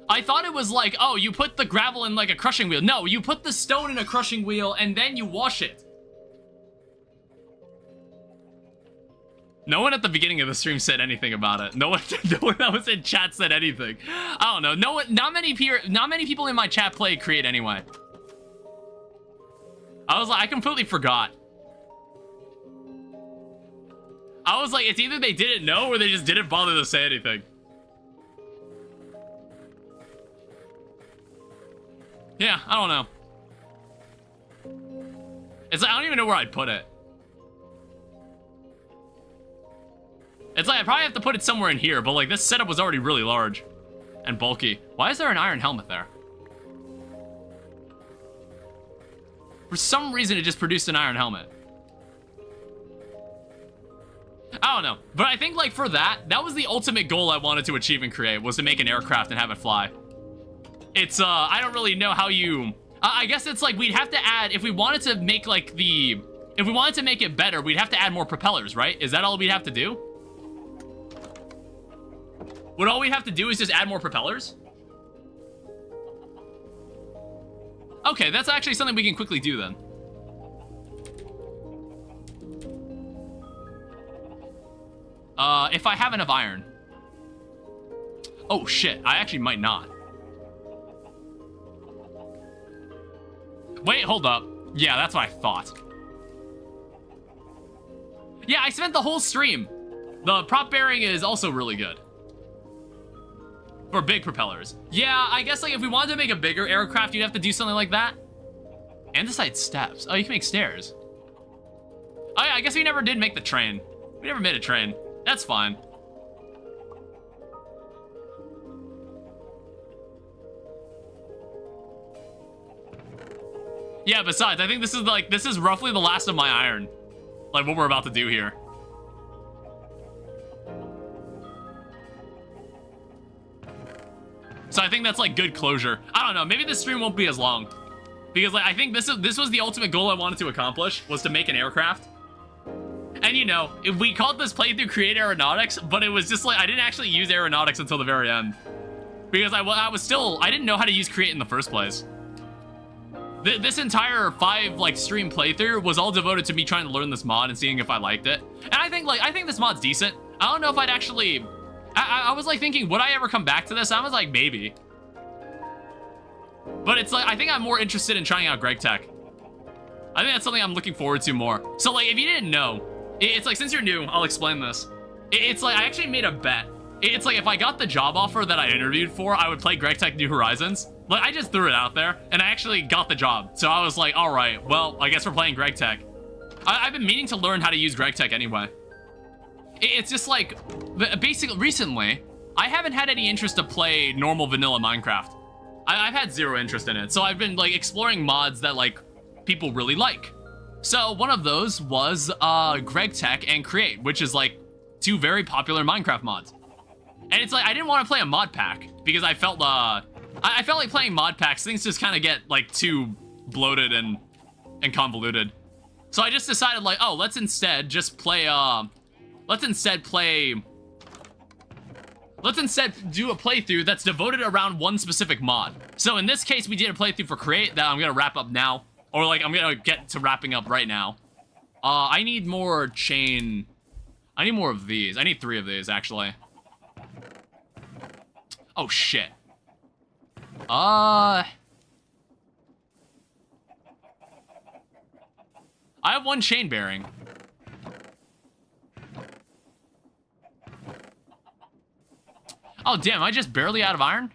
I thought it was like, oh, you put the gravel in like a crushing wheel. No, you put the stone in a crushing wheel and then you wash it. No one at the beginning of the stream said anything about it. No one that was in chat said anything. I don't know. Not many people in my chat play Create anyway. I was like, I completely forgot. I was like, it's either they didn't know or they just didn't bother to say anything. Yeah, I don't know. It's like, I don't even know where I'd put it. It's like, I probably have to put it somewhere in here, but like, this setup was already really large and bulky. Why is there an iron helmet there? For some reason, it just produced an iron helmet. I don't know, but I think like for that was the ultimate goal I wanted to achieve in Create, was to make an aircraft and have it fly. It's, I don't really know how you, I guess it's like we'd have to add, if we wanted to make like if we wanted to make it better, we'd have to add more propellers, right? Is that all we'd have to do? Would all we'd have to do is just add more propellers? Okay, that's actually something we can quickly do then. If I have enough iron. Oh shit, I actually might not. Wait, hold up. Yeah, that's what I thought. Yeah, I spent the whole stream. The prop bearing is also really good. For big propellers. Yeah, I guess like if we wanted to make a bigger aircraft, you'd have to do something like that. Andesite steps. Oh, you can make stairs. Oh yeah, I guess we never did make the train. We never made a train. That's fine. Yeah, besides, I think this is roughly the last of my iron. Like what we're about to do here. So I think that's like good closure. I don't know, maybe this stream won't be as long. Because like I think this was the ultimate goal I wanted to accomplish, was to make an aircraft. And you know, if we called this playthrough Create Aeronautics, but it was just like, I didn't actually use Aeronautics until the very end. Because I didn't know how to use Create in the first place. This entire 5 stream playthrough was all devoted to me trying to learn this mod and seeing if I liked it. And I think this mod's decent. I don't know if I'd actually, I was like thinking, would I ever come back to this? I was like, maybe. But it's like, I think I'm more interested in trying out Greg Tech. I think that's something I'm looking forward to more. So like, if you didn't know, it's like, since you're new, I'll explain this. It's like, I actually made a bet. It's like, if I got the job offer that I interviewed for, I would play Greg Tech New Horizons. Like, I just threw it out there, and I actually got the job. So I was like, all right, well, I guess we're playing Greg Tech. I've been meaning to learn how to use Greg Tech anyway. It's just like, basically, recently, I haven't had any interest to play normal vanilla Minecraft. I've had zero interest in it. So I've been like exploring mods that like people really like. So one of those was Greg Tech and Create, which is like 2 very popular Minecraft mods. And it's like, I didn't want to play a mod pack because I felt like playing mod packs, things just kind of get like too bloated and convoluted. So I just decided like, oh, let's instead do a playthrough that's devoted around one specific mod. So in this case, we did a playthrough for Create that I'm gonna wrap up now. Or like, I'm gonna get to wrapping up right now. I need more chain. I need more of these. I need 3 of these, actually. Oh, shit. I have 1 chain bearing. Oh, damn, am I just barely out of iron?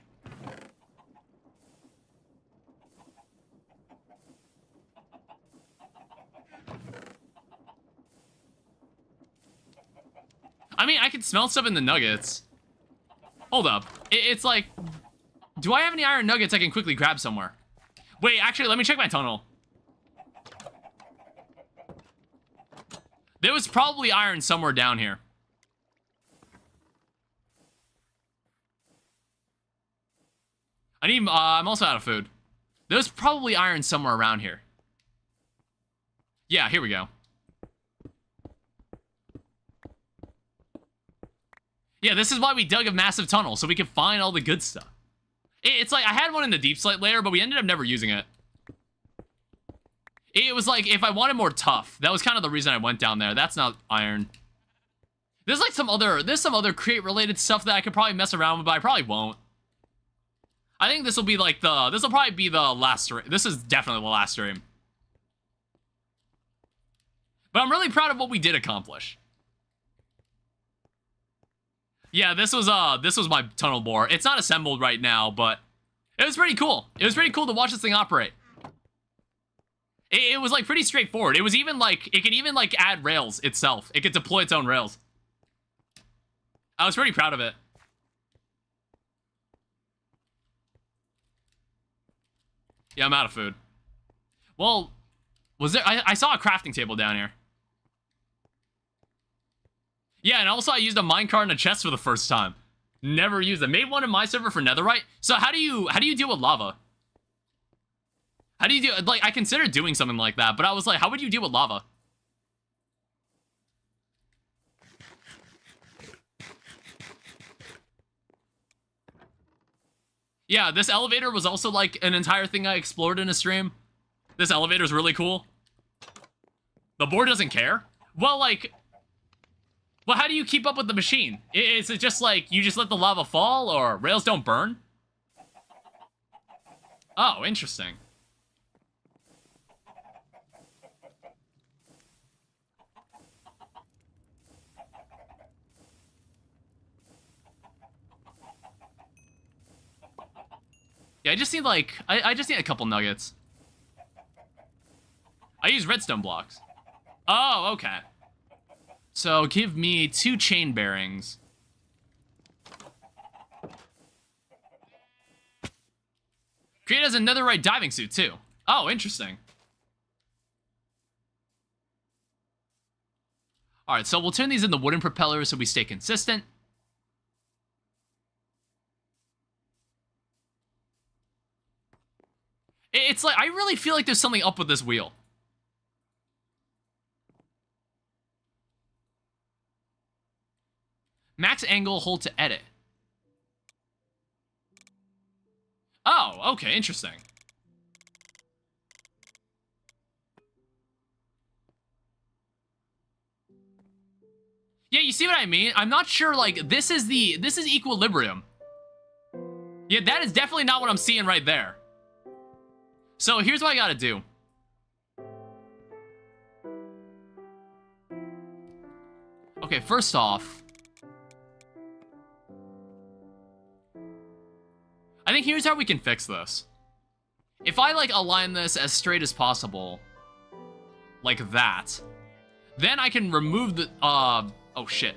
I mean, I could smell stuff in the nuggets. Hold up. It's like, do I have any iron nuggets I can quickly grab somewhere? Wait, actually, let me check my tunnel. There was probably iron somewhere down here. I'm also out of food. There's probably iron somewhere around here. Yeah, here we go. Yeah, this is why we dug a massive tunnel, so we could find all the good stuff. It's like, I had one in the deep slate layer, but we ended up never using it. It was like, if I wanted more tough, that was kind of the reason I went down there. That's not iron. There's like some other Create-related stuff that I could probably mess around with, but I probably won't. I think this will be like this will probably be the last stream. This is definitely the last stream. But I'm really proud of what we did accomplish. Yeah, this was my tunnel bore. It's not assembled right now, but it was pretty cool. It was pretty cool to watch this thing operate. It was like pretty straightforward. It was even like, it could even like add rails itself. It could deploy its own rails. I was pretty proud of it. Yeah, I'm out of food. Well, was there, I saw a crafting table down here. Yeah, and also I used a minecart and a chest for the first time. Never used it. Made one in my server for netherite. So how do you deal with lava? How do you do, like, I considered doing something like that, but I was like, how would you deal with lava? Yeah, this elevator was also like an entire thing I explored in a stream. This elevator's really cool. The board doesn't care. Well, like, well, how do you keep up with the machine? Is it just like, you just let the lava fall, or rails don't burn? Oh, interesting. Yeah, I just need like, I just need a couple nuggets. I use redstone blocks. Oh, okay. So give me 2 chain bearings. Create has a netherite diving suit too. Oh, interesting. All right, so we'll turn these into wooden propellers so we stay consistent. It's like, I really feel like there's something up with this wheel. angle, hold to edit. Oh, okay, interesting. Yeah, you see what I mean? I'm not sure, like, this is equilibrium. Yeah, that is definitely not what I'm seeing right there. So here's what I gotta do. Okay, first off, I think here's how we can fix this. If I, like, align this as straight as possible, like that, then I can remove the, oh shit.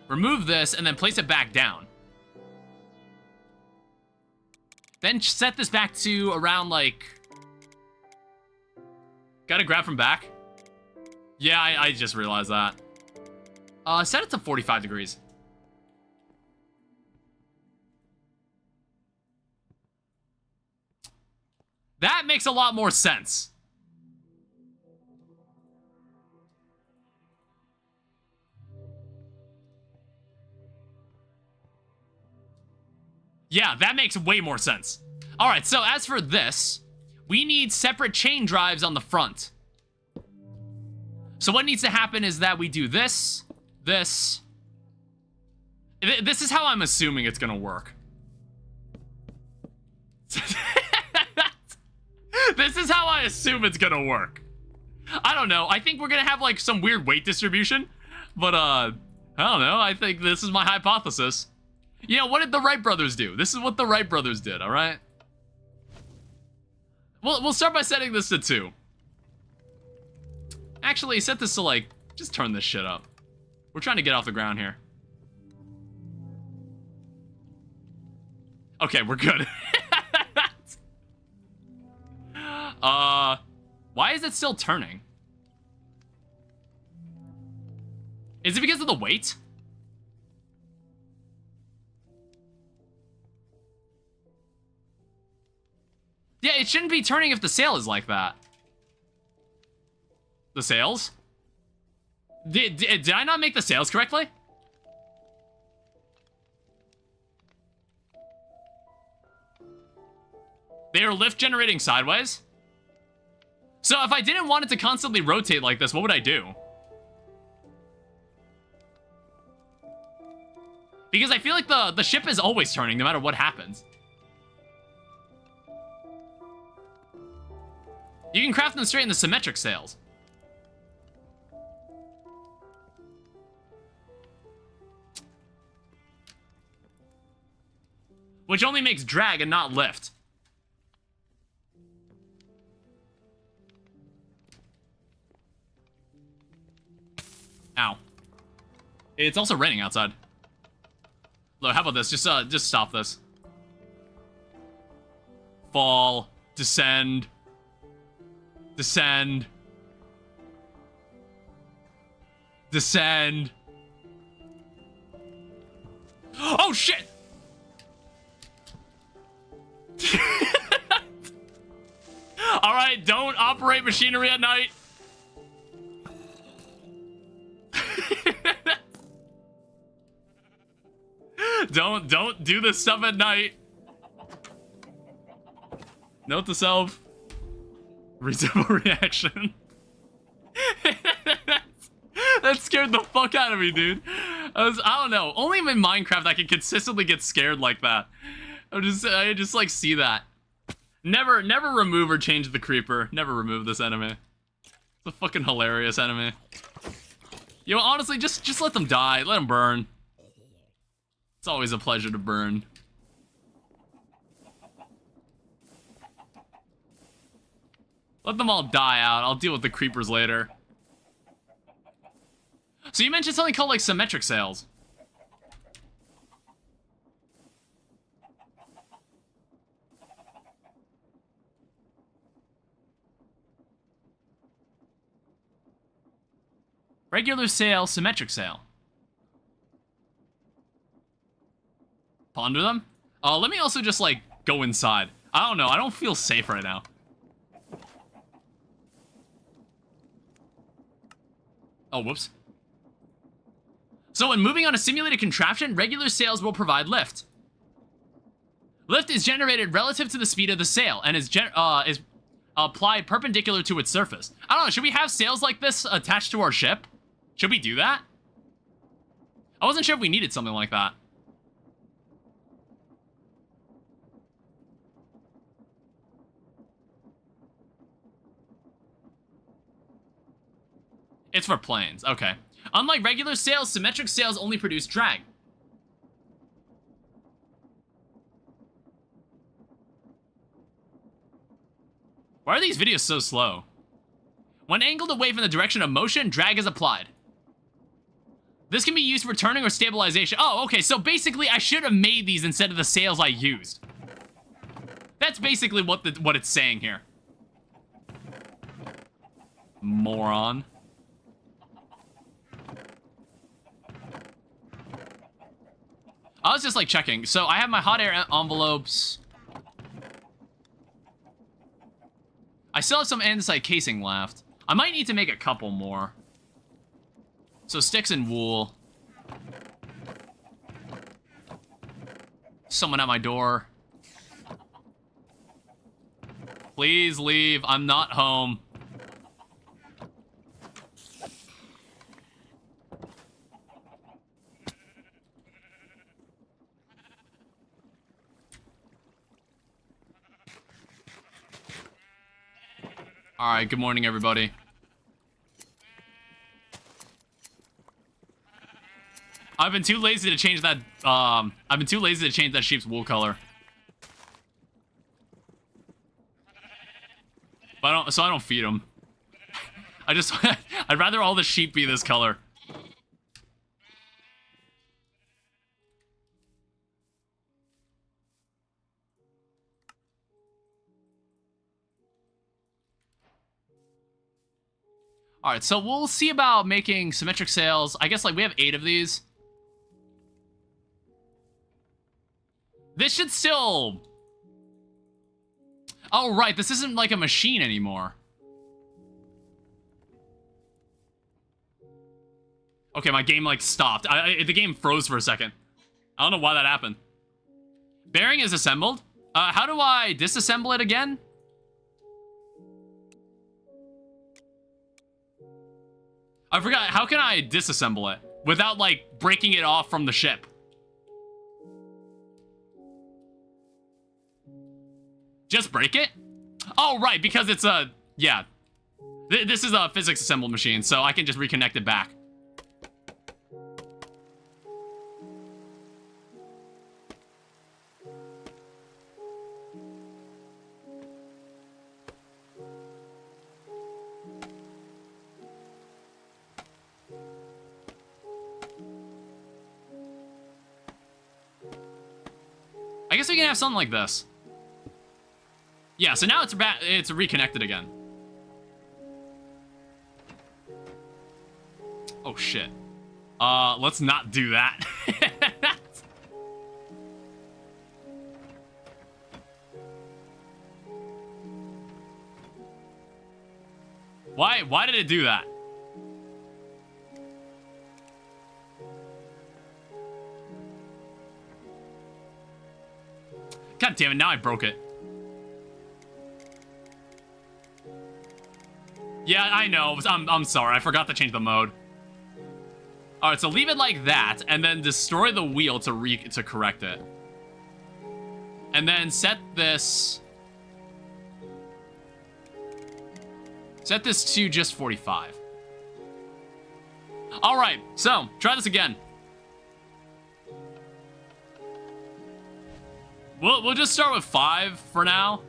Remove this and then place it back down. Then set this back to around, like... Gotta grab from back? Yeah, I just realized that. Set it to 45 degrees. That makes a lot more sense. Yeah, that makes way more sense. All right, so as for this, we need separate chain drives on the front. So what needs to happen is that we do this, this. This is how I'm assuming it's gonna work. This is how I assume it's gonna work. I don't know. I think we're gonna have, like, some weird weight distribution. But, I don't know. I think this is my hypothesis. You know, what did the Wright brothers do? This is what the Wright brothers did, alright? We'll start by setting this to 2. Actually, set this to, like, just turn this shit up. We're trying to get off the ground here. Okay, we're good. Why is it still turning? Is it because of the weight? Yeah, it shouldn't be turning if the sail is like that. The sails? Did I not make the sails correctly? They are lift generating sideways? So if I didn't want it to constantly rotate like this, what would I do? Because I feel like the ship is always turning no matter what happens. You can craft them straight in the symmetric sails. Which only makes drag and not lift. Ow. It's also raining outside. Look, how about this? Just stop this. Fall. Descend. Descend. Descend. Oh, shit! Alright, don't operate machinery at night. Don't do this stuff at night. Note to self. Reasonable reaction. That scared the fuck out of me, dude. I don't know. Only in Minecraft I can consistently get scared like that. I just like see that. Never remove or change the creeper. Never remove this enemy. It's a fucking hilarious enemy. Yo, honestly, just let them die. Let them burn. It's always a pleasure to burn. Let them all die out. I'll deal with the creepers later. So you mentioned something called, like, symmetric sails. Regular sail, symmetric sail. Ponder them? Let me also just, like, go inside. I don't know. I don't feel safe right now. Oh, whoops. So when moving on a simulated contraption, regular sails will provide lift. Lift is generated relative to the speed of the sail and is applied perpendicular to its surface. I don't know, should we have sails like this attached to our ship? Should we do that? I wasn't sure if we needed something like that. It's for planes, okay. Unlike regular sails, symmetric sails only produce drag. Why are these videos so slow? When angled away from the direction of motion, drag is applied. This can be used for turning or stabilization. Oh, okay, so basically I should have made these instead of the sails I used. That's basically what it's saying here. Moron. I was just like checking. So I have my hot air envelopes. I still have some andesite casing left. I might need to make a couple more. So sticks and wool. Someone at my door. Please leave. I'm not home. Alright, good morning, everybody. I've been too lazy to change that, sheep's wool color. But so I don't feed them. I'd rather all the sheep be this color. Alright, so we'll see about making symmetric sails. I guess, like, we have 8 of these. This should still... Oh, right, this isn't like a machine anymore. Okay, my game, like, stopped. The game froze for a second. I don't know why that happened. Bearing is assembled. How do I disassemble it again? I forgot. How can I disassemble it without, like, breaking it off from the ship? Just break it? Oh, right, because it's a... Yeah. This is a physics assembled machine, so I can just reconnect it back. I guess we can have something like this. Yeah, so now it's reconnected again. Oh shit. Let's not do that. Why did it do that? God damn it, now I broke it. Yeah, I know. I'm sorry. I forgot to change the mode. All right, so leave it like that, and then destroy the wheel to correct it. And then set this to just 45. All right, so try this again. We'll just start with 5 for now.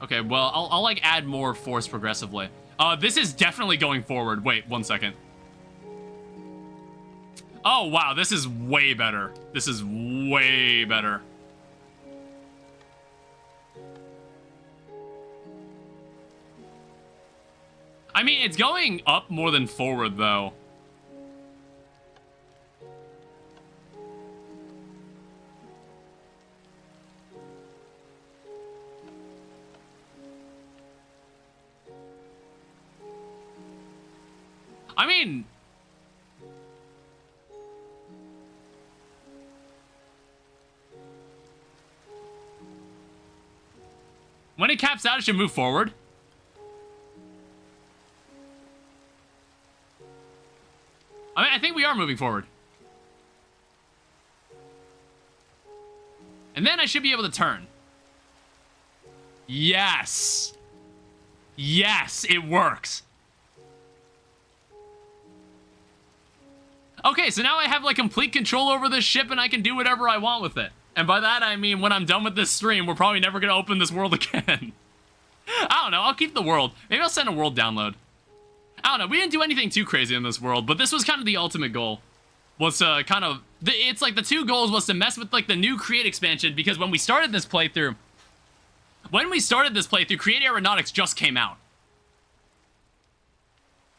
Okay, well, I'll like add more force progressively. This is definitely going forward. Wait, 1 second. Oh, wow, this is way better. This is way better. I mean, it's going up more than forward, though. I mean... when it caps out, it should move forward. I mean, I think we are moving forward. And then I should be able to turn. Yes. Yes, it works. Okay, so now I have, like, complete control over this ship, and I can do whatever I want with it. And by that, I mean, when I'm done with this stream, we're probably never going to open this world again. I don't know, I'll keep the world. Maybe I'll send a world download. I don't know, we didn't do anything too crazy in this world, but this was kind of the ultimate goal. Was to kind of... it's like the two goals was to mess with, like, the new Create expansion, because when we started this playthrough... Create Aeronautics just came out.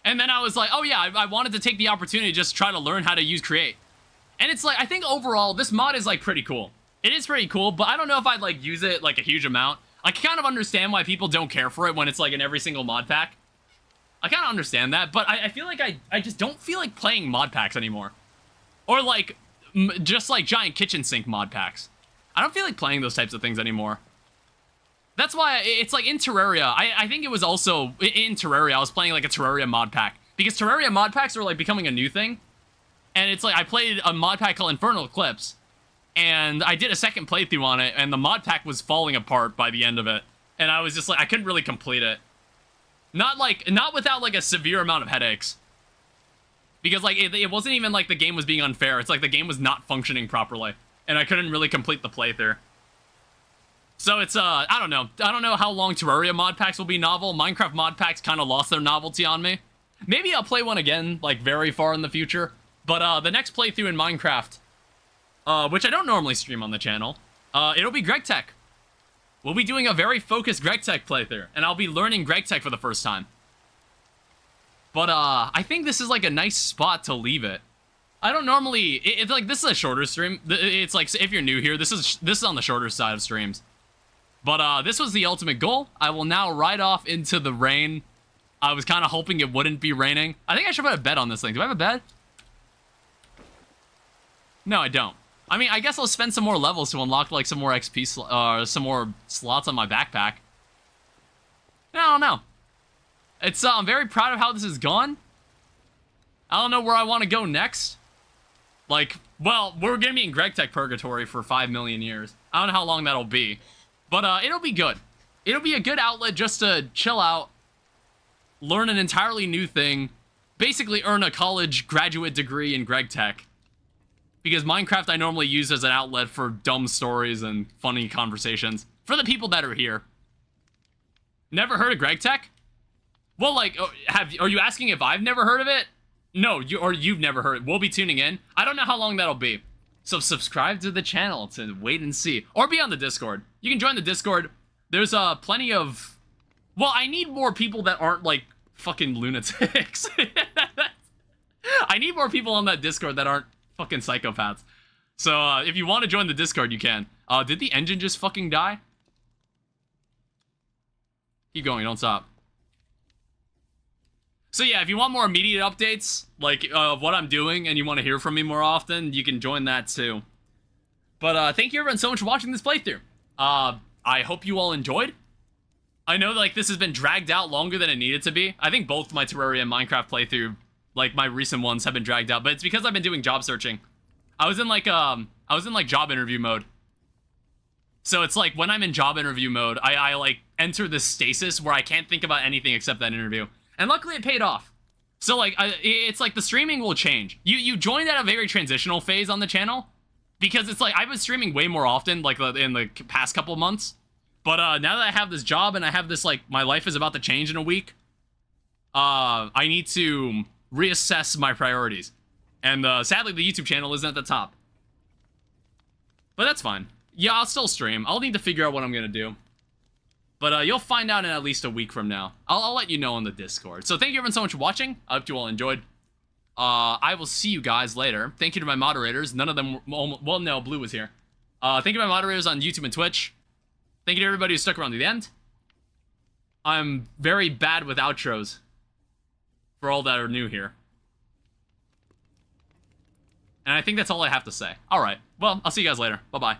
And then I was like, oh yeah, I wanted to take the opportunity to just try to learn how to use Create. And it's like, I think overall, this mod is, like, pretty cool. It is pretty cool, but I don't know if I'd, like, use it, like, a huge amount. I kind of understand why people don't care for it when it's, like, in every single mod pack. I kind of understand that, but I feel like I just don't feel like playing mod packs anymore. Or, like, just, like, giant kitchen sink mod packs. I don't feel like playing those types of things anymore. That's why it's, like, in Terraria, I think it was also, in Terraria, I was playing, like, a Terraria mod pack. Because Terraria mod packs are, like, becoming a new thing. And it's like, I played a mod pack called Infernal Eclipse. And I did a second playthrough on it, and the mod pack was falling apart by the end of it. And I was just like, I couldn't really complete it. Not without, like, a severe amount of headaches. Because, like, it wasn't even like the game was being unfair. It's like the game was not functioning properly. And I couldn't really complete the playthrough. So it's, I don't know. I don't know how long Terraria mod packs will be novel. Minecraft mod packs kind of lost their novelty on me. Maybe I'll play one again, like, very far in the future. But, the next playthrough in Minecraft, which I don't normally stream on the channel, it'll be Greg Tech. We'll be doing a very focused Greg Tech playthrough, and I'll be learning Greg Tech for the first time. But, I think this is, like, a nice spot to leave it. I don't normally... It's like, this is a shorter stream. It's like, if you're new here, this is on the shorter side of streams. But, this was the ultimate goal. I will now ride off into the rain. I was kind of hoping it wouldn't be raining. I think I should put a bed on this thing. Do I have a bed? No, I don't. I mean, I guess I'll spend some more levels to unlock, like, some more XP, some more slots on my backpack. I don't know. It's, I'm very proud of how this has gone. I don't know where I want to go next. Like, well, we're gonna be in Greg Tech Purgatory for 5 million years. I don't know how long that'll be. But, it'll be good. It'll be a good outlet just to chill out, learn an entirely new thing, basically earn a college graduate degree in Greg Tech. Because Minecraft I normally use as an outlet for dumb stories and funny conversations. For the people that are here. Never heard of Greg Tech? Well, like, are you asking if I've never heard of it? No, you've never heard it. We'll be tuning in. I don't know how long that'll be. So subscribe to the channel to wait and see. Or be on the Discord. You can join the Discord. There's plenty of... Well, I need more people that aren't, like, fucking lunatics. I need more people on that Discord that aren't fucking psychopaths. So, if you want to join the Discord, you can. Did the engine just fucking die? Keep going, don't stop. So yeah, if you want more immediate updates, like, of what I'm doing, and you want to hear from me more often, you can join that too. But, thank you everyone so much for watching this playthrough. I hope you all enjoyed. I know, like, this has been dragged out longer than it needed to be. I think both my Terraria and Minecraft playthrough, like, my recent ones have been dragged out, but it's because I've been doing job searching. I was in, like, job interview mode. So it's like, when I'm in job interview mode, I like, enter this stasis where I can't think about anything except that interview. And luckily it paid off. So, like, it's like the streaming will change. You joined at a very transitional phase on the channel. Because it's like, I've been streaming way more often, like, in the past couple of months. But, now that I have this job and I have this, like, my life is about to change in a week. I need to reassess my priorities. And, sadly, the YouTube channel isn't at the top. But that's fine. Yeah, I'll still stream. I'll need to figure out what I'm gonna do. But, you'll find out in at least a week from now. I'll let you know on the Discord. So, thank you everyone so much for watching. I hope you all enjoyed. I will see you guys later. Thank you to my moderators. None of them... Well, no, Blue was here. Thank you to my moderators on YouTube and Twitch. Thank you to everybody who stuck around to the end. I'm very bad with outros. For all that are new here. And I think that's all I have to say. All right. Well, I'll see you guys later. Bye-bye.